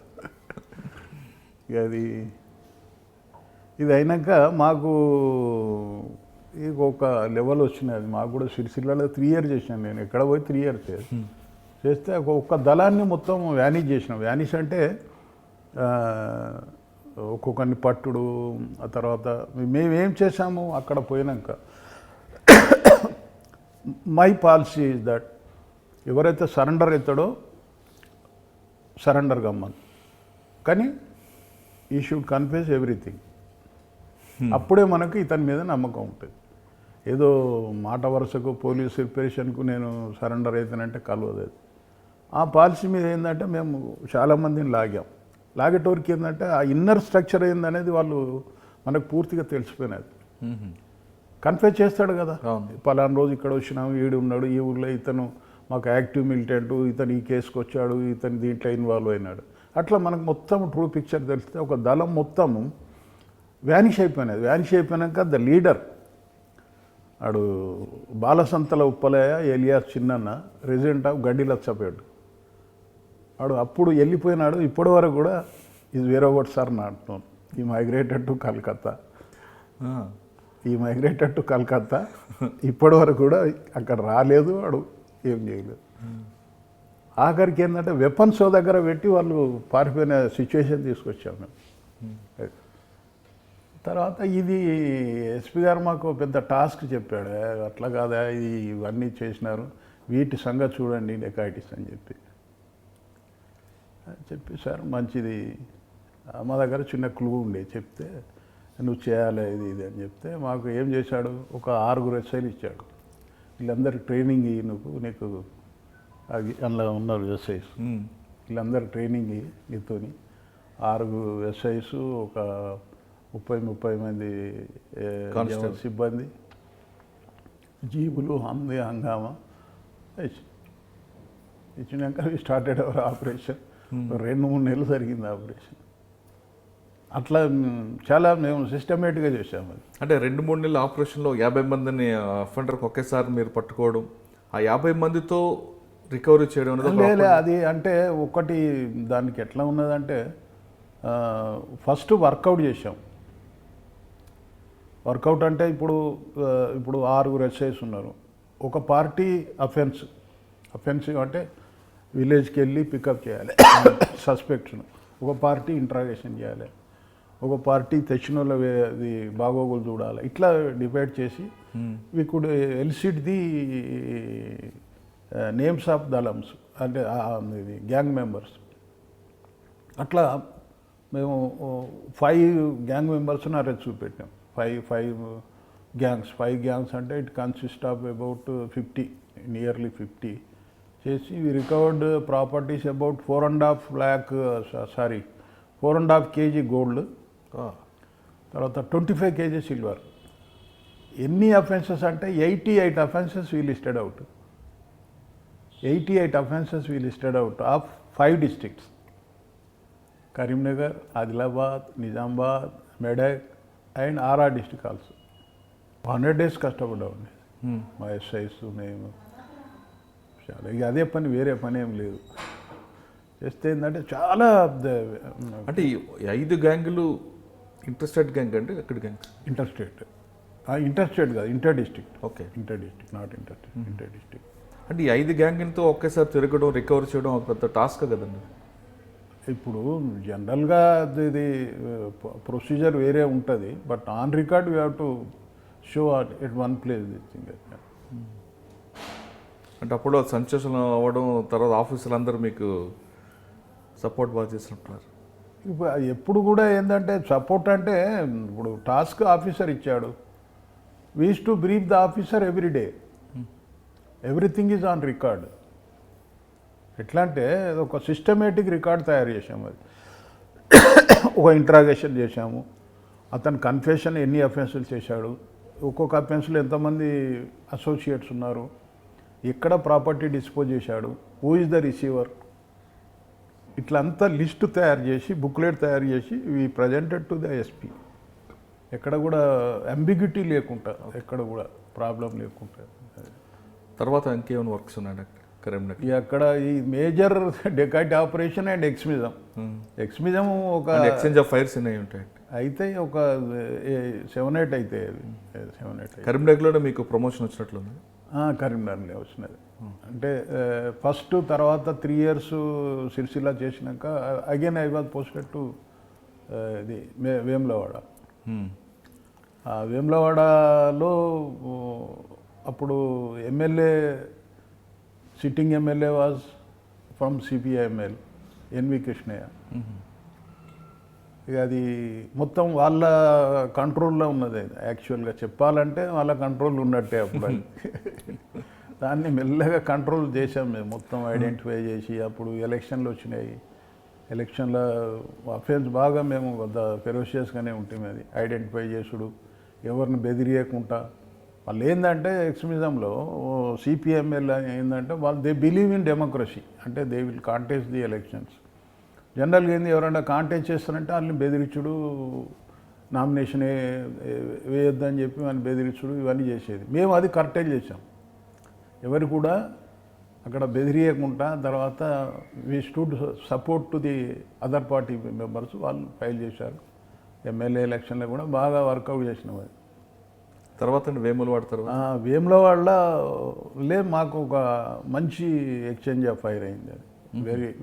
అది ఇది అయినాక మాకు ఇక ఒక లెవెల్ వచ్చినది. మాకు కూడా సిరిసిల్లలో 3 years చేసినాను నేను. ఎక్కడ పోయి 3 years చేస్తే ఒక్క దళాన్ని మొత్తం వ్యానిష్ చేసినాం. వ్యానిష్ అంటే ఒక్కొక్కరిని పట్టుడు. ఆ తర్వాత మేమేం చేసాము అక్కడ పోయినాక, మై పాలసీ ఇస్ దట్ ఎవరైతే సరెండర్ అవుతాడో సరెండర్ గమ్మన్, కానీ ఈ షుడ్ కన్ఫెస్ ఎవ్రీథింగ్. అప్పుడే మనకు ఇతని మీద నమ్మకం ఉంటుంది. ఏదో మాట వరుసకు పోలీస్ రిపరేషన్కు నేను సరెండర్ అవుతానంటే కలవదు. ఆ పాలసీ మీద ఏంటంటే మేము చాలామందిని లాగేటోరికి ఏంటంటే ఆ ఇన్నర్ స్ట్రక్చర్ ఏందనేది వాళ్ళు మనకు పూర్తిగా తెలిసిపోయినది. కన్ఫెస్ చేస్తాడు కదా, పలానా రోజు ఇక్కడ వచ్చినాము, ఈడు ఉన్నాడు, ఈ ఊళ్ళో ఇతను మాకు యాక్టివ్ మిలిటెంట్, ఇతను ఈ కేసుకు వచ్చాడు, ఇతను దీంట్లో ఇన్వాల్వ్ అయినాడు. అట్లా మనకు మొత్తం ట్రూ పిక్చర్ తెలిస్తే ఒక దళం మొత్తము వ్యానిష్ అయిపోయినది. వ్యానిష్ అయిపోయినాక ద లీడర్ ఆడు బాలసంతల Uppalaiah alias Chinnanna, resident of గడ్డి లచ్చపేట, ఆడు అప్పుడు వెళ్ళిపోయినాడు. ఇప్పటి వరకు కూడా is where over sir not. ఈ మైగ్రేటెడ్ టు కలకత్తా, ఇప్పటి వరకు కూడా అక్కడ రాలేదు, వాడు ఏం చేయలేదు. ఆఖరికి ఏంటంటే వెపన్స్ దగ్గర పెట్టి వాళ్ళు పారిపోయిన సిచ్యువేషన్ తీసుకొచ్చాము మేము. తర్వాత ఇది ఎస్పీ గారు మాకు పెద్ద టాస్క్ చెప్పాడు. అట్లా కాదా, ఇవన్నీ చేసినారు, వీటి సంగతి చూడండి డెకాయిటిస్ అని చెప్పి సార్ మంచిది, మా దగ్గర చిన్న క్లూ ఉండే, చెప్తే నువ్వు చేయాలి ఇది అని చెప్తే మాకు ఏం చేశాడు, ఒక 6 SIలు ఇచ్చాడు. వీళ్ళందరికీ ట్రైనింగ్ ఇయ్యి, నీకు అది అందులో ఉన్నారు SIs, వీళ్ళందరూ ట్రైనింగ్ ఇయ్యి నీతోని. 6 SIs, ఒక 30 మంది సిబ్బంది, జీబులు, హంగామా ఇచ్చినాక స్టార్టెడ్ అవర్ ఆపరేషన్. 2-3 నెలలు జరిగింది ఆపరేషన్. అట్లా చాలా మేము సిస్టమేటిక్గా చేసాము. అది అంటే 2-3 నెలల ఆపరేషన్లో 50 మందిని అఫెండర్కి ఒకేసారి మీరు పట్టుకోవడం, ఆ 50 మందితో రికవరీ చేయడం అనేది అది అంటే ఒకటి దానికి ఎట్లా ఉన్నదంటే ఫస్ట్ వర్కౌట్ చేసాం. వర్కౌట్ అంటే ఇప్పుడు 6 SIs ఉన్నారు. ఒక పార్టీ అఫెన్సివ్ అంటే విలేజ్కి వెళ్ళి పికప్ చేయాలి సస్పెక్ట్స్ను, ఒక పార్టీ ఇంట్రాగేషన్ చేయాలి, ఒక పార్టీ తెచ్చిన వాళ్ళది బాగోగులు చూడాలి. ఇట్లా డివైడ్ చేసి we could elicit the names of దళమ్స్, అంటే ఇది గ్యాంగ్ మెంబర్స్. అట్లా మేము 5 గ్యాంగ్ మెంబర్స్ని అరెస్ట్ చూపెట్టాం. ఫైవ్ గ్యాంగ్స్ అంటే it consist of about 50, nearly 50 చేసి we recovered properties about 4.5 kg gold, తర్వాత 25 kg సిల్వర్. ఎన్ని అఫెన్సెస్ అంటే 88 offences we listed out. 88 offences we listed out of 5 districts: Karimnagar, Adilabad, Nizamabad, Medak and RR district also. 100 days కష్టపడ్డామండి మా SIs మేము. చాలా ఇక అదే పని, వేరే పని ఏం లేదు. చేస్తే ఏంటంటే చాలా అంటే ఈ 5 గ్యాంగులు ఇంట్రెస్టెడ్ గ్యాంగ్ అంటే ఎక్కడ గ్యాంగ్? ఇంటర్స్టేట్ కాదు, inter district. Okay, inter district, not inter district. అంటే ఈ 5 గ్యాంగులతో ఒకేసారి తిరగడం, రికవర్ చేయడం ఒక పెద్ద టాస్క్ కదండి. ఇప్పుడు జనరల్గా ఇది ప్రొసీజర్ వేరే ఉంటుంది, but on record we have to show at one place this thing. అంటే అప్పుడు సంచలనం అవ్వడం, తర్వాత ఆఫీసులు అందరూ మీకు సపోర్ట్ బాగా చేసినట్టున్నారు. ఇప్పుడు ఎప్పుడు కూడా ఏంటంటే సపోర్ట్ అంటే ఇప్పుడు టాస్క్ ఆఫీసర్ ఇచ్చాడు, we use to brief the officer every day, everything is on record. ఎట్లా అంటే ఒక సిస్టమేటిక్ రికార్డ్ తయారు చేసాము. అది ఒక ఇంట్రాగేషన్ చేశాము, అతను కన్ఫెషన్ ఎన్ని అఫెన్సులు చేశాడు, ఒక్కొక్క అఫెన్స్లో ఎంతమంది అసోసియేట్స్ ఉన్నారు, ఎక్కడ ప్రాపర్టీ డిస్పోజ్ చేశాడు, హూ ఇస్ ద రిసీవర్, ఇట్లా అంతా లిస్టు తయారు చేసి, బుక్లెట్ తయారు చేసి we presented to the SP. ఎక్కడ కూడా అంబిగ్యూటీ లేకుండా, ఎక్కడ కూడా ప్రాబ్లం లేకుండా. తర్వాత ఇంకేమైనా వర్క్స్ ఉన్నాయి కరీంనగర్? అక్కడ ఈ మేజర్ డెకాయిట్ ఆపరేషన్ అండ్ ఎక్స్మిజం ఒక ఎక్స్చేంజ్ ఆఫ్ ఫైర్స్ అనేవి ఉంటాయి. అయితే ఒక 7-8 అయితే 7-8. కరీంనగర్లోనే మీకు ప్రమోషన్ వచ్చినట్లుంది? కరీంనగర్లో వచ్చినది. అంటే ఫస్ట్ తర్వాత 3 years సిరిసిల్ల చేసినాక again I was posted to ఇది వేములవాడ. వేములవాడలో అప్పుడు MLA, sitting MLA was from CPI ML, NV Krishnaiah. ఇక అది మొత్తం వాళ్ళ కంట్రోల్లో ఉన్నది. యాక్చువల్గా చెప్పాలంటే వాళ్ళ కంట్రోల్ ఉన్నట్టే అప్పుడు. దాన్ని మెల్లగా కంట్రోల్ చేసాం మేము, మొత్తం ఐడెంటిఫై చేసి. అప్పుడు ఎలక్షన్లు వచ్చినాయి, ఎలక్షన్ల అఫెన్స్ బాగా మేము ఫెరోషియస్గానే ఉంటుంది. అది ఐడెంటిఫై చేసుడు, ఎవరిని బెదిరియకుండా. వాళ్ళు ఏంటంటే ఎక్స్ట్రీమిజంలో సిపిఎంఎల్ ఏంటంటే వాళ్ళు దే బిలీవ్ ఇన్ డెమోక్రసీ, అంటే they will contest the elections. జనరల్గా ఏంది, ఎవరైనా కాంటెస్ట్ చేస్తారంటే వాళ్ళని బెదిరించుడు, నామినేషనే వేయొద్దని చెప్పి వాళ్ళని బెదిరించుడు, ఇవన్నీ చేసేది. మేము అది కర్టైల్ చేసాం, ఎవరు కూడా అక్కడ బెదిరియకుండా. తర్వాత we stood support to the other party members, వాళ్ళు ఫైల్ చేశారు. ఎమ్మెల్యే ఎలక్షన్లో కూడా బాగా వర్కౌట్ చేసినాం. అది తర్వాత వేములవాడ తర్వాత వేములవాడలో మాకు ఒక మంచి ఎక్స్చేంజ్ ఆఫ్ ఫైర్ అయింది. అది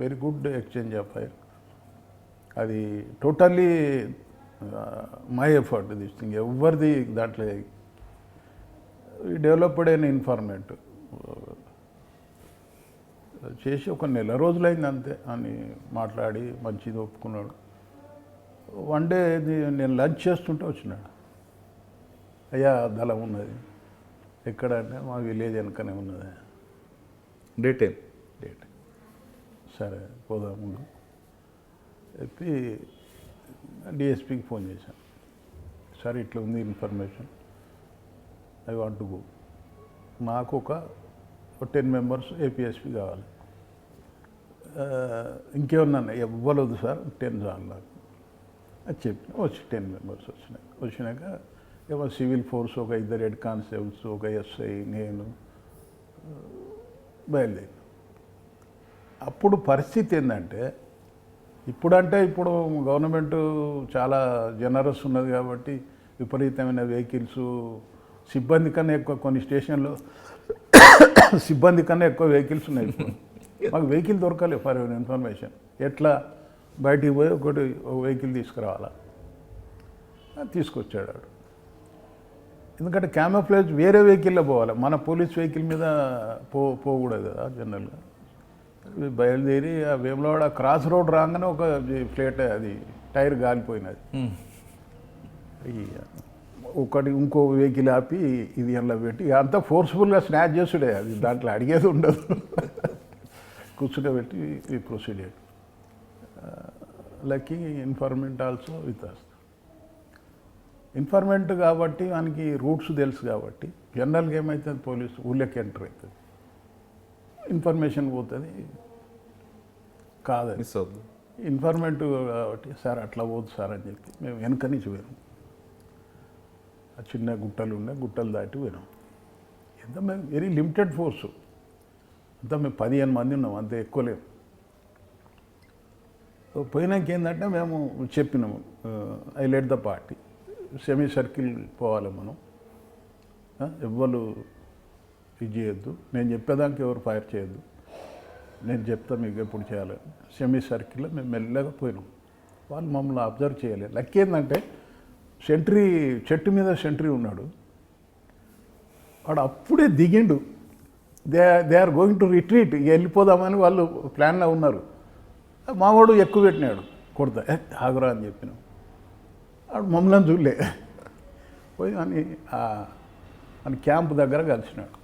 very good exchange of fire. అది totally my effort this thing, ఎవరిది దాంట్లో. డెవలప్డ్ అయిన ఇన్ఫార్మేట్ చేసి ఒక 1 నెల రోజులైంది అంతే అని మాట్లాడి మంచిది ఒప్పుకున్నాడు. వన్ డే నేను లంచ్ చేస్తుంటే వచ్చినాడు, అయ్యా దళం ఉన్నది ఎక్కడ అంటే మా విలేజ్ వెనకనే ఉన్నది. డేట్ సరే పోదాం ముందు చెప్పి డిఎస్పీకి ఫోన్ చేశాను. సరే ఇట్లా ఉంది information, I want to go. నాకు ఒక 10 members ఏపీఎస్పీ కావాలి. ఇంకేమన్నా ఇవ్వలేదు సార్, 10 చాలు నాకు అది చెప్పిన. వచ్చి 10 members వచ్చినాక ఏమో సివిల్ ఫోర్స్ ఒక 2 హెడ్ కానిస్టేబుల్స్, ఒక ఎస్ఐ, నేను బయలుదేరి. అప్పుడు పరిస్థితి ఏంటంటే, ఇప్పుడు గవర్నమెంట్ చాలా జనరస్ ఉన్నది కాబట్టి విపరీతమైన వెహికల్స్, సిబ్బంది కన్నా ఎక్కువ, కొన్ని స్టేషన్లో సిబ్బంది కన్నా ఎక్కువ వెహికల్స్ ఉన్నాయి. ఇప్పుడు మాకు వెహికల్ దొరకాలి ఫర్ ఇన్ఫర్మేషన్. ఎట్లా బయటికి పోయి ఒక వెహికల్ తీసుకురావాలా, తీసుకొచ్చాడు. ఎందుకంటే క్యామోఫ్లేజ్ వేరే వెహికల్లో పోవాలి, మన పోలీస్ వెహికల్ మీద పోకూడదు కదా జనరల్గా. బయలుదేరి ఆ వేములవాడ క్రాస్ రోడ్ రాగానే ఒక ఫ్లేట్, అది టైర్ గాలిపోయినది. ఒకటి ఇంకో వెహికల్ ఆపి ఇది ఎలా పెట్టి అంతా ఫోర్స్ఫుల్గా స్నాచ్ చేసుడే, అది దాంట్లో అడిగేది ఉండదు. కూర్చుండబెట్టి ఈ procedure. Lucky informant also with us. Informant కాబట్టి మనకి రూట్స్ తెలుసు కాబట్టి జనరల్గా ఏమవుతుంది, పోలీసు ఊళ్ళకి ఎంటర్ అవుతుంది, ఇన్ఫర్మేషన్ పోతుంది. కాదు మిస్ అవుతుంది. ఇన్ఫర్మెంట్ కాబట్టి సార్ అట్లా పోదు సార్ అని చెప్పి మేము వెనక నుంచి పోయినాం. ఆ చిన్న గుట్టలు ఉండే గుట్టలు దాటి పోయినాం. ఎంత మేము వెరీ లిమిటెడ్ ఫోర్సు, అంతా మేము 15 మంది ఉన్నాం, అంతే ఎక్కువ లేము. పోయినాక ఏంటంటే మేము చెప్పినాము I let the party, semi circle పోవాలి మనం, ఎవ్వరు ఇది చేయొద్దు, నేను చెప్పేదానికి ఎవరు ఫైర్ చేయొద్దు, నేను చెప్తా మీకు ఎప్పుడు చేయాలని. సెమీ సర్కిల్లో మేము మెల్లగా పోయినాం. వాళ్ళు మమ్మల్ని అబ్జర్వ్ చేయలేదు. లక్ ఏంటంటే సెంట్రీ, చెట్టు మీద సెంట్రీ ఉన్నాడు, వాడు అప్పుడే దిగిండు. They are going to retreat, వెళ్ళిపోదామని వాళ్ళు ప్లాన్లో ఉన్నారు. మావాడు ఎక్కువ పెట్టినాడు, కొడతా ఆగురా అని చెప్పినాం. వాడు మమ్మల్ని చూడలే, పోయి అని క్యాంప్ దగ్గర కలిసినాడు.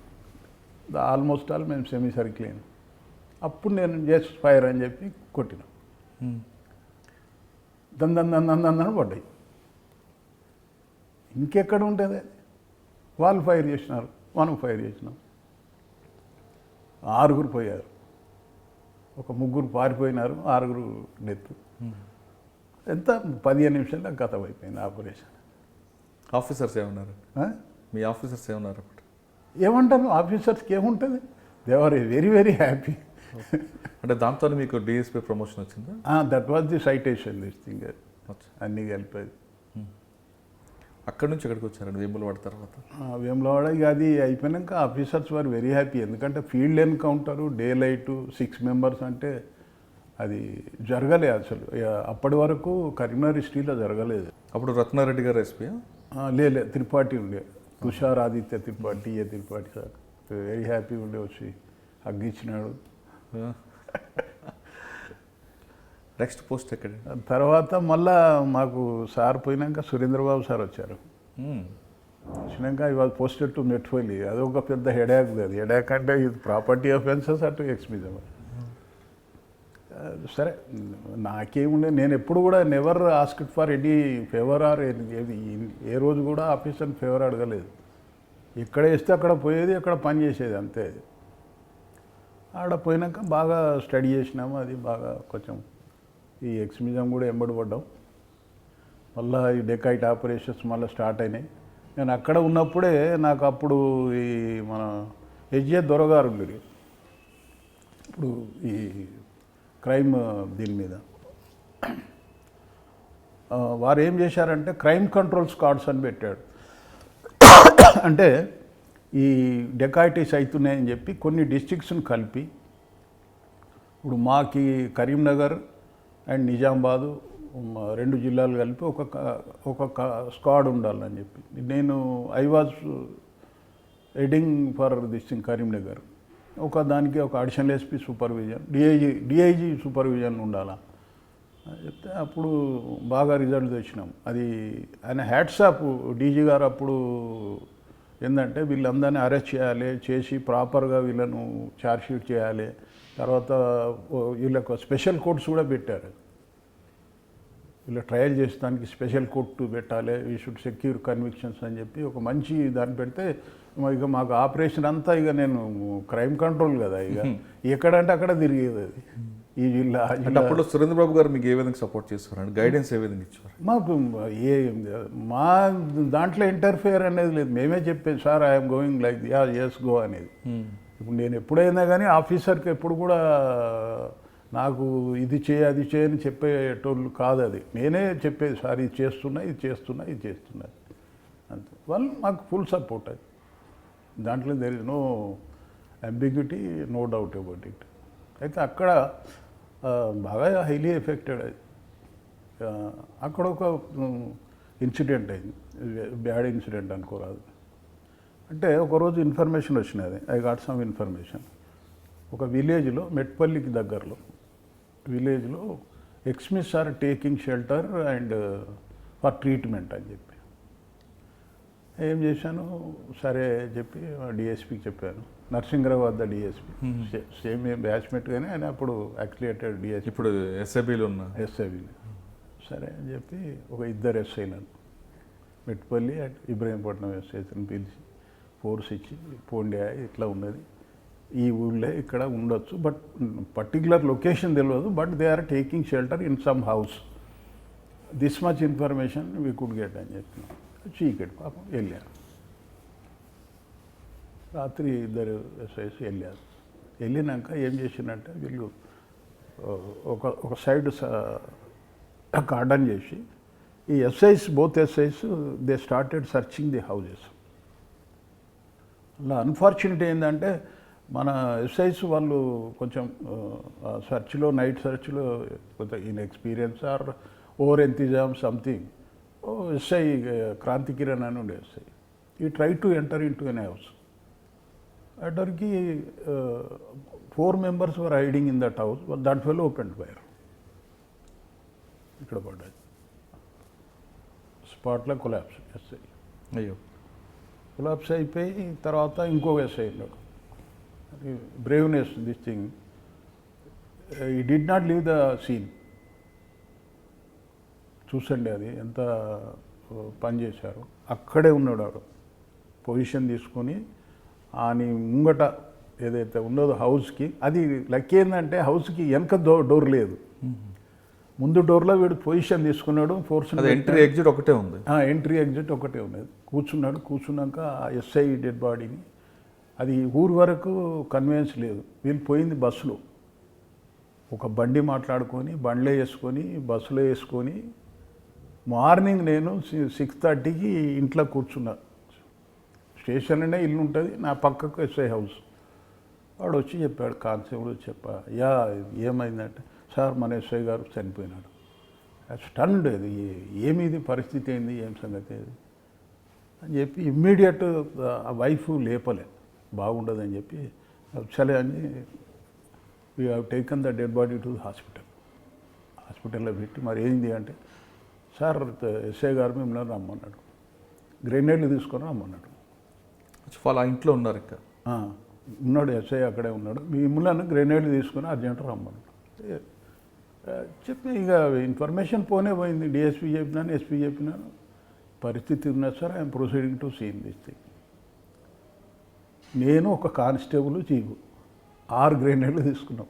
ఆల్మోస్ట్ ఆల్ మేము సెమీ సర్కిల్ అయినాం. అప్పుడు నేను జస్ట్ ఫైర్ అని చెప్పి కొట్టినాం. దందని పడ్డాయి. ఇంకెక్కడ ఉంటుంది, వాళ్ళు ఫైర్ చేసినారు, మనం ఫైర్ చేసినాం. 6 పోయారు, ఒక 3 పారిపోయినారు, 6 డెత్. ఎంత 15 నిమిషాల్లో గతం అయిపోయింది ఆపరేషన్. ఆఫీసర్స్ ఏమన్నారు? మీ ఆఫీసర్స్ ఏమన్నారు అప్పుడు? ఏమంటారు ఆఫీసర్స్కి ఏముంటుంది, they are very very happy. అంటే దాంతో మీకు డిఎస్పీ ప్రమోషన్ వచ్చిందా? That was the citation, this thing అన్నీ కలిపేది. అక్కడి నుంచి ఎక్కడికి వచ్చారండి వేములవాడ తర్వాత? వేములవాడ ఇక అది అయిపోయాక ఆఫీసర్స్ వారు వెరీ హ్యాపీ. ఎందుకంటే field encounter, day light, 6 members అంటే అది జరగలేదు అసలు. అప్పటి వరకు కరీంనగర్ హిస్టరీలో జరగలేదు. అప్పుడు రత్నారెడ్డి గారు ఎస్పీ? లే త్రిపాఠి ఉండే, Tushar Aditya Tripathi, Tripathi sir very happy ఉండే, వచ్చి హగ్గిచ్చినాడు. నెక్స్ట్ పోస్ట్ ఎక్కడ? తర్వాత మళ్ళా మాకు సార్ పోయినాక సురేంద్రబాబు సార్ వచ్చారు. వచ్చినాక ఇవాళ పోస్టెడ్ టు మెట్ఫోలి. అదొక పెద్ద హెడాక్. అది హెడాక్ అంటే ఇది ప్రాపర్టీ అఫెన్సెస్ అటు ఎక్స్మిజం. సరే నాకేముండే, నేను ఎప్పుడు కూడా never asked for any favour or a రోజు కూడా ఆఫీసర్ని ఫేవర్ అడగలేదు. ఎక్కడ వేస్తే అక్కడ పోయేది, అక్కడ పని చేసేది, అంతే. ఆడ పోయినాక బాగా స్టడీ చేసినాము. అది బాగా కొంచెం ఈ ఎక్స్మిజం కూడా ఎంబడిపడ్డాం. మళ్ళీ ఈ డెకాయిట్ ఆపరేషన్స్ మళ్ళీ స్టార్ట్ అయినాయి. నేను అక్కడ ఉన్నప్పుడే నాకు అప్పుడు ఈ మన హెచ్జే దొరగారు ఉండేది ఇప్పుడు ఈ క్రైమ్ దీని మీద. వారు ఏం చేశారంటే క్రైమ్ కంట్రోల్ స్క్వాడ్స్ అని పెట్టాడు. అంటే ఈ డెకాయిటీస్ అవుతున్నాయని చెప్పి కొన్ని డిస్ట్రిక్ట్స్ని కలిపి, ఇప్పుడు మాకి కరీంనగర్ అండ్ నిజామాబాదు 2 జిల్లాలు కలిపి ఒక స్క్వాడ్ ఉండాలని చెప్పి నేను I was heading for this thing Karimnagar. దానికి ఒక additional SP supervision, DIG supervision ఉండాలా చెప్తే అప్పుడు బాగా రిజల్ట్ తెచ్చినాం. అది ఆయన హ్యాట్సాప్ డీజీ గారు అప్పుడు ఏంటంటే వీళ్ళందరినీ అరెస్ట్ చేయాలి, చేసి ప్రాపర్గా వీళ్ళను ఛార్జ్షీట్ చేయాలి. తర్వాత వీళ్ళకు స్పెషల్ కోర్ట్స్ కూడా పెట్టారు. వీళ్ళ ట్రయల్ చేసేదానికి స్పెషల్ కోర్టు పెట్టాలి, వీ షుడ్ సెక్యూర్ కన్విక్షన్స్ అని చెప్పి ఒక మంచి దాన్ని పెడితే ఇక మాకు ఆపరేషన్ అంతా ఇక నేను క్రైమ్ కంట్రోల్ కదా, ఇక ఎక్కడంటే అక్కడ తిరిగేది అది ఈ జిల్లా. అప్పుడు సురేంద్రబాబు గారు మీకు ఏ విధంగా సపోర్ట్ చేస్తారండి, గైడెన్స్ ఏ విధంగా ఇచ్చారు? మాకు మా దాంట్లో ఇంటర్ఫియర్ అనేది లేదు. మేమే చెప్పేది sir I'm going like as go అనేది. ఇప్పుడు నేను ఎప్పుడైనా కానీ ఆఫీసర్కి ఎప్పుడు కూడా నాకు ఇది అది చేయని చెప్పేటోళ్ళు కాదు. అది నేనే చెప్పేది సార్ ఇది చేస్తున్నా అంతే. వాళ్ళు మాకు ఫుల్ సపోర్ట్. అది దాంట్లో there is no ambiguity, no doubt about it. అయితే అక్కడ బాగా హైలీ ఎఫెక్టెడ్. అది అక్కడ ఒక ఇన్సిడెంట్ అయింది, బ్యాడ్ ఇన్సిడెంట్ అనుకోరాదు. అంటే ఒకరోజు ఇన్ఫర్మేషన్ వచ్చినది, ఐ గాట్ సమ్ ఇన్ఫర్మేషన్. ఒక విలేజ్లో మెట్పల్లికి దగ్గరలో విలేజ్లో extremists are taking shelter and for treatment అని చెప్పి ఏం చేశాను, సరే చెప్పి డిఎస్పీకి చెప్పాను. నరసింహరావు వద్ద డిఎస్పీ సేమ్ బ్యాచ్మెంట్ కానీ ఆయన అప్పుడు యాక్సిలేటెడ్ డిఎస్పీ, ఇప్పుడు ఎస్ఐబిలో ఉన్న ఎస్ఐబీని. సరే అని చెప్పి ఒక ఇద్దరు ఎస్ఐలను మెట్పల్లి అండ్ ఇబ్రహీంపట్నం ఎస్ఐని పిలిచి ఫోర్స్ ఇచ్చి పోండి ఇట్లా ఉన్నది, ఈ ఊళ్ళో ఇక్కడ ఉండొచ్చు, బట్ పర్టికులర్ లొకేషన్ తెలియదు, but they are taking shelter in some house, this much information we could get అని చెప్పినాం. చీకటి పాపం వెళ్ళారు. రాత్రి ఇద్దరు ఎస్ఐస్ వెళ్ళారు. వెళ్ళినాక ఏం చేసిందంటే వీళ్ళు ఒక సైడ్ గార్డెన్ చేసి ఈ SIs both SIs they started searching the houses. అలా అన్ఫార్చునేట్ ఏంటంటే మన ఎస్ఐస్ వాళ్ళు కొంచెం సర్చ్లో నైట్ సర్చ్లో కొంచెం inexperience or over enthusiasm something. SI Kranthi Kiran అని ఉండే SI, he try to enter into an house. అటర్కి 4 members were hiding in that house, that fell open fire. ఇక్కడ పడ్డాయి, స్పాట్లో కొలాప్స్. ఎస్ఐ అయ్యో కొలాప్స్ అయిపోయి తర్వాత ఇంకొక ఎస్ఐ ఉన్నాడు. Braveness this thing, he did not leave the scene. చూసండి అది ఎంత పని చేశారు. అక్కడే ఉన్నాడు వాడు, పొజిషన్ తీసుకొని అని ముంగట ఏదైతే ఉన్నదో హౌస్కి, అది లక్ ఏంటంటే హౌస్కి వెనక డోర్ లేదు, ముందు డోర్లో వీడు పొజిషన్ తీసుకున్నాడు. ఫోర్స్ ఎంట్రీ ఎగ్జిట్ ఒకటే ఉంది, ఎంట్రీ ఎగ్జిట్ ఒకటే ఉన్నది. కూర్చున్నాడు. కూర్చున్నాక ఆ ఎస్ఐ డెడ్ బాడీని, అది ఊరు వరకు కన్వీనియన్స్ లేదు, వీళ్ళు పోయింది బస్సులో. ఒక బండి మాట్లాడుకొని బండ్లో వేసుకొని బస్సులో వేసుకొని మార్నింగ్ నేను 6:30కి ఇంట్లో కూర్చున్నా. స్టేషన్లోనే ఇల్లు ఉంటుంది, నా పక్కకు ఎస్ఐ హౌస్. వాడు వచ్చి చెప్పాడు, కానిస్టేబుల్ చెప్పా, యా ఏమైందంటే, సార్ మన ఎస్ఐ గారు చనిపోయినాడు. స్టన్డ్. అది ఏమిది పరిస్థితి ఏంది, ఏం సంగతి అది అని చెప్పి ఇమ్మీడియట్ ఆ వైఫ్ లేపలే, బాగుండదని చెప్పి సరే అని we have taken the dead body to hospital. హాస్పిటల్లో పెట్టి మరి ఏంది అంటే, సార్ ఎస్ఐ గారు మిమ్మల్ని రమ్మన్నాడు, గ్రెనేడ్లు తీసుకొని రమ్మన్నాడు. వాళ్ళ ఇంట్లో ఉన్నారు ఇంకా ఉన్నాడు, ఎస్ఐ అక్కడే ఉన్నాడు, మిమ్మల్ని గ్రెనేడ్లు తీసుకొని అర్జెంట్ రమ్మన్నాడు. చెప్పి ఇక ఇన్ఫర్మేషన్ పోయింది. డిఎస్పీ చెప్పినాను, ఎస్పీ చెప్పినాను, పరిస్థితి ఉన్నది sir, I'm proceeding to seen this thing. నేను ఒక కానిస్టేబుల్ చీఫ్ 6 గ్రెనేడ్లు తీసుకున్నాం.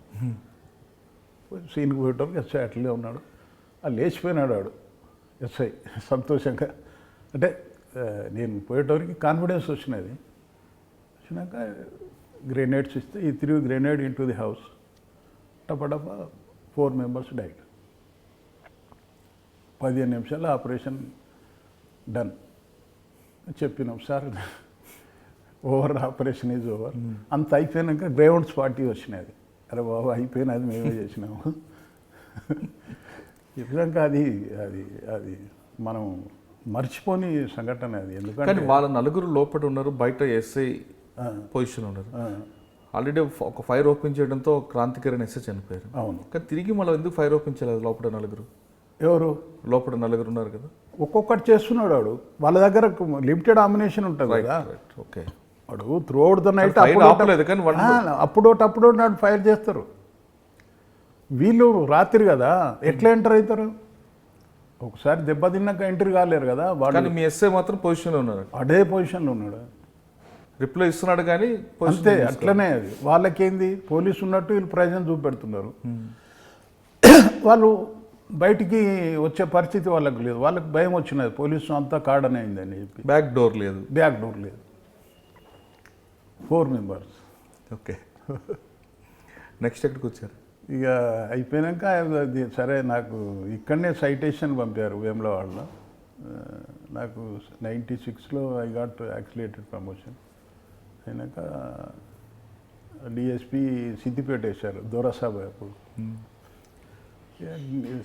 సీన్కి పోయేటప్పుడు ఎస్ఐ అట్లే ఉన్నాడు. లేచిపోయినాడు వాడు ఎస్ఐ సంతోషంగా. అంటే నేను పోయేటవరికి కాన్ఫిడెన్స్ వచ్చినది. వచ్చినాక గ్రెనేడ్స్ ఇస్తే ఈ 3 grenade into the house. టపటప 4 members డైడ్. 15 నిమిషాలు ఆపరేషన్ డన్ చెప్పినాం sir, over, operation is over. అంత అయిపోయినాక గ్రౌండ్స్ పార్టీ వచ్చినది. అరే బాబు అయిపోయినది, మేమే చేసినాము. చెప్పినాక అది అది అది మనం మర్చిపోని సంఘటన అది. ఎందుకంటే వాళ్ళ నలుగురు లోపల ఉన్నారు, బయట ఎస్ఐ పొజిషన్ ఉన్నారు. ఆల్రెడీ ఒక ఫైర్ ఓపెన్ చేయడంతో క్రాంతికిరణ్ ఎస్ఐ చనిపోయారు. అవును. కానీ తిరిగి మళ్ళీ ఎందుకు ఫైర్ ఓపెన్ చేయలేదు? లోపల నలుగురు, ఎవరు లోపల నలుగురు ఉన్నారు కదా, ఒక్కొక్కటి చేస్తున్నాడు వాడు. వాళ్ళ దగ్గర లిమిటెడ్ ఆమినేషన్ ఉంటుంది కదా. ఓకే. వాడు త్రూ అవుట్ ద నైట్ అప్పుడోటి నాడు ఫైర్ చేస్తారు. వీళ్ళు రాత్రి కదా, ఎట్లా ఎంటర్ అవుతారు? ఒకసారి దెబ్బతిన్నాక ఎంట్రీ కాలేరు కదా వాళ్ళు. మీ ఎస్ఐ మాత్రం పొజిషన్లో ఉన్నారు, అదే పొజిషన్లో ఉన్నాడు, రిప్లై ఇస్తున్నాడు. కానీ అంతే, అట్లనే అది. వాళ్ళకేంది, పోలీసు ఉన్నట్టు వీళ్ళు ప్రజెన్స్ చూపెడుతున్నారు. వాళ్ళు బయటికి వచ్చే పరిస్థితి వాళ్ళకి లేదు. వాళ్ళకి భయం వచ్చినది, పోలీసు అంతా కార్డన్ అయిందని చెప్పి. బ్యాక్ డోర్ లేదు, బ్యాక్ డోర్ లేదు. 4 members. ఓకే. నెక్స్ట్ ఎక్కడికి వచ్చారు? ఇక అయిపోయాక అది సరే, నాకు ఇక్కడనే సైటేషన్ పంపారు వేములవాడలో. నాకు 96లో ఐ గాట్ యాక్సిలేటెడ్ ప్రమోషన్. అయినాక డిఎస్పీ సిద్దిపేట వేశారు, దొరసాబ్ అప్పుడు.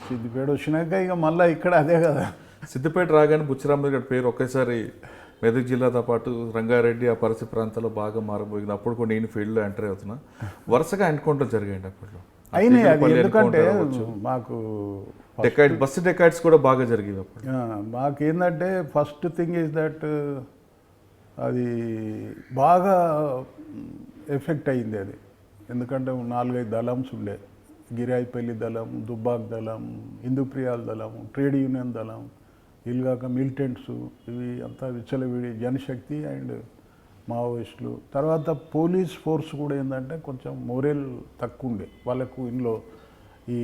సిద్దిపేట వచ్చినాక ఇక మళ్ళీ ఇక్కడ అదే కదా. సిద్దిపేట రాగానే బుచ్చిరామయ్య గారి పేరు ఒకేసారి మెదక్ జిల్లాతో పాటు రంగారెడ్డి ఆ పరిసర ప్రాంతాల్లో బాగా మారబోయింది. అప్పుడు కూడా నేను ఫీల్డ్లో ఎంటర్ అవుతున్నా. వరుసగా ఎన్కౌంటర్ జరిగాయండి అప్పట్లో. అయినాయి అది తీగలపల్లి ఎందుకంటే encounter అవ్వచ్చు. మాకు బస్సు డెకాయిడ్స్ కూడా బాగా జరిగేవి అప్పుడు. మాకేందంటే ఫస్ట్ థింగ్ ఈజ్ దట్ అది బాగా ఎఫెక్ట్ అయింది అది. ఎందుకంటే 4-5 దళమ్స్ ఉండే, గిరాయిపల్లి దళం, దుబ్బాక్ దళం, హిందూప్రియాల దళం, ట్రేడ్ యూనియన్ దళం, వీళ్ళుగాక మిలిటెంట్స్, ఇవి అంతా విచ్చలవిడి జనశక్తి అండ్ మావోయిస్టులు. తర్వాత పోలీస్ ఫోర్స్ కూడా ఏంటంటే కొంచెం మోరల్ తక్కువ ఉండే వాళ్ళకు. ఇందులో ఈ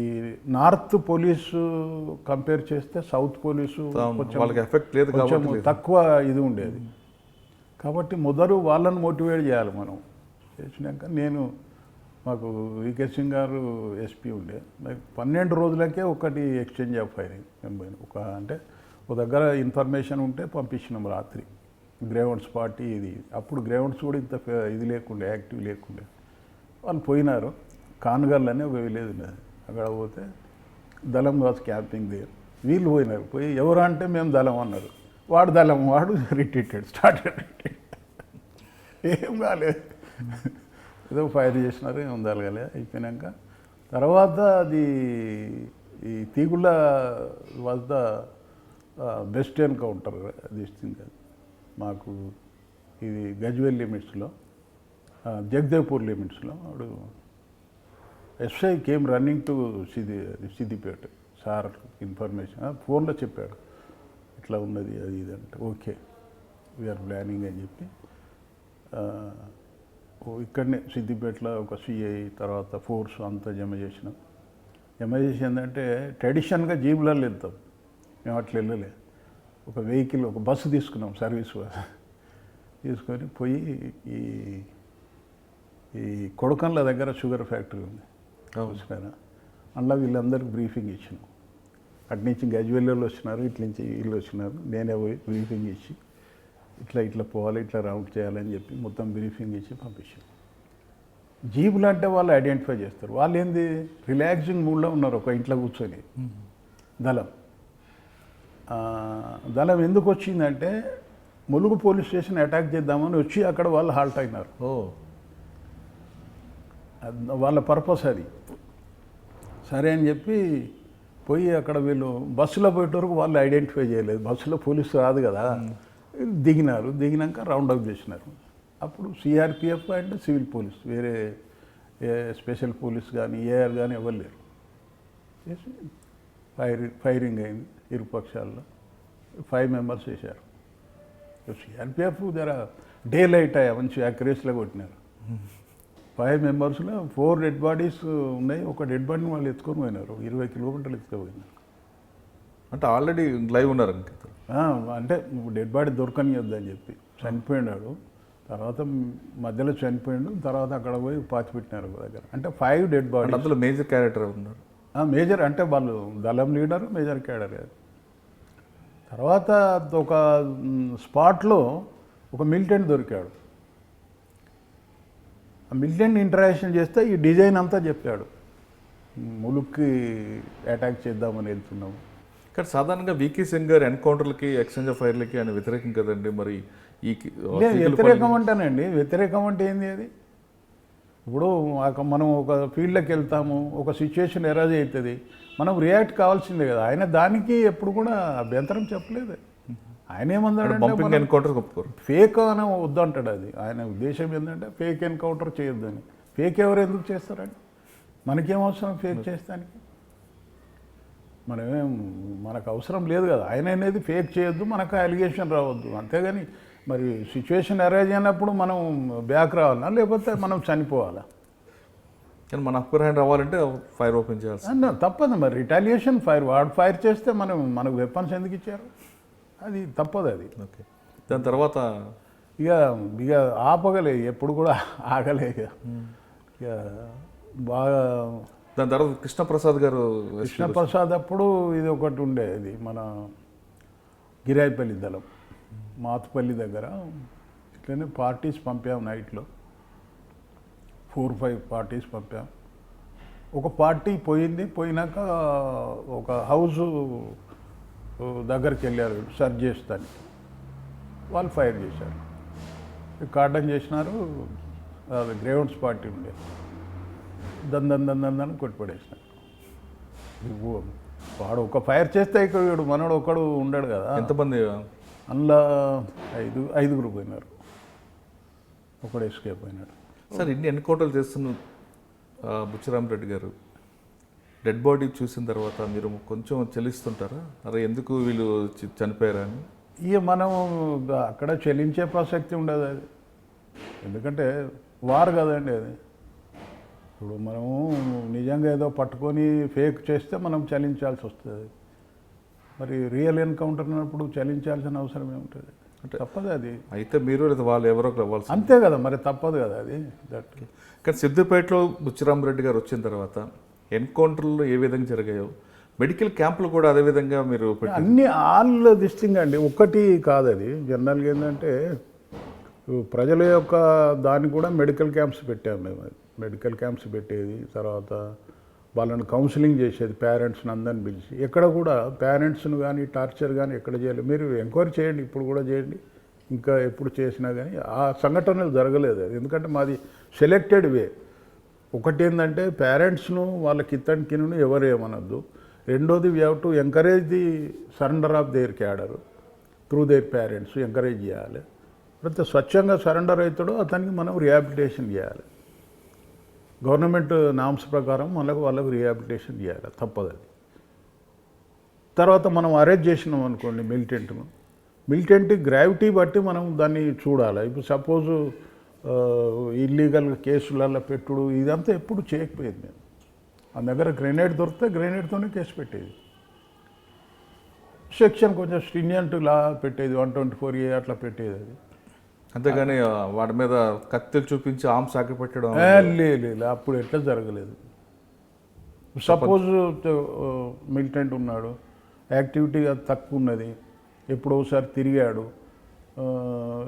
నార్త్ పోలీసు కంపేర్ చేస్తే సౌత్ పోలీసు కొంచెం వాళ్ళకి ఎఫెక్ట్ లేదు కొంచెం కాబట్టి తక్కువ ఇది ఉండేది. కాబట్టి మొదలు వాళ్ళని మోటివేట్ చేయాలి మనం. చేసినాక మాకు వికే సింగ్ గారు ఎస్పీ ఉండే, నాకు 12 రోజులకే ఒకటి ఎక్స్చేంజ్ ఆఫ్ ఫైరింగ్ అంటే ఒక దగ్గర ఇన్ఫర్మేషన్ ఉంటే పంపించినాం రాత్రి. గ్రేవౌండ్స్ పార్టీ ఇది, అప్పుడు గ్రేవౌండ్స్ కూడా ఇంత ఇది లేకుండే, యాక్టివ్ లేకుండే. వాళ్ళు పోయినారు. కాన్గల్ అని ఒక విలేజ్ ఉన్నది, అక్కడ పోతే దళం వాజ్ క్యాంపింగ్ దగ్గర. వీళ్ళు పోయినారు, పోయి ఎవరు అంటే మేము దళం అన్నారు. వాడు దళం, వాడు రిట్రీటెడ్, స్టార్టెడ్. ఏం కాలేదు, ఏదో ఫైర్ చేసినారు, ఏం ఉందాలి అయిపోయినాక. తర్వాత అది ఈ Theegulla was the best encounter this thing. మాకు ఇది గజ్వేల్ లిమిట్స్లో, జగదేవ్పూర్ లిమిట్స్లో వాడు SI came running to Siddipet. Sir information ఫోన్లో చెప్పాడు, ఇట్లా ఉన్నది అది ఇది అంటే, ఓకే వీఆర్ ప్లానింగ్ అని చెప్పి ఇక్కడనే సిద్దిపేటలో ఒక సిఐ తర్వాత ఫోర్స్ అంతా జమ చేసినాం. జమ చేసి ఏంటంటే ట్రెడిషన్గా జీబులలో వెళ్తాం, మేము అట్లా వెళ్ళలే. ఒక వెహికల్, ఒక బస్సు తీసుకున్నాం, సర్వీస్ బస్ తీసుకొని పోయి ఈ కొడకండ్ల దగ్గర షుగర్ ఫ్యాక్టరీ ఉంది చూసుకొని, అందులో వీళ్ళందరికీ బ్రీఫింగ్ ఇచ్చినాం. అటు నుంచి గజ్వేల్ వాళ్ళు వచ్చినారు, ఇట్ల నుంచి వీళ్ళు వచ్చినారు. నేనే పోయి బ్రీఫింగ్ ఇచ్చి ఇట్లా పోవాలి, ఇట్లా రౌండ్ చేయాలని చెప్పి మొత్తం బ్రీఫింగ్ ఇచ్చి పంపించాం. జీబులు అంటే వాళ్ళు ఐడెంటిఫై చేస్తారు. వాళ్ళు ఏంది రిలాక్సింగ్ మూడ్లో ఉన్నారు ఒక ఇంట్లో కూర్చొని. దళం ఎందుకు వచ్చిందంటే ములుగు పోలీస్ స్టేషన్ అటాక్ చేద్దామని వచ్చి అక్కడ వాళ్ళు హాల్ట్ అయినారు. వాళ్ళ పర్పస్ అది. సరే అని చెప్పి పోయి అక్కడ వీళ్ళు బస్సులో పోయేటవరకు వాళ్ళు ఐడెంటిఫై చేయలేదు, బస్సులో పోలీసు రాదు కదా. దిగినారు, దిగినాక రౌండప్ చేసినారు. అప్పుడు సిఆర్పిఎఫ్ అండ్ సివిల్ పోలీస్, వేరే స్పెషల్ పోలీస్ కానీ ఏఆర్ కానీ ఎవరు లేరు. చేసి ఫైరింగ్ అయింది ఇరుపక్షాల్లో. 5 మెంబర్స్ వేశారు. సిఆర్పిఎఫ్ జర డే లైట్ అయ్యా మంచి అక్యురేస్లో కొట్టినారు. 5 మెంబర్స్లో 4 డెడ్ బాడీస్ ఉన్నాయి. ఒక డెడ్ బాడీని వాళ్ళు ఎత్తుకొని పోయినారు, 20 కిలోమీటర్లు ఎత్తుకుపోయినారు. అంటే ఆల్రెడీ లైవ్ ఉన్నారు అంటే డెడ్ బాడీ దొరకనియొద్దని చెప్పి చనిపోయినాడు. తర్వాత మధ్యలో చనిపోయాడు, తర్వాత అక్కడ పోయి పాతిపెట్టినారు ఒక దగ్గర. అంటే 5 డెడ్ బాడీ. అందులో మేజర్ క్యారెక్టర్ ఉన్నారు. మేజర్ అంటే వాళ్ళు దళం లీడరు, మేజర్ క్యాడర్. తర్వాత ఒక స్పాట్లో ఒక మిలిటెంట్ దొరికాడు. ఆ మిలిటెంట్ ఇంటరాక్షన్ చేస్తే ఈ డిజైన్ అంతా చెప్పాడు, ములుక్కి అటాక్ చేద్దామని వెళ్తున్నాము. కానీ సాధారణంగా వికే సింగ్ గారు ఎన్కౌంటర్లకి, ఎక్స్చేంజ్ ఆఫ్ ఫైర్లకి ఆయన వ్యతిరేకం కదండి. మరి ఈ వ్యతిరేకం అంటానండి, వ్యతిరేకం అంటే ఏంది అది? ఇప్పుడు మనం ఒక ఫీల్డ్లోకి వెళ్తాము, ఒక సిచ్యువేషన్ ఎరాజ్ అవుతుంది, మనం రియాక్ట్ కావాల్సిందే కదా. ఆయన దానికి ఎప్పుడు కూడా అభ్యంతరం చెప్పలేదు. ఆయన ఏమన్నాడంటే ఎన్కౌంటర్ ఒప్పుకోరు, ఫేక్ అని వద్దంటాడు. అది ఆయన ఉద్దేశం ఏంటంటే ఫేక్ ఎన్కౌంటర్ చేయొద్దని. ఫేక్ ఎవరు ఎందుకు చేస్తారండి? మనకేం అవసరం ఫేక్ చేస్తానికి? మనకు అవసరం లేదు కదా. ఆయన అనేది ఫేక్ చేయొద్దు, మనకు అలిగేషన్ రావద్దు, అంతేగాని మరి సిచ్యువేషన్ అరేంజ్ అయినప్పుడు మనం బ్యాక్ రావాలా, లేకపోతే మనం చనిపోవాలా? కానీ మన అప్పర్ హ్యాండ్ రావాలంటే ఫైర్ ఓపెన్ చేయాల్సి తప్పదు. మరి రిటాలియేషన్ ఫైర్, వాడు ఫైర్ చేస్తే మనకు వెపన్స్ ఎందుకు ఇచ్చారు? అది తప్పదు అది. ఓకే, దాని తర్వాత ఇక ఆపగలే, ఎప్పుడు కూడా ఆగలే. ఇక బాగా దాని తర్వాత కృష్ణప్రసాద్ గారు. కృష్ణప్రసాద్ అప్పుడు ఇది ఒకటి ఉండేది, మన గిరాయిపల్లి దళం మాతుపల్లి దగ్గర. ఇట్లనే పార్టీస్ పంపాం, నైట్లో 4-5 పార్టీస్ పంపాం. ఒక పార్టీ పోయినాక ఒక హౌస్ దగ్గరికి వెళ్ళారు సర్చ్ చేస్తాను. వాళ్ళు ఫైర్ చేశారు, కార్డన్ చేసినారు. గ్రేవౌండ్స్ పార్టీ ఉండే దందని కొట్టిపడేసినాడు. వాడు ఒక ఫైర్ చేస్తే ఇక్కడ వీడు మనోడు ఒకడు ఉండడు కదా. ఎంతమంది? అందులో ఐదుగురు పోయినారు, ఒకడు ఎస్కేప్ అయినాడు. సార్ ఇన్ని ఎన్కౌంటర్లు చేస్తున్న బుచ్చిరామరెడ్డి గారు డెడ్ బాడీ చూసిన తర్వాత మీరు కొంచెం చెల్లిస్తుంటారా? అరే ఎందుకు వీళ్ళు చనిపోయారా అని? ఇక మనం అక్కడ చెల్లించే ప్రసక్తి ఉండదు అది, ఎందుకంటే వారు కదండి అది. ఇప్పుడు మనము నిజంగా ఏదో పట్టుకొని ఫేక్ చేస్తే మనం చలించాల్సి వస్తుంది. మరి రియల్ ఎన్కౌంటర్ అన్నప్పుడు చలించాల్సిన అవసరం ఏముంటుంది? అంటే తప్పదు అది. అయితే మీరు లేదా వాళ్ళు ఎవరో అవ్వాల్సి అంతే కదా, మరి తప్పదు కదా అది. దట్ కానీ సిద్దిపేటలో బుచ్చిరామరెడ్డి గారు వచ్చిన తర్వాత ఎన్కౌంటర్లు ఏ విధంగా జరిగాయో మెడికల్ క్యాంపులు కూడా అదే విధంగా మీరు అన్ని ఆల్ దిస్టింగ్ అండి, ఒక్కటి కాదు అది. జనరల్గా ఏంటంటే ప్రజల యొక్క దాన్ని కూడా మెడికల్ క్యాంప్స్ పెట్టాము మేము. మెడికల్ క్యాంప్స్ పెట్టేది, తర్వాత వాళ్ళని కౌన్సిలింగ్ చేసేది, పేరెంట్స్ని అందరిని పిలిచి. ఎక్కడ కూడా పేరెంట్స్ను కానీ టార్చర్ కానీ ఎక్కడ చేయలేదు. మీరు ఎంక్వైరీ చేయండి, ఇప్పుడు కూడా చేయండి, ఇంకా ఎప్పుడు చేసినా కానీ ఆ సంఘటనలు జరగలేదు. ఎందుకంటే మాది సెలెక్టెడ్ వే. ఒకటి ఏంటంటే పేరెంట్స్ను వాళ్ళకి ఇతనికిను ఎవరు ఏమనొద్దు. రెండోది we have to encourage the surrender of their cadre through their parents, encourage చేయాలి. అయితే స్వచ్ఛంగా సరెండర్ అవుతాడో అతనికి మనం రిహాబిలిటేషన్ చేయాలి. గవర్నమెంట్ నామ్స్ ప్రకారం వాళ్ళకు రిహాబిలిటేషన్ చేయాలి, తప్పదు అది. తర్వాత మనం అరెస్ట్ చేసినాం అనుకోండి మిలిటెంట్ గ్రావిటీ బట్టి మనం దాన్ని చూడాలి. ఇప్పుడు సపోజు ఇల్లీగల్ కేసులలో పెట్టుడు ఇదంతా ఎప్పుడు చేయకపోయేది. మేము ఆ దగ్గర గ్రెనేడ్ దొరికితే గ్రెనేడ్తోనే కేసు పెట్టేది. సెక్షన్ కొంచెం స్ట్రినియంట్ లా పెట్టేది, 124A అట్లా పెట్టేది అది. అంతేగాని వాడి మీద కత్తిలు చూపించి ఆర్మ్స్ సాగిపెట్టడం లేదు, అప్పుడు ఎట్లా జరగలేదు. సపోజ్ మిలిటెంట్ ఉన్నాడు, యాక్టివిటీ తక్కువ ఉన్నది, ఎప్పుడోసారి తిరిగాడు,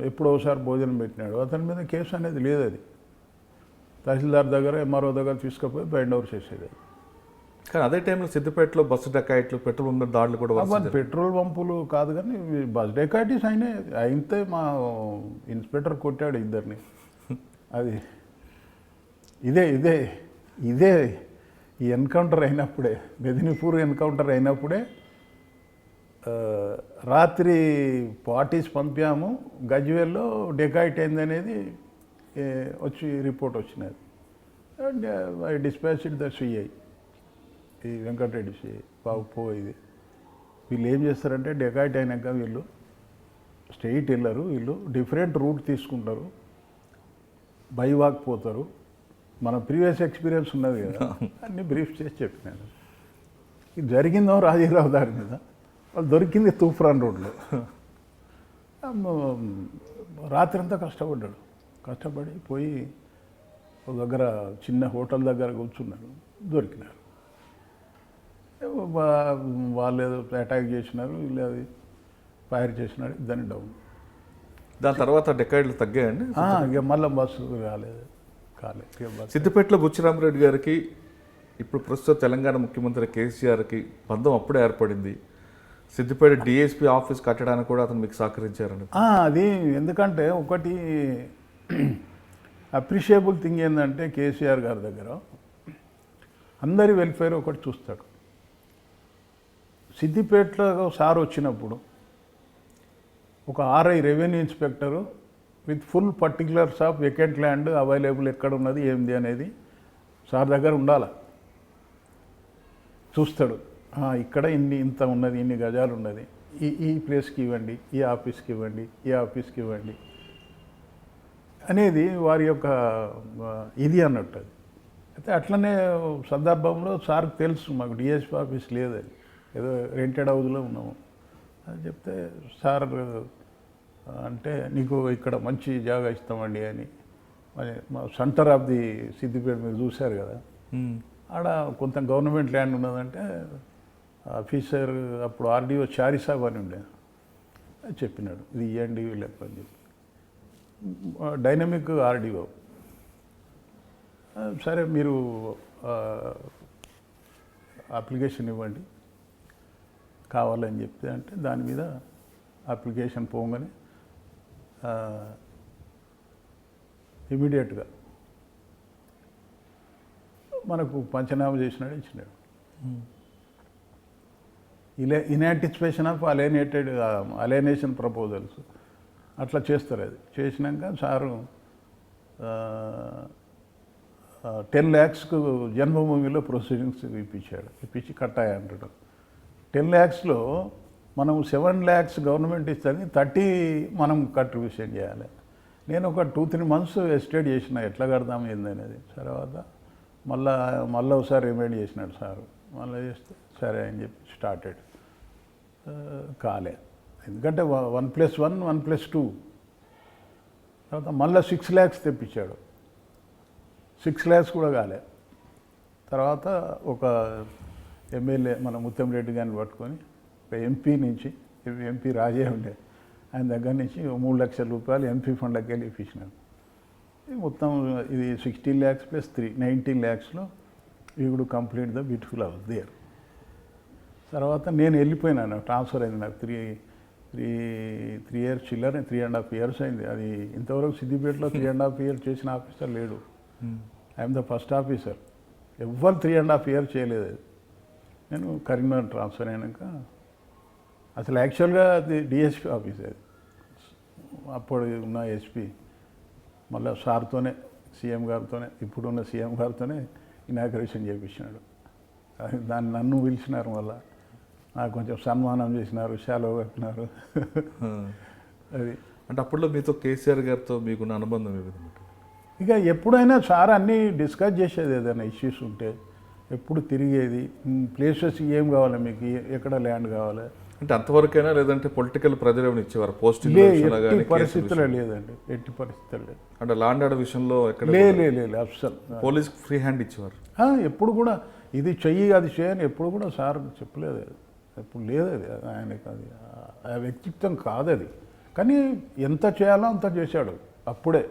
ఎప్పుడోసారి భోజనం పెట్టినాడు, అతని మీద కేసు అనేది లేదు. అది తహసీల్దార్ దగ్గర ఎంఆర్ఓ దగ్గర తీసుకుపోయి బైండ్ ఓవర్ చేసేది. కానీ అదే టైంలో సిద్దిపేటలో బస్సు డకాయిట్లు, పెట్రోల్ పంప్ దాడులు కూడా పెట్రోల్ పంపులు కాదు కానీ బస్ డెకాయిటీస్ అయితే మా ఇన్స్పెక్టర్ కొట్టాడు ఇద్దరిని. అది ఇదే ఈ ఎన్కౌంటర్ అయినప్పుడే, మెదినీపూర్ ఎన్కౌంటర్ అయినప్పుడే రాత్రి పార్టీస్ పంపాము, గజ్వేల్లో డెకాయిట్ అయిందనేది వచ్చి రిపోర్ట్ వచ్చినది. And I dispatched the CI, ఈ వెంకటరెడ్డి సిఐ ఇది. వీళ్ళు ఏం చేస్తారంటే డెకాయిట్ అయినాక వీళ్ళు స్ట్రెయిట్ వెళ్ళరు, వీళ్ళు డిఫరెంట్ రూట్ తీసుకుంటారు, బైవాక్ పోతారు. మన ప్రీవియస్ ఎక్స్పీరియన్స్ ఉన్నది కదా, అన్నీ బ్రీఫ్ చేసి చెప్పినాను. ఇది జరిగిందో రాజీరావు దారి మీద, వాళ్ళు దొరికింది తూఫాన్ రోడ్లో. రాత్రి అంతా కష్టపడి పోయి ఒక దగ్గర చిన్న హోటల్ దగ్గర కూర్చున్నారు, దొరికినారు. వాళ్ళు ఏదో అటాక్ చేసినారు, వీళ్ళు అది ఫైర్ చేసినాడు, దాన్ని డౌన్. దాని తర్వాత డెకాయిడ్లు తగ్గాయండి. ఇక మళ్ళీ బస్సు కాలేదు. సిద్దిపేటలో బుచ్చిరామరెడ్డి గారికి ఇప్పుడు ప్రస్తుత తెలంగాణ ముఖ్యమంత్రి కేసీఆర్కి బంధం అప్పుడే ఏర్పడింది. సిద్దిపేట డిఎస్పీ ఆఫీస్ కట్టడానికి కూడా అతను మీకు సహకరించారని. అది ఎందుకంటే ఒకటి అప్రిషియబుల్ థింగ్ ఏంటంటే కేసీఆర్ గారి దగ్గర అందరి వెల్ఫేర్ ఒకటి చూస్తాడు. సిద్దిపేటలో సార్ వచ్చినప్పుడు ఒక RI revenue inspector with full particulars of vacant land available ఎక్కడ ఉన్నది ఏంది అనేది సార్ దగ్గర ఉండాలి. చూస్తాడు, ఇక్కడ ఇంత ఉన్నది, ఇన్ని గజాలు ఉన్నది, ఈ ప్లేస్కి ఇవ్వండి, ఈ ఆఫీస్కి ఇవ్వండి, ఈ ఆఫీస్కి ఇవ్వండి అనేది వారి యొక్క ఇది అన్నట్టు. అది అయితే అట్లనే సందర్భంలో సార్కి తెలుసు మాకు డిఎస్పీ ఆఫీస్ లేదని, ఏదో రెంటెడ్ హౌస్లో ఉన్నాము అని చెప్తే, సార్ అంటే నీకు ఇక్కడ మంచి జాగా ఇస్తామండి అని. మా సెంటర్ ఆఫ్ ది సిద్దిపేట మీరు చూశారు కదా, ఆడ కొంత గవర్నమెంట్ ల్యాండ్ ఉన్నదంటే ఆఫీసర్ అప్పుడు ఆర్డీఓ చారి సాబ్ అని ఉండే, చెప్పినాడు ఇది ఇవ్వండి వీళ్ళకి అని చెప్పి. డైనమిక్ ఆర్డీఓ, సరే మీరు అప్లికేషన్ ఇవ్వండి కావాలని చెప్తే, అంటే దాని మీద అప్లికేషన్ పోగానే ఇమీడియట్గా మనకు పంచనామా చేసినాడు ఇచ్చినాడు. ఇన్ యాంటిసిపేషన్ ఆఫ్ అలైనేషన్ ప్రపోజల్స్ అట్లా చేస్తారు. అది చేసినాక సారు 10 lakhsకు జన్మభూమిలో ప్రొసీడింగ్స్ ఇప్పించి కట్టాయి అంటాడు. 10 lakhsలో మనం 7 lakhs గవర్నమెంట్ ఇస్తుంది, 30 మనం కంట్రిబ్యూషన్ చేయాలి. నేను ఒక 2-3 months ఎస్టేట్ చేసిన ఎట్లా కడదాం ఏందనేది. తర్వాత మళ్ళీ ఒకసారి రిమైండ్ చేసినాడు సారు. మళ్ళీ చేస్తే సరే అని చెప్పి స్టార్టెడ్. కాలే, ఎందుకంటే 1+1 1+2. తర్వాత మళ్ళీ 6 lakhs తెప్పించాడు. 6 lakhs కూడా కాలే. తర్వాత ఒక ఎమ్మెల్యే మన ముత్తంరెడ్డి గారిని పట్టుకొని ఒక ఎంపీ రాజే ఉండే ఆయన దగ్గర నుంచి 3 లక్షల రూపాయలు ఎంపీ ఫండ్కి వెళ్ళి ఇప్పించినాడు. మొత్తం ఇది 16 lakhs + 3 19 lakhsలో we would complete the beautiful house there. తర్వాత నేను వెళ్ళిపోయినాను, ట్రాన్స్ఫర్ అయింది నాకు. 3 years చిల్లర, 3.5 years అయింది. అది ఇంతవరకు సిద్దిపేటలో 3.5 years చేసిన ఆఫీసర్ లేడు. I'm the first officer. ఎవ్వరు 3.5 years చేయలేదు. అది నేను కరీంనగర్ ట్రాన్స్ఫర్ అయినాక అసలు యాక్చువల్గా అది డిఎస్పీ ఆఫీస్. అది అప్పుడు ఉన్న ఎస్పీ మళ్ళీ సార్తోనే, సీఎం గారితోనే, ఇప్పుడున్న సీఎం గారితోనే ఇనాగ్రేషన్ చేయించినాడు. దాన్ని నన్ను పిలిచినారు, మళ్ళీ నాకు కొంచెం సన్మానం చేసినారు, శాలువ కప్పినారు. అది అంటే అప్పట్లో మీతో కేసీఆర్ గారితో మీకున్న అనుబంధం ఏ విధంగా? ఇక ఎప్పుడైనా సార్ అన్నీ డిస్కస్ చేసేది, ఏదైనా ఇష్యూస్ ఉంటే ఎప్పుడు తిరిగేది. ప్లేసెస్ ఏం కావాలి మీకు, ఎక్కడ ల్యాండ్ కావాలి అంటే అంతవరకైనా, లేదంటే పొలిటికల్ ప్రెజర్ ఏమైనా ఇచ్చేవారు? పోస్టింగ్ ఎట్టి పరిస్థితుల్లో లేదండి, ఎట్టి పరిస్థితుల్లో లేదు. అంటే లాండ్ ఆర్డర్ విషయంలో ఎక్కడ లేదు అసలు పోలీస్ ఫ్రీ హ్యాండ్ ఇచ్చేవారు? ఎప్పుడు కూడా ఇది చెయ్యి అది చేయని ఎప్పుడు కూడా సార్ చెప్పలేదు. ఎప్పుడు లేదు అది, ఆయనకి అది ఆ వ్యక్తిత్వం కాదు అది. కానీ ఎంత చేయాలో అంత చేశాడు అప్పుడే.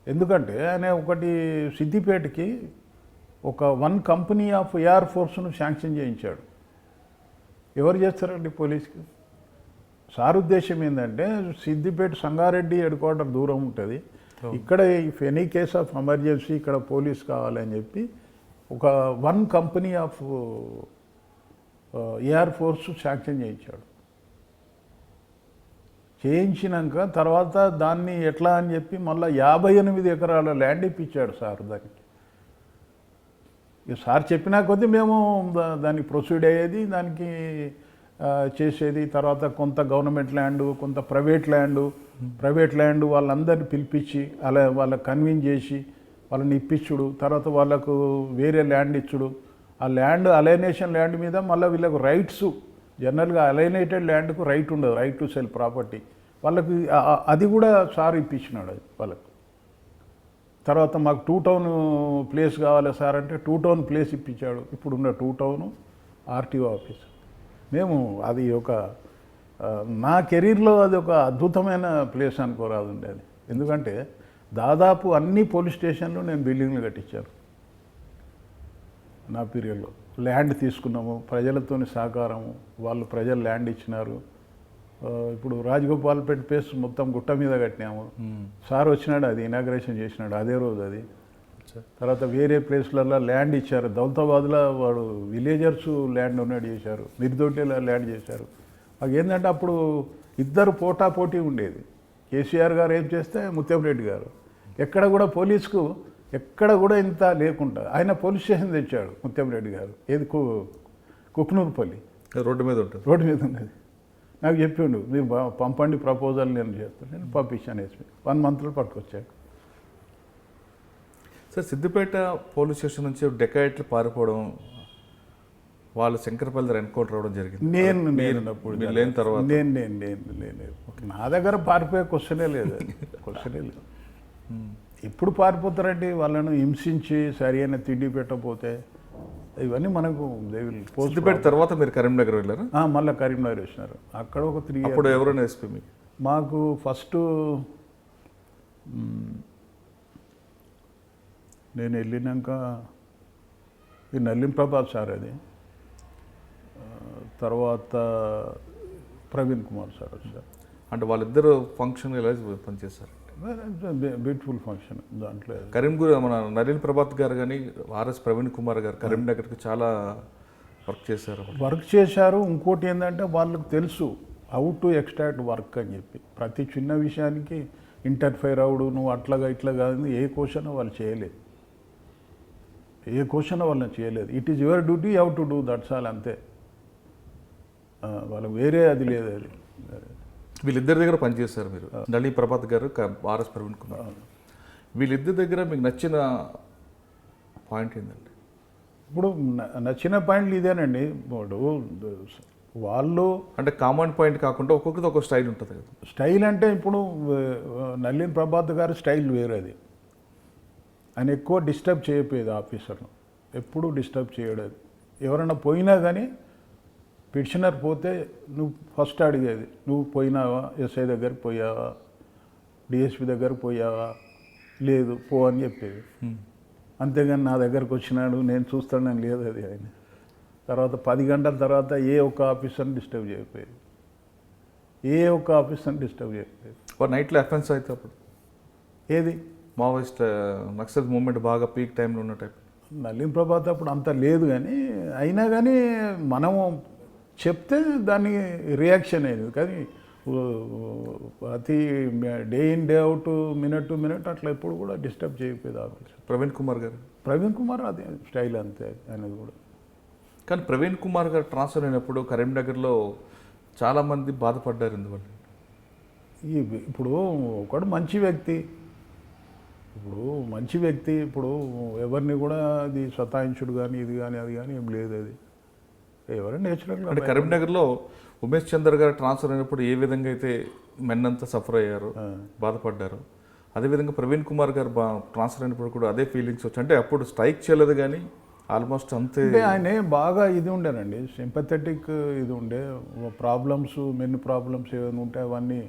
ఎందుకంటే ఆయన ఒకటి సిద్దిపేటకి ఒక 1 company ఆఫ్ ఎయిర్ ఫోర్స్ను శాంక్షన్ చేయించాడు. ఎవరు చేస్తారండి పోలీస్కి? సార్ ఉద్దేశం ఏంటంటే సిద్దిపేట సంగారెడ్డి హెడ్-క్వార్టర్ దూరం ఉంటుంది, ఇక్కడ if any case of emergency ఇక్కడ పోలీస్ కావాలని చెప్పి ఒక 1 company of air force sanction చేయించాడు. చేయించినాక తర్వాత దాన్ని ఎట్లా అని చెప్పి మళ్ళీ 58 ఎకరాల ల్యాండ్ ఇప్పించాడు సార్ దానికి. సార్ చెప్పినా కొద్దీ మేము దానికి ప్రొసీడ్ అయ్యేది, దానికి చేసేది. తర్వాత కొంత గవర్నమెంట్ ల్యాండ్, కొంత ప్రైవేట్ ల్యాండ్ వాళ్ళందరినీ పిలిపించి అలా వాళ్ళకి కన్విన్స్ చేసి వాళ్ళని ఇప్పించుడు. తర్వాత వాళ్ళకు వేరే ల్యాండ్ ఇచ్చుడు. ఆ ల్యాండ్ అలైనేషన్ ల్యాండ్ మీద మళ్ళీ వీళ్ళకు రైట్స్, జనరల్గా అలైనేటెడ్ ల్యాండ్కు రైట్ ఉండదు, రైట్ టు సెల్ ప్రాపర్టీ. వాళ్ళకి అది కూడా సార్ ఇప్పించినాడు అది వాళ్ళకు. తర్వాత మాకు 2 town ప్లేస్ కావాలి సార్ అంటే 2 town ప్లేస్ ఇప్పించాడు. ఇప్పుడున్న 2 town ఆర్టీఓ ఆఫీస్. మేము అది ఒక నా కెరీర్లో అది ఒక అద్భుతమైన ప్లేస్ అనుకోరాదు ఉండేది. ఎందుకంటే దాదాపు అన్ని పోలీస్ స్టేషన్లు నేను బిల్డింగ్లు కట్టించాను నా పీరియడ్లో. ల్యాండ్ తీసుకున్నాము, ప్రజలతోని సహకారము, ప్రజలు ల్యాండ్ ఇచ్చినారు. ఇప్పుడు రాజగోపాల్పేట ప్లేస్ మొత్తం గుట్ట మీద కట్టినాము. సార్ వచ్చినాడు, అది ఇనాగ్రేషన్ చేసినాడు అదే రోజు అది. తర్వాత వేరే ప్లేస్లలో ల్యాండ్ ఇచ్చారు. దౌలతాబాద్లో వాడు విలేజర్స్ ల్యాండ్ డొనేట్ చేశారు, నిర్దోటిలో ల్యాండ్ చేశారు. మాకు ఏంటంటే అప్పుడు ఇద్దరు పోటాపోటీ ఉండేది. కేసీఆర్ గారు ఏం చేస్తే ముత్యంరెడ్డి గారు. ఎక్కడ కూడా పోలీసుకు ఎక్కడ కూడా ఇంత లేకుండా ఆయన పోలీస్ స్టేషన్ తెచ్చాడు ముత్యంరెడ్డి గారు. ఏది కుక్నూరుపల్లి రోడ్డు మీద ఉంటుంది, రోడ్డు మీద ఉండేది. నాకు చెప్పిండు, మీరు పంపండి ప్రపోజల్, నేను చేస్తాను. నేను పంపించాను ఎస్పీ. 1 monthలో పట్టుకొచ్చాడు. సార్ సిద్దిపేట పోలీస్ స్టేషన్ నుంచి డెకాయిట్లు పారిపోవడం, వాళ్ళు శంకరపల్లి దగ్గర ఎన్కౌంటర్ అవ్వడం జరిగింది. నేను లేని తర్వాత నేను నా దగ్గర పారిపోయే క్వశ్చనే లేదు. ఎప్పుడు పారిపోతారండి? వాళ్ళను హింసించి సరి అయిన తిండి పెట్టకపోతే ఇవన్నీ మనకు సిద్దిపేట తర్వాత మీరు కరీంనగర్ వెళ్ళారు? మళ్ళీ కరీంనగర్ వచ్చినారు. అక్కడ ఒక 3 years. అప్పుడు ఎవరైనా ఎస్పీ మీకు? మాకు ఫస్ట్ నేను వెళ్ళినాక ఈ నల్లిం ప్రభాత్ సార్, అది తర్వాత ప్రవీణ్ కుమార్ సార్ వచ్చారు. అంటే వాళ్ళిద్దరు ఫంక్షన్ ఎలా పనిచేశారు? బ్యూటిఫుల్ ఫంక్షన్ దాంట్లో. మన నలిన్ ప్రభాత్ గారు కానీ ఆర్ఎస్ ప్రవీణ్ కుమార్ గారు కరీంనగర్కి చాలా వర్క్ చేశారు. వర్క్ చేశారు. ఇంకోటి ఏంటంటే వాళ్ళకి తెలుసు హౌ టు ఎక్స్ట్రాక్ట్ వర్క్ అని చెప్పి ప్రతి చిన్న విషయానికి ఇంటర్ఫైర్ అవుడు నువ్వు అట్లాగా ఇట్లాగా అని ఏ క్వశ్చన్ వాళ్ళు చేయలేదు. ఏ క్వశ్చన్ వాళ్ళని చేయలేదు. It is your duty how to do that's all అంతే. వాళ్ళకి వేరే అది లేదు. అది వీళ్ళిద్దరి దగ్గర పనిచేశారు మీరు, నళిని ప్రభాత్ గారు, ఆర్ఎస్ ప్రవీణ్ కుమార్. వీళ్ళిద్దరి దగ్గర మీకు నచ్చిన పాయింట్ ఏంటండి? ఇప్పుడు నచ్చిన పాయింట్లు ఇదేనండి. ఇప్పుడు వాళ్ళు అంటే కామన్ పాయింట్ కాకుండా ఒక్కొక్కరిది ఒక్కొక్క స్టైల్ ఉంటుంది కదా. స్టైల్ అంటే ఇప్పుడు నళిని ప్రభాత్ గారి స్టైల్ వేరేది. ఆయన ఎక్కువ డిస్టర్బ్ చేయకపోయేది ఆఫీసర్ను, ఎప్పుడూ డిస్టర్బ్ చేయలేదు. ఎవరైనా పోయినా కానీ పిటిషనర్ పోతే నువ్వు ఫస్ట్ అడిగేది, నువ్వు పోయినావా, ఎస్ఐ దగ్గరికి పోయావా, డిఎస్పి దగ్గరకు పోయావా, లేదు పో అని చెప్పేది. అంతేగాని నా దగ్గరకు వచ్చినాడు నేను చూస్తానని లేదు అది ఆయన. తర్వాత 10 గంటల తర్వాత ఏ ఒక్క ఆఫీసర్ని డిస్టర్బ్ చేయకపోయేది. ఏ ఒక్క ఆఫీసర్ని డిస్టర్బ్ చేయకపోయేది. నైట్లో అఫెన్స్ అయితే అప్పుడు ఏది మావోయిస్ట్ నక్సల్ మూమెంట్ బాగా పీక్ టైంలో ఉన్న టైప్. నళిని ప్రభాత్ అప్పుడు అంత లేదు కానీ అయినా కానీ మనము చెప్తే దాన్ని రియాక్షన్ అయింది. కానీ ప్రతి day in day out minute to minute అట్లా ఎప్పుడు కూడా డిస్టర్బ్ చేయకపోయేది ఆఫీస్. ప్రవీణ్ కుమార్ గారు, ప్రవీణ్ కుమార్ అదే స్టైల్ అంతే ఆయనది కూడా. కానీ ప్రవీణ్ కుమార్ గారు ట్రాన్స్ఫర్ అయినప్పుడు కరీంనగర్లో చాలామంది బాధపడ్డారు. ఎందువల్ల? ఇప్పుడు ఒకడు మంచి వ్యక్తి, ఇప్పుడు ఎవరిని కూడా అది సతాయించుడు కానీ ఇది కానీ అది కానీ ఏం లేదు. అది ఎవరైనా నేచురల్గా. అంటే కరీంనగర్లో ఉమేష్ చందర్ గారు ట్రాన్స్ఫర్ అయినప్పుడు ఏ విధంగా అయితే మెన్ అంతా సఫర్ అయ్యారు, బాధపడ్డారు, అదేవిధంగా ప్రవీణ్ కుమార్ గారు ట్రాన్స్ఫర్ అయినప్పుడు కూడా అదే ఫీలింగ్స్ వచ్చాయి. అంటే అప్పుడు స్ట్రైక్ చేయలేదు కానీ ఆల్మోస్ట్ అంతే. అంటే ఆయన బాగా ఇది ఉండేనండి, సింపథెటిక్ ఇది ఉండే. ప్రాబ్లమ్స్ మెన్ ప్రాబ్లమ్స్ ఏమైనా ఉంటే అవన్నీ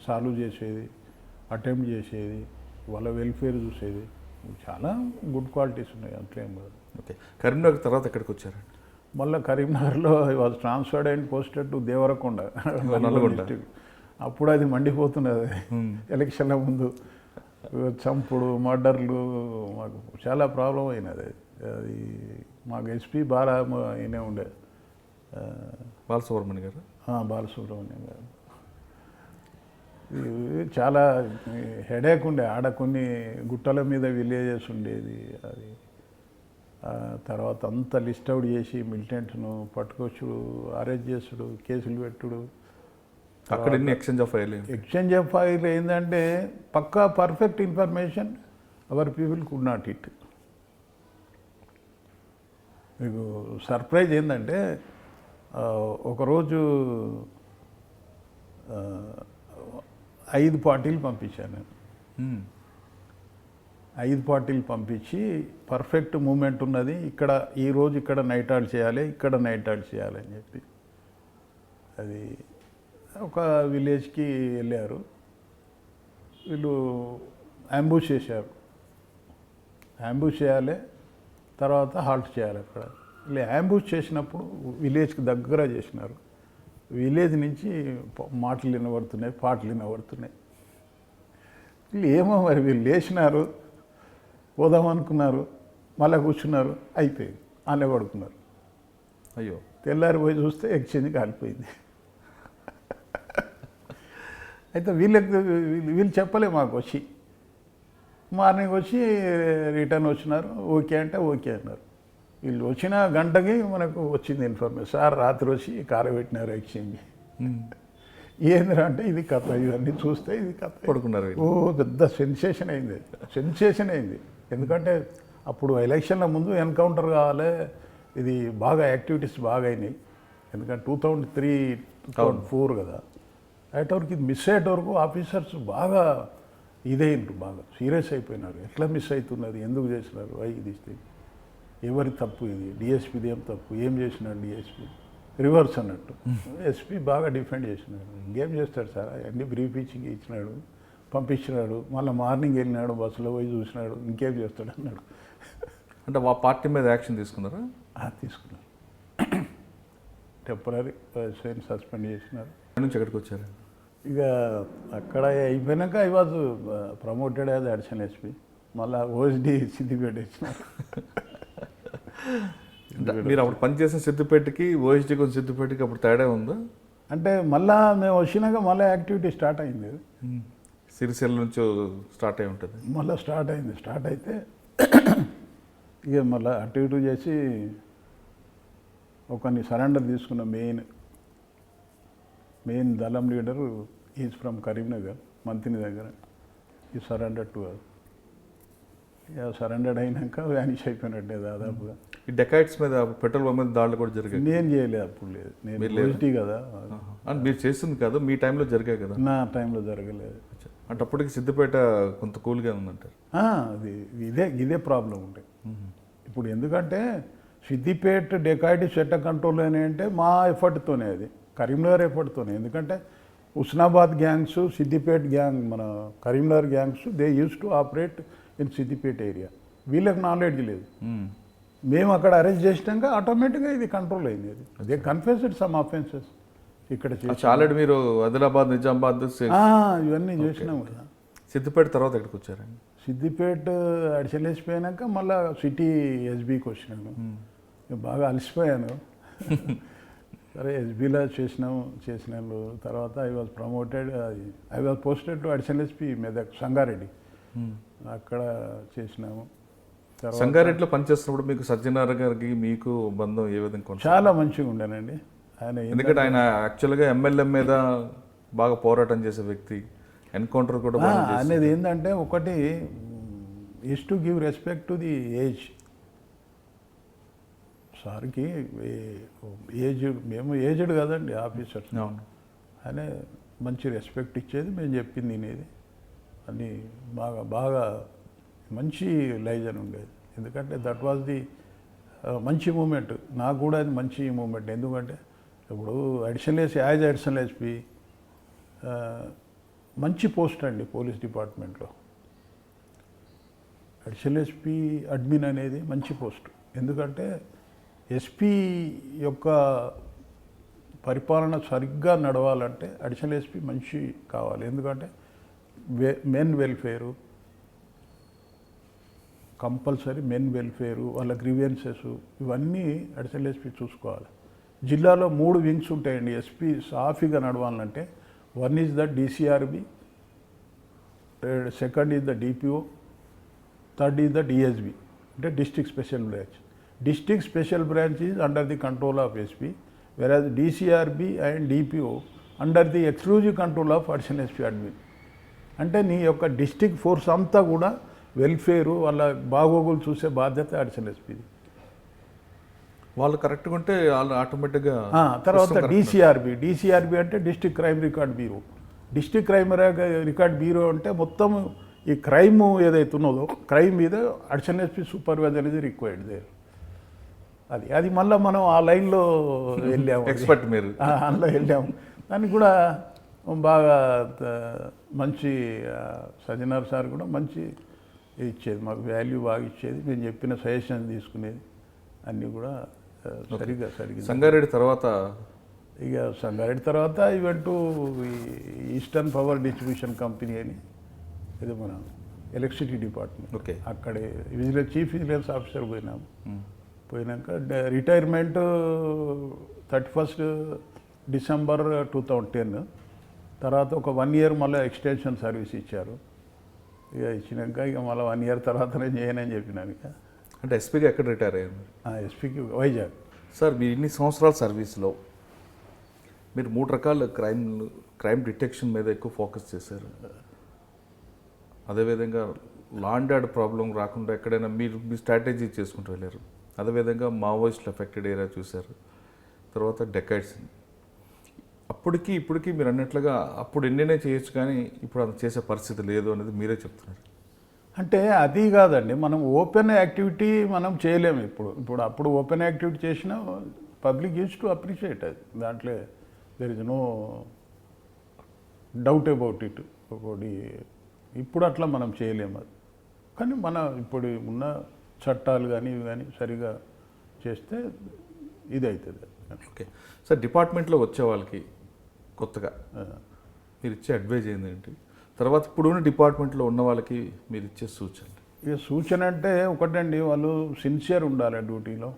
సాల్వ్ చేసేది, అటెంప్ట్ చేసేది, వాళ్ళ వెల్ఫేర్ చూసేది. చాలా గుడ్ క్వాలిటీస్ ఉన్నాయి, అట్లేం కాదు. ఓకే, కరీంనగర్ తర్వాత ఎక్కడికి వచ్చారండి? మళ్ళీ కరీంనగర్లో was transferred and posted to Devarakonda, Nalgonda. అప్పుడు అది మండిపోతున్నది. ఎలక్షన్ల ముందు చంపుడు, మర్డర్లు, మాకు చాలా ప్రాబ్లం అయినది. అది మాకు ఎస్పీ ఈయనే ఉండే, బాలసుబ్రహ్మణ్యం గారు. బాలసుబ్రహ్మణ్యం గారు. ఇది చాలా హెడేక్ ఉండే. ఆడ కొన్ని గుట్టల మీద విలేజెస్ ఉండేది. అది తర్వాత అంతా లిస్ట్ అవుట్ చేసి మిలిటెంట్ను పట్టుకొచ్చుడు, అరెస్ట్ చేసుడు, కేసులు పెట్టుడు. అక్కడ ఎన్ని ఎక్స్చేంజ్ ఆఫ్ ఫైల్ ఏంటంటే పక్కా perfect information our people could not it. మీకు సర్ప్రైజ్ ఏంటంటే ఒకరోజు 5 పార్టీలు పంపించాను నేను. 5 పార్టీలు పంపించి పర్ఫెక్ట్ మూమెంట్ ఉన్నది, ఇక్కడ ఈరోజు ఇక్కడ నైట్ అవుట్ చేయాలి, ఇక్కడ నైట్ అవుట్ చేయాలి అని చెప్పి. అది ఒక విలేజ్కి వెళ్ళారు. వీళ్ళు అంబుష్ చేశారు. అంబుష్ చేయాలి, తర్వాత హాల్ట్ చేయాలి అక్కడ. వీళ్ళు అంబుష్ చేసినప్పుడు విలేజ్కి దగ్గర చేసినారు. విలేజ్ నుంచి మాటలు వినబడుతున్నాయి, పాటలు వినబడుతున్నాయి. వీళ్ళు ఏమో మరి వీళ్ళు లేచినారు, పోదాం అనుకున్నారు, మళ్ళీ కూర్చున్నారు, అయిపోయింది, అల్లే పడుకున్నారు. అయ్యో, తెల్లారి పోయి చూస్తే ఎక్స్చేంజ్ కాలిపోయింది. అయితే వీళ్ళు చెప్పలే మాకు. వచ్చి మార్నింగ్ వచ్చి రిటర్న్ వచ్చినారు. ఓకే అంటే ఓకే అన్నారు. వీళ్ళు వచ్చిన గంటకి మనకు వచ్చింది ఇన్ఫర్మేషన్, సార్ రాత్రి వచ్చి కారు పెట్టినారు ఎక్స్చేంజ్. ఏందిరా అంటే ఇది కథ, ఇవన్నీ చూస్తే ఇది కథ. పడుకున్నారు. ఓ పెద్ద సెన్సేషన్ అయింది. ఎందుకంటే అప్పుడు ఎలక్షన్ల ముందు ఎన్కౌంటర్ కావాలి, ఇది బాగా యాక్టివిటీస్ బాగా అయినాయి. ఎందుకంటే 2003, 2004 కదా. అయ్యేటవరకు ఇది మిస్ అయ్యేటవరకు ఆఫీసర్స్ బాగా ఇదైనారు, బాగా సీరియస్ అయిపోయినారు. ఎట్లా మిస్ అవుతున్నది, ఎందుకు చేసినారు, ఇది ఎవరి తప్పు, ఇది డిఎస్పీది ఏం తప్పు, ఏం చేసినాడు డిఎస్పీ, రివర్స్ అన్నట్టు. ఎస్పీ బాగా డిఫెండ్ చేసినాడు. ఇంకేం చేస్తాడు సార్, అన్ని బ్రీఫ్ ఇచ్చినాడు, పంపించినాడు, మళ్ళీ మార్నింగ్ వెళ్ళినాడు, బస్సులో పోయి చూసినాడు, ఇంకేం చేస్తాడు అన్నాడు. అంటే ఆ పార్టీ మీద యాక్షన్ తీసుకున్నారా? తీసుకున్నారు. టెంపరీ సస్పెండ్ చేసినారు. నుంచి ఎక్కడికి వచ్చారు? ఇక అక్కడ అయిపోయినాక I was promoted as additional SP. మళ్ళీ ఓఎస్డి సిద్దిపేట ఇచ్చిన. మీరు అప్పుడు పనిచేసిన సిద్దిపేటకి ఓఎస్డీ కొంచెం సిద్దిపేటకి అప్పుడు తేడా ఉందా? అంటే మళ్ళా మేము వచ్చినాక మళ్ళీ యాక్టివిటీ స్టార్ట్ అయింది. సిరిసిల్ల నుంచి స్టార్ట్ అయి ఉంటుంది. మళ్ళీ స్టార్ట్ అయింది. స్టార్ట్ అయితే ఇక మళ్ళీ అటు ఇటు చేసి ఒకరిని సరెండర్ తీసుకున్న మెయిన్ దళం లీడరు ఈజ్ ఫ్రమ్ కరీంనగర్, మంత్రి దగ్గర. ఈ సరెండర్ టు ఇక సరెండర్డ్ అయినాక వ్యానిష్ అయిపోయినట్టే దాదాపుగా. ఈ డెకాయిట్స్ మీద పెట్రోల్ పంప్ మీద దాడులు కూడా జరిగాయి. నేను చేయలేదు, అప్పుడు లేదు. నేను ఓఎస్డీ కదా. అని మీరు చేస్తుంది కాదు, మీ టైంలో జరిగాయి కదా? నా టైంలో జరగలేదు. అంటే అప్పటికి సిద్దిపేట కొంత కూల్గా ఉందంటారు. అది ఇదే ప్రాబ్లం ఉండే ఇప్పుడు. ఎందుకంటే సిద్దిపేట డెకాయిటీ సెట్ కంట్రోల్ అని అంటే మా ఎఫర్ట్తోనే, అది కరీంనగర్ ఎఫర్ట్తోనే. ఎందుకంటే ఉస్నాబాద్ గ్యాంగ్స్, సిద్దిపేట గ్యాంగ్, మన Karimnagar gangs, they use to operate in Siddipet area. వీళ్ళకి నాలెడ్జ్ లేదు. మేము అక్కడ అరెస్ట్ చేసినాక ఆటోమేటిక్గా ఇది కంట్రోల్ అయింది. అది అదే కన్ఫెస్డ్ సమ్ అఫెన్సెస్ ఇక్కడ ఆల్రెడీ మీరు ఆదిలాబాద్, నిజామాబాద్ ఇవన్నీ చేసినాం కదా. సిద్దిపేట తర్వాత ఎక్కడికి వచ్చారండి? సిద్దిపేట అడిషనల్ ఎస్పీ అయినాక మళ్ళీ సిటీ ఎస్బీకి వచ్చినాను. బాగా అలసిపోయాను. సరే ఎస్బీలో చేసినాను. తర్వాత I was promoted, I was posted to additional SP Medak Sangareddy. అక్కడ చేసినాము. సంగారెడ్డిలో పనిచేస్తున్నప్పుడు మీకు సత్యనారాయణ గారికి మీకు బంధం ఏ విధంగా? చాలా మంచిగా ఉండేనండి ఆయన. ఎందుకంటే ఆయన యాక్చువల్గా ఎమ్మెల్యే మీద బాగా పోరాటం చేసే వ్యక్తి, ఎన్కౌంటర్ కూడా అనేది ఏంటంటే ఒకటి is to give respect to the age. సార్కి ఏజ్, మేము ఏజ్డ్ కదండి ఆఫీసర్స్. ఆయన మంచి రెస్పెక్ట్ ఇచ్చేది, మేము చెప్పింది వినేది. అని బాగా మంచి లైజన్ ఉండేది. ఎందుకంటే దట్ వాజ్ ది మంచి మూమెంట్. నాకు కూడా అది మంచి మూమెంట్. ఎందుకంటే ఇప్పుడు యాజ్ అడిషనల్ ఎస్పీ మంచి పోస్ట్ అండి పోలీస్ డిపార్ట్మెంట్లో. అడిషనల్ ఎస్పీ అడ్మిన్ అనేది మంచి పోస్ట్. ఎందుకంటే ఎస్పీ యొక్క పరిపాలన సరిగ్గా నడవాలంటే అడిషనల్ ఎస్పీ మంచి కావాలి. ఎందుకంటే men welfare compulsory, men welfare, వాళ్ళ గ్రీవెన్సెస్, ఇవన్నీ అడిషనల్ ఎస్పీ చూసుకోవాలి. జిల్లాలో 3 వింగ్స్ ఉంటాయండి ఎస్పీ సాఫీగా నడవాలంటే. One is the DCRB, second is the DPO, third is the DSB, అంటే district special branch. District special branch is under the control of SP, whereas DCRB and DPO under the exclusive control of additional SP admin. అంటే నీ యొక్క district force అంతా కూడా welfare, వాళ్ళ బాగోగులు చూసే బాధ్యత అడిషనల్ ఎస్పీది. వాళ్ళు కరెక్ట్గా ఉంటే వాళ్ళు ఆటోమేటిక్గా. తర్వాత డిసిఆర్బి అంటే district crime record bureau. District crime record bureau అంటే మొత్తం ఈ క్రైమ్ ఏదైతే ఉన్నదో క్రైమ్ మీద అడిషనల్ ఎస్పీ సూపర్వైజర్ అనేది రిక్వైర్డ్ దేర్. అది మళ్ళీ మనం ఆ లైన్లో వెళ్ళాము. ఎక్స్పర్ట్ మీరు అందులో వెళ్ళాము. దానికి కూడా బాగా మంచి సజ్జనార్ సార్ కూడా మంచి ఇచ్చేది, మాకు వాల్యూ బాగా ఇచ్చేది. మేము చెప్పిన సజెషన్ తీసుకునేది అన్నీ కూడా సరిగ్గా. సంగారెడ్డి తర్వాత event eastern power distribution company అని, ఇది మన ఎలక్ట్రిసిటీ డిపార్ట్మెంట్. ఓకే. అక్కడే చీఫ్ విజిలెన్స్ ఆఫీసర్ పోయినాము. పోయినాక రిటైర్మెంట్ 31st December 2010. తర్వాత ఒక 1 year మళ్ళీ ఎక్స్టెన్షన్ సర్వీస్ ఇచ్చారు. ఇక ఇచ్చినాక ఇక మళ్ళీ 1 year తర్వాతనే చేయనని చెప్పినాను. ఇక అంటే ఎస్పీగా ఎక్కడ రిటైర్ అయ్యారు? ఎస్పీకి వైజాగ్. సార్ మీరు ఇన్ని సంవత్సరాల సర్వీస్లో మీరు 3 రకాల క్రైమ్ డిటెక్షన్ మీద ఎక్కువ ఫోకస్ చేశారు. అదేవిధంగా లా అండ్ ఆర్డర్ ప్రాబ్లం రాకుండా ఎక్కడైనా మీ స్ట్రాటజీ చేసుకుంటూ వెళ్ళారు. అదేవిధంగా మావోయిస్టులు ఎఫెక్టెడ్ ఏరియా చూశారు. తర్వాత డెకాయిడ్స్. అప్పటికి ఇప్పటికీ మీరు అన్నట్లుగా అప్పుడు ఎన్నైనా చేయొచ్చు, కానీ ఇప్పుడు అది చేసే పరిస్థితి లేదు అనేది మీరే చెప్తున్నారు. అంటే అది కాదండి, మనం ఓపెన్ యాక్టివిటీ మనం చేయలేము. అప్పుడు ఓపెన్ యాక్టివిటీ చేసినా పబ్లిక్ యూజ్ టు అప్రిషియేట్ అది. దాంట్లో there is no doubt about it. ఒకటి ఇప్పుడు అట్లా మనం చేయలేము అది. కానీ మన ఇప్పుడు ఉన్న చట్టాలు కానీ ఇవి కానీ సరిగా చేస్తే ఇది అవుతుంది. ఓకే సార్, డిపార్ట్మెంట్లో వచ్చే వాళ్ళకి కొత్తగా మీరు ఇచ్చే అడ్వైజ్ ఏంటంటే తర్వాత ఇప్పుడున్న డిపార్ట్మెంట్లో ఉన్న వాళ్ళకి మీరు ఇచ్చే సూచనలు? ఇక సూచన అంటే ఒకటండి, వాళ్ళు సిన్సియర్ ఉండాలి, డ్యూటీలో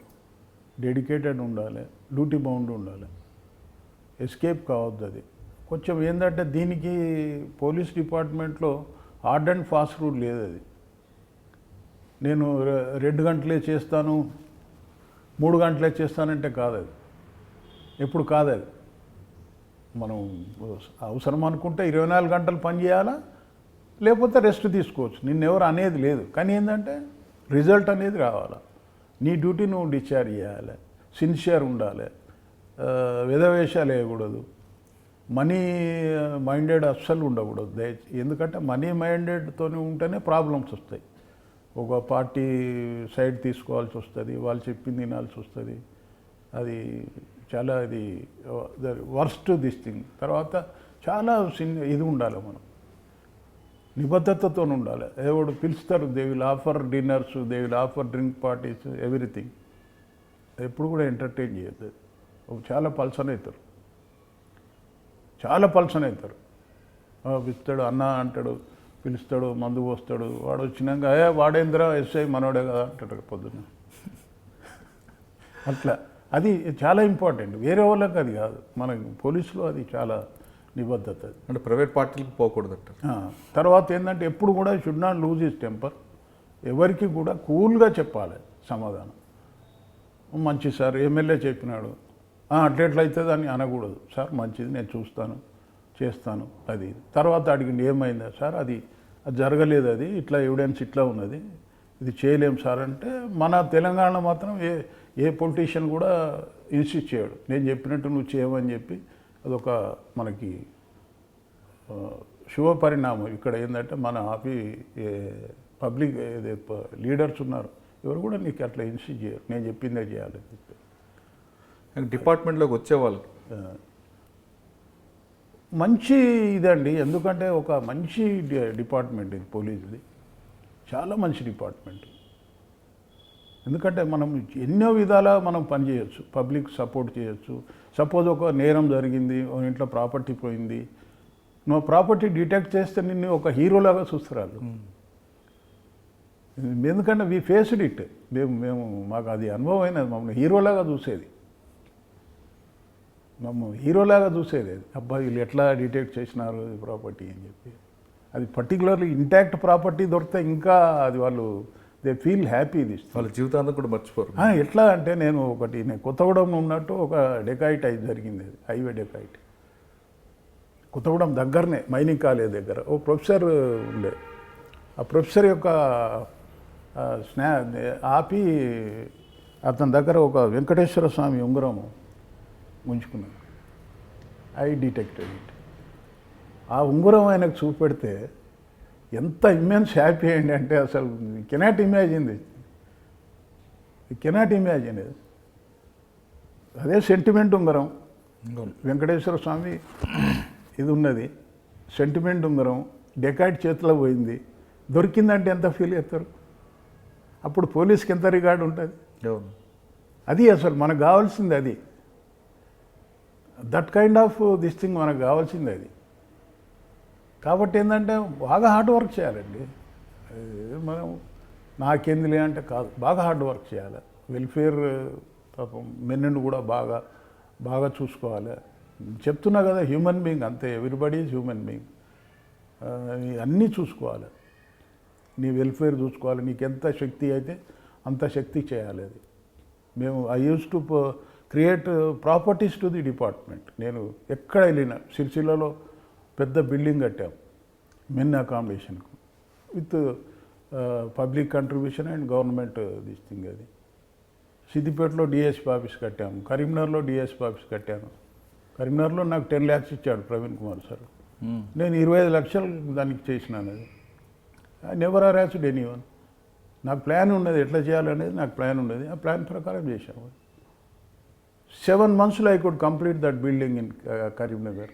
డెడికేటెడ్ ఉండాలి, డ్యూటీ బౌండ్ ఉండాలి, ఎస్కేప్ కావద్దు. అది కొంచెం ఏంటంటే దీనికి పోలీస్ డిపార్ట్మెంట్లో హార్డ్ అండ్ ఫాస్ట్ రూల్ లేదు. అది నేను 2 గంటలే చేస్తాను 3 గంటలే చేస్తానంటే కాదు, అది ఎప్పుడు కాదు. అది మనం అవసరం అనుకుంటే 24 గంటలు పని చేయాలా, లేకపోతే రెస్ట్ తీసుకోవచ్చు, నిన్నెవరు అనేది లేదు. కానీ ఏంటంటే రిజల్ట్ అనేది రావాలా, నీ డ్యూటీ నువ్వు డిశ్చార్జ్ చేయాలి, సిన్సియర్ ఉండాలి, విధవేషాలు వేయకూడదు, మనీ మైండెడ్ అస్సలు ఉండకూడదు ఎందుకంటే మనీ మైండెడ్తో ఉంటేనే ప్రాబ్లమ్స్ వస్తాయి. ఒక పార్టీ సైడ్ తీసుకోవాల్సి వస్తుంది, వాళ్ళు చెప్పింది వినాల్సి వస్తుంది. అది చాలా ఇది వర్స్ట్ దిస్ థింగ్. తర్వాత చాలా ఇది ఉండాలి, మనం నిబద్ధతతో ఉండాలి. ఎవడు పిలుస్తారు, they will offer dinners, they will offer drink parties, everything. ఎప్పుడు కూడా ఎంటర్టైన్ చేయొద్దు. చాలా పల్సన్ అవుతారు, చాలా పల్సన్ అవుతారు. పిలుస్తాడు అన్న అంటాడు, పిలుస్తాడు, మందు పోస్తాడు, వాడు వచ్చినాక వాడేంద్ర ఎస్ఐ మనోడే కదా అంటాడు పొద్దున్న. అట్లా అది చాలా ఇంపార్టెంట్. వేరే వాళ్ళకి అది కాదు, మన పోలీసులో అది చాలా నిబద్ధత. అంటే ప్రైవేట్ పార్టీలకు పోకూడదు అంటారు. తర్వాత ఏంటంటే ఎప్పుడు కూడా should not lose his temper. ఎవరికి కూడా కూల్గా చెప్పాలి సమాధానం. మంచి సార్, ఎమ్మెల్యే చెప్పినాడు అట్లెట్లా అవుతుంది అని అనకూడదు. సార్ మంచిది, నేను చూస్తాను, చేస్తాను. అది తర్వాత అడిగింది ఏమైందా సార్, అది జరగలేదు, అది ఇట్లా ఎవిడెన్స్ ఇట్లా ఉన్నది, ఇది చేయలేం సార్ అంటే మన తెలంగాణలో మాత్రం ఏ పొలిటీషియన్ కూడా ఇన్సిస్ట్ చేయడు. నేను చెప్పినట్టు నువ్వు చేయమని చెప్పి అదొక మనకి శుభ పరిణామం. ఇక్కడ ఏంటంటే మన పబ్లిక్ లీడర్స్ ఉన్నారు, ఎవరు కూడా నీకు అట్లా ఇన్సిస్ట్ చేయరు, నేను చెప్పిందే చేయాలి. డిపార్ట్మెంట్లోకి వచ్చేవాళ్ళు మంచి ఇదండి, ఎందుకంటే ఒక మంచి డిపార్ట్మెంట్ ఇది పోలీసుది, చాలా మంచి డిపార్ట్మెంట్. ఎందుకంటే మనం ఎన్నో విధాలా మనం పనిచేయచ్చు, పబ్లిక్ సపోర్ట్ చేయొచ్చు. సపోజ్ ఒక నేరం జరిగింది, ఇంట్లో ప్రాపర్టీ పోయింది, నువ్వు ప్రాపర్టీ డిటెక్ట్ చేస్తే నిన్ను ఒక హీరోలాగా చూస్తారు వాళ్ళు. ఎందుకంటే వీ ఫేస్డ్ ఇట్, మేము మాకు అది అనుభవం అయినది, మమ్మల్ని హీరోలాగా చూసేది, అబ్బాయి వీళ్ళు ఎట్లా డిటెక్ట్ చేసినారు ఈ ప్రాపర్టీ అని చెప్పి. అది పర్టికులర్లీ ఇంటాక్ట్ ప్రాపర్టీ దొరికితే ఇంకా అది వాళ్ళు దే ఫీల్ హ్యాపీ. వాళ్ళ జీవితాంతం కూడా మర్చిపోరు. ఎట్లా అంటే నేను కొత్తగూడెం ఉన్నట్టు ఒక డెకాయిట్ జరిగింది, అది హైవే డెకాయిట్. కొత్తగూడెం దగ్గరనే, మైనింగ్ కాలేజ్ దగ్గర ఓ ప్రొఫెసర్ ఉండే. ఆ ప్రొఫెసర్ యొక్క ఆపి అతని దగ్గర ఒక వెంకటేశ్వర స్వామి ఉంగరం ఉంచుకున్నాను. I detected it. ఆ ఉంగరం ఆయనకు చూపెడితే ఎంత ఇమ్మెన్స్ హ్యాపీ అయింది అంటే అసలు కెనాట్ ఇమాజిన్ ఇది. అదే సెంటిమెంట్ ఉంగరం, వెంకటేశ్వర స్వామి ఇది ఉన్నది, సెంటిమెంట్ ఉంగరం డెకాయిట్ చేతిలో పోయింది, దొరికిందంటే ఎంత ఫీల్ అవుతారు? అప్పుడు పోలీస్కి ఎంత రికార్డు ఉంటుంది? అది అసలు మనకు కావాల్సింది అది. That kind of this thing మనకు కావాల్సింది అది. కాబట్టి ఏంటంటే బాగా హార్డ్ వర్క్ చేయాలండి. మనం నాకేందిలే అంటే కాదు, బాగా హార్డ్ వర్క్ చేయాలి. వెల్ఫేర్ పాపం మెన్నును కూడా బాగా చూసుకోవాలి. చెప్తున్నా కదా, హ్యూమన్ బీయింగ్ అంతే, ఎవ్రీబడీ ఈజ్ హ్యూమన్ బీయింగ్. అన్నీ చూసుకోవాలి, నీ వెల్ఫేర్ చూసుకోవాలి, నీకు ఎంత శక్తి అయితే అంత శక్తి చేయాలి. అది I use to create properties to the department. నేను ఎక్కడ వెళ్ళినా, సిరిసిల్లలో పెద్ద బిల్డింగ్ కట్టాం మెన్ అకామిడేషన్కు, with public contribution and government this thing. అది సిద్దిపేటలో డిఎస్పీ ఆఫీస్ కట్టాము, కరీంనగర్లో డిఎస్పీ ఆఫీస్ కట్టాను. కరీంనగర్లో నాకు 10 lakhs ఇచ్చాడు ప్రవీణ్ కుమార్ సార్, నేను 25 లక్షలు దానికి చేసినాను. అది ఐ నెవర్ హరాస్డ్ ఎనీవన్. నాకు ప్లాన్ ఉన్నది, ఎట్లా చేయాలనేది నాకు ప్లాన్ ఉన్నది, ఆ ప్లాన్ ప్రకారం చేశాము. 7 months I could complete that building in Karimnagar.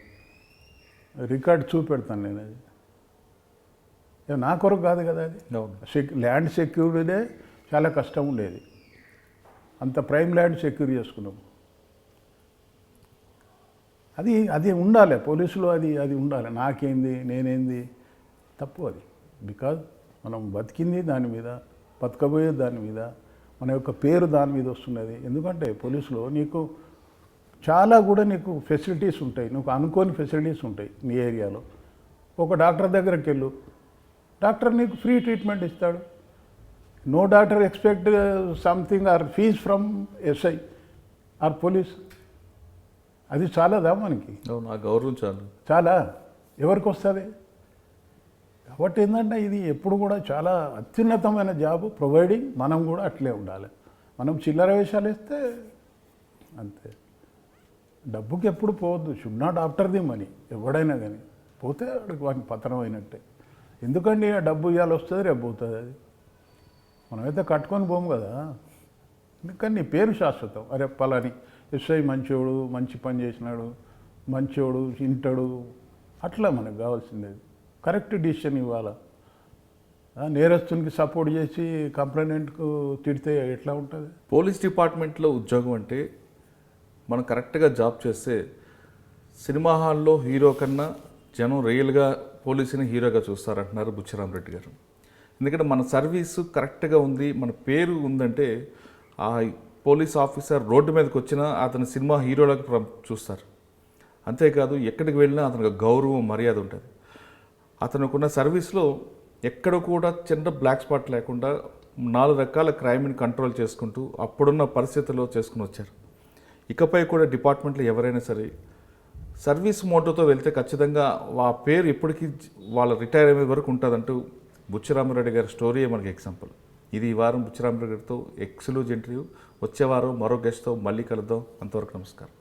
Record చూపెడతాను నేను. అది నా కొరకు కాదు కదా, అది ల్యాండ్ సెక్యూరిటీదే చాలా కష్టం ఉండేది. అంత ప్రైమ్ ల్యాండ్ సెక్యూర్ చేసుకున్నాము. అది అది ఉండాలి పోలీసులో, అది ఉండాలి. నాకేంది, నేనేంది, తప్పు అది. బికాజ్ మనం బతికింది దాని మీద, బతకబోయేది దాని మీద, మన యొక్క పేరు దాని మీద వస్తున్నది. ఎందుకంటే పోలీసులో నీకు చాలా కూడా నీకు ఫెసిలిటీస్ ఉంటాయి, నువ్వు అనుకోని ఫెసిలిటీస్ ఉంటాయి నీ ఏరియాలో. ఒక డాక్టర్ దగ్గరికి వెళ్ళు, డాక్టర్ నీకు ఫ్రీ ట్రీట్మెంట్ ఇస్తాడు. No doctor expect something or fees from SI or police. అది చాలాదా మనకి? అవును, ఆ గౌరవం చాలు. చాలా ఎవరికి వస్తుంది? కాబట్టి ఏంటంటే ఇది ఎప్పుడు కూడా చాలా అత్యున్నతమైన జాబ్ ప్రొవైడింగ్. మనం కూడా అట్లే ఉండాలి. మనం చిల్లర వేషాలు వేస్తే అంతే. డబ్బుకి ఎప్పుడు పోవద్దు. Should not after the money. ఎవడైనా కానీ పోతే వాడికి వాడిని పతనం అయినట్టే. ఎందుకండి ఆ డబ్బు ఇవాళ వస్తుంది, రేపు పోతుంది. అది మనమైతే కట్టుకొని పోము కదా. ఎందుకని నీ పేరు శాశ్వతం. అరే పలాని ఎస్ఐ మంచోడు, మంచి పని చేసినాడు, మంచోడు, ఇంటాడు, అట్లా మనకు కావాల్సింది. కరెక్ట్ డిసిషన్ ఇవ్వాలి. నేరస్తునికి సపోర్ట్ చేసి కంప్లైంట్కు తిడితే ఎట్లా ఉంటుంది? పోలీస్ డిపార్ట్మెంట్లో ఉద్యోగం అంటే మనం కరెక్ట్గా జాబ్ చేస్తే సినిమా హాల్లో హీరో కన్నా జనం రియల్గా పోలీసుని హీరోగా చూస్తారంటున్నారు బుచ్చిరామరెడ్డి గారు. ఎందుకంటే మన సర్వీసు కరెక్ట్గా ఉంది, మన పేరు ఉందంటే ఆ పోలీస్ ఆఫీసర్ రోడ్డు మీదకి వచ్చినా అతని సినిమా హీరోలకు చూస్తారు. అంతేకాదు ఎక్కడికి వెళ్ళినా అతనికి గౌరవం, మర్యాద ఉంటుంది. అతనుకున్న సర్వీస్లో ఎక్కడ కూడా చిన్న బ్లాక్ స్పాట్ లేకుండా 4 రకాల క్రైమ్ని కంట్రోల్ చేసుకుంటూ అప్పుడున్న పరిస్థితుల్లో చేసుకుని వచ్చారు. ఇకపై కూడా డిపార్ట్మెంట్లో ఎవరైనా సరే సర్వీస్ మోటోతో వెళ్తే ఖచ్చితంగా ఆ పేరు ఎప్పటికీ వాళ్ళ రిటైర్ అయ్యే వరకు ఉంటుందంటూ బుచ్చిరామరెడ్డి గారి స్టోరీయే మనకి ఎగ్జాంపుల్. ఇది ఈ వారం బుచ్చిరామరెడ్డి గారితో ఎక్స్క్లూజివ్ ఇంటర్వ్యూ. వచ్చే వారం మరో గెస్ట్తో మళ్ళీ కలుద్దాం. అంతవరకు నమస్కారం.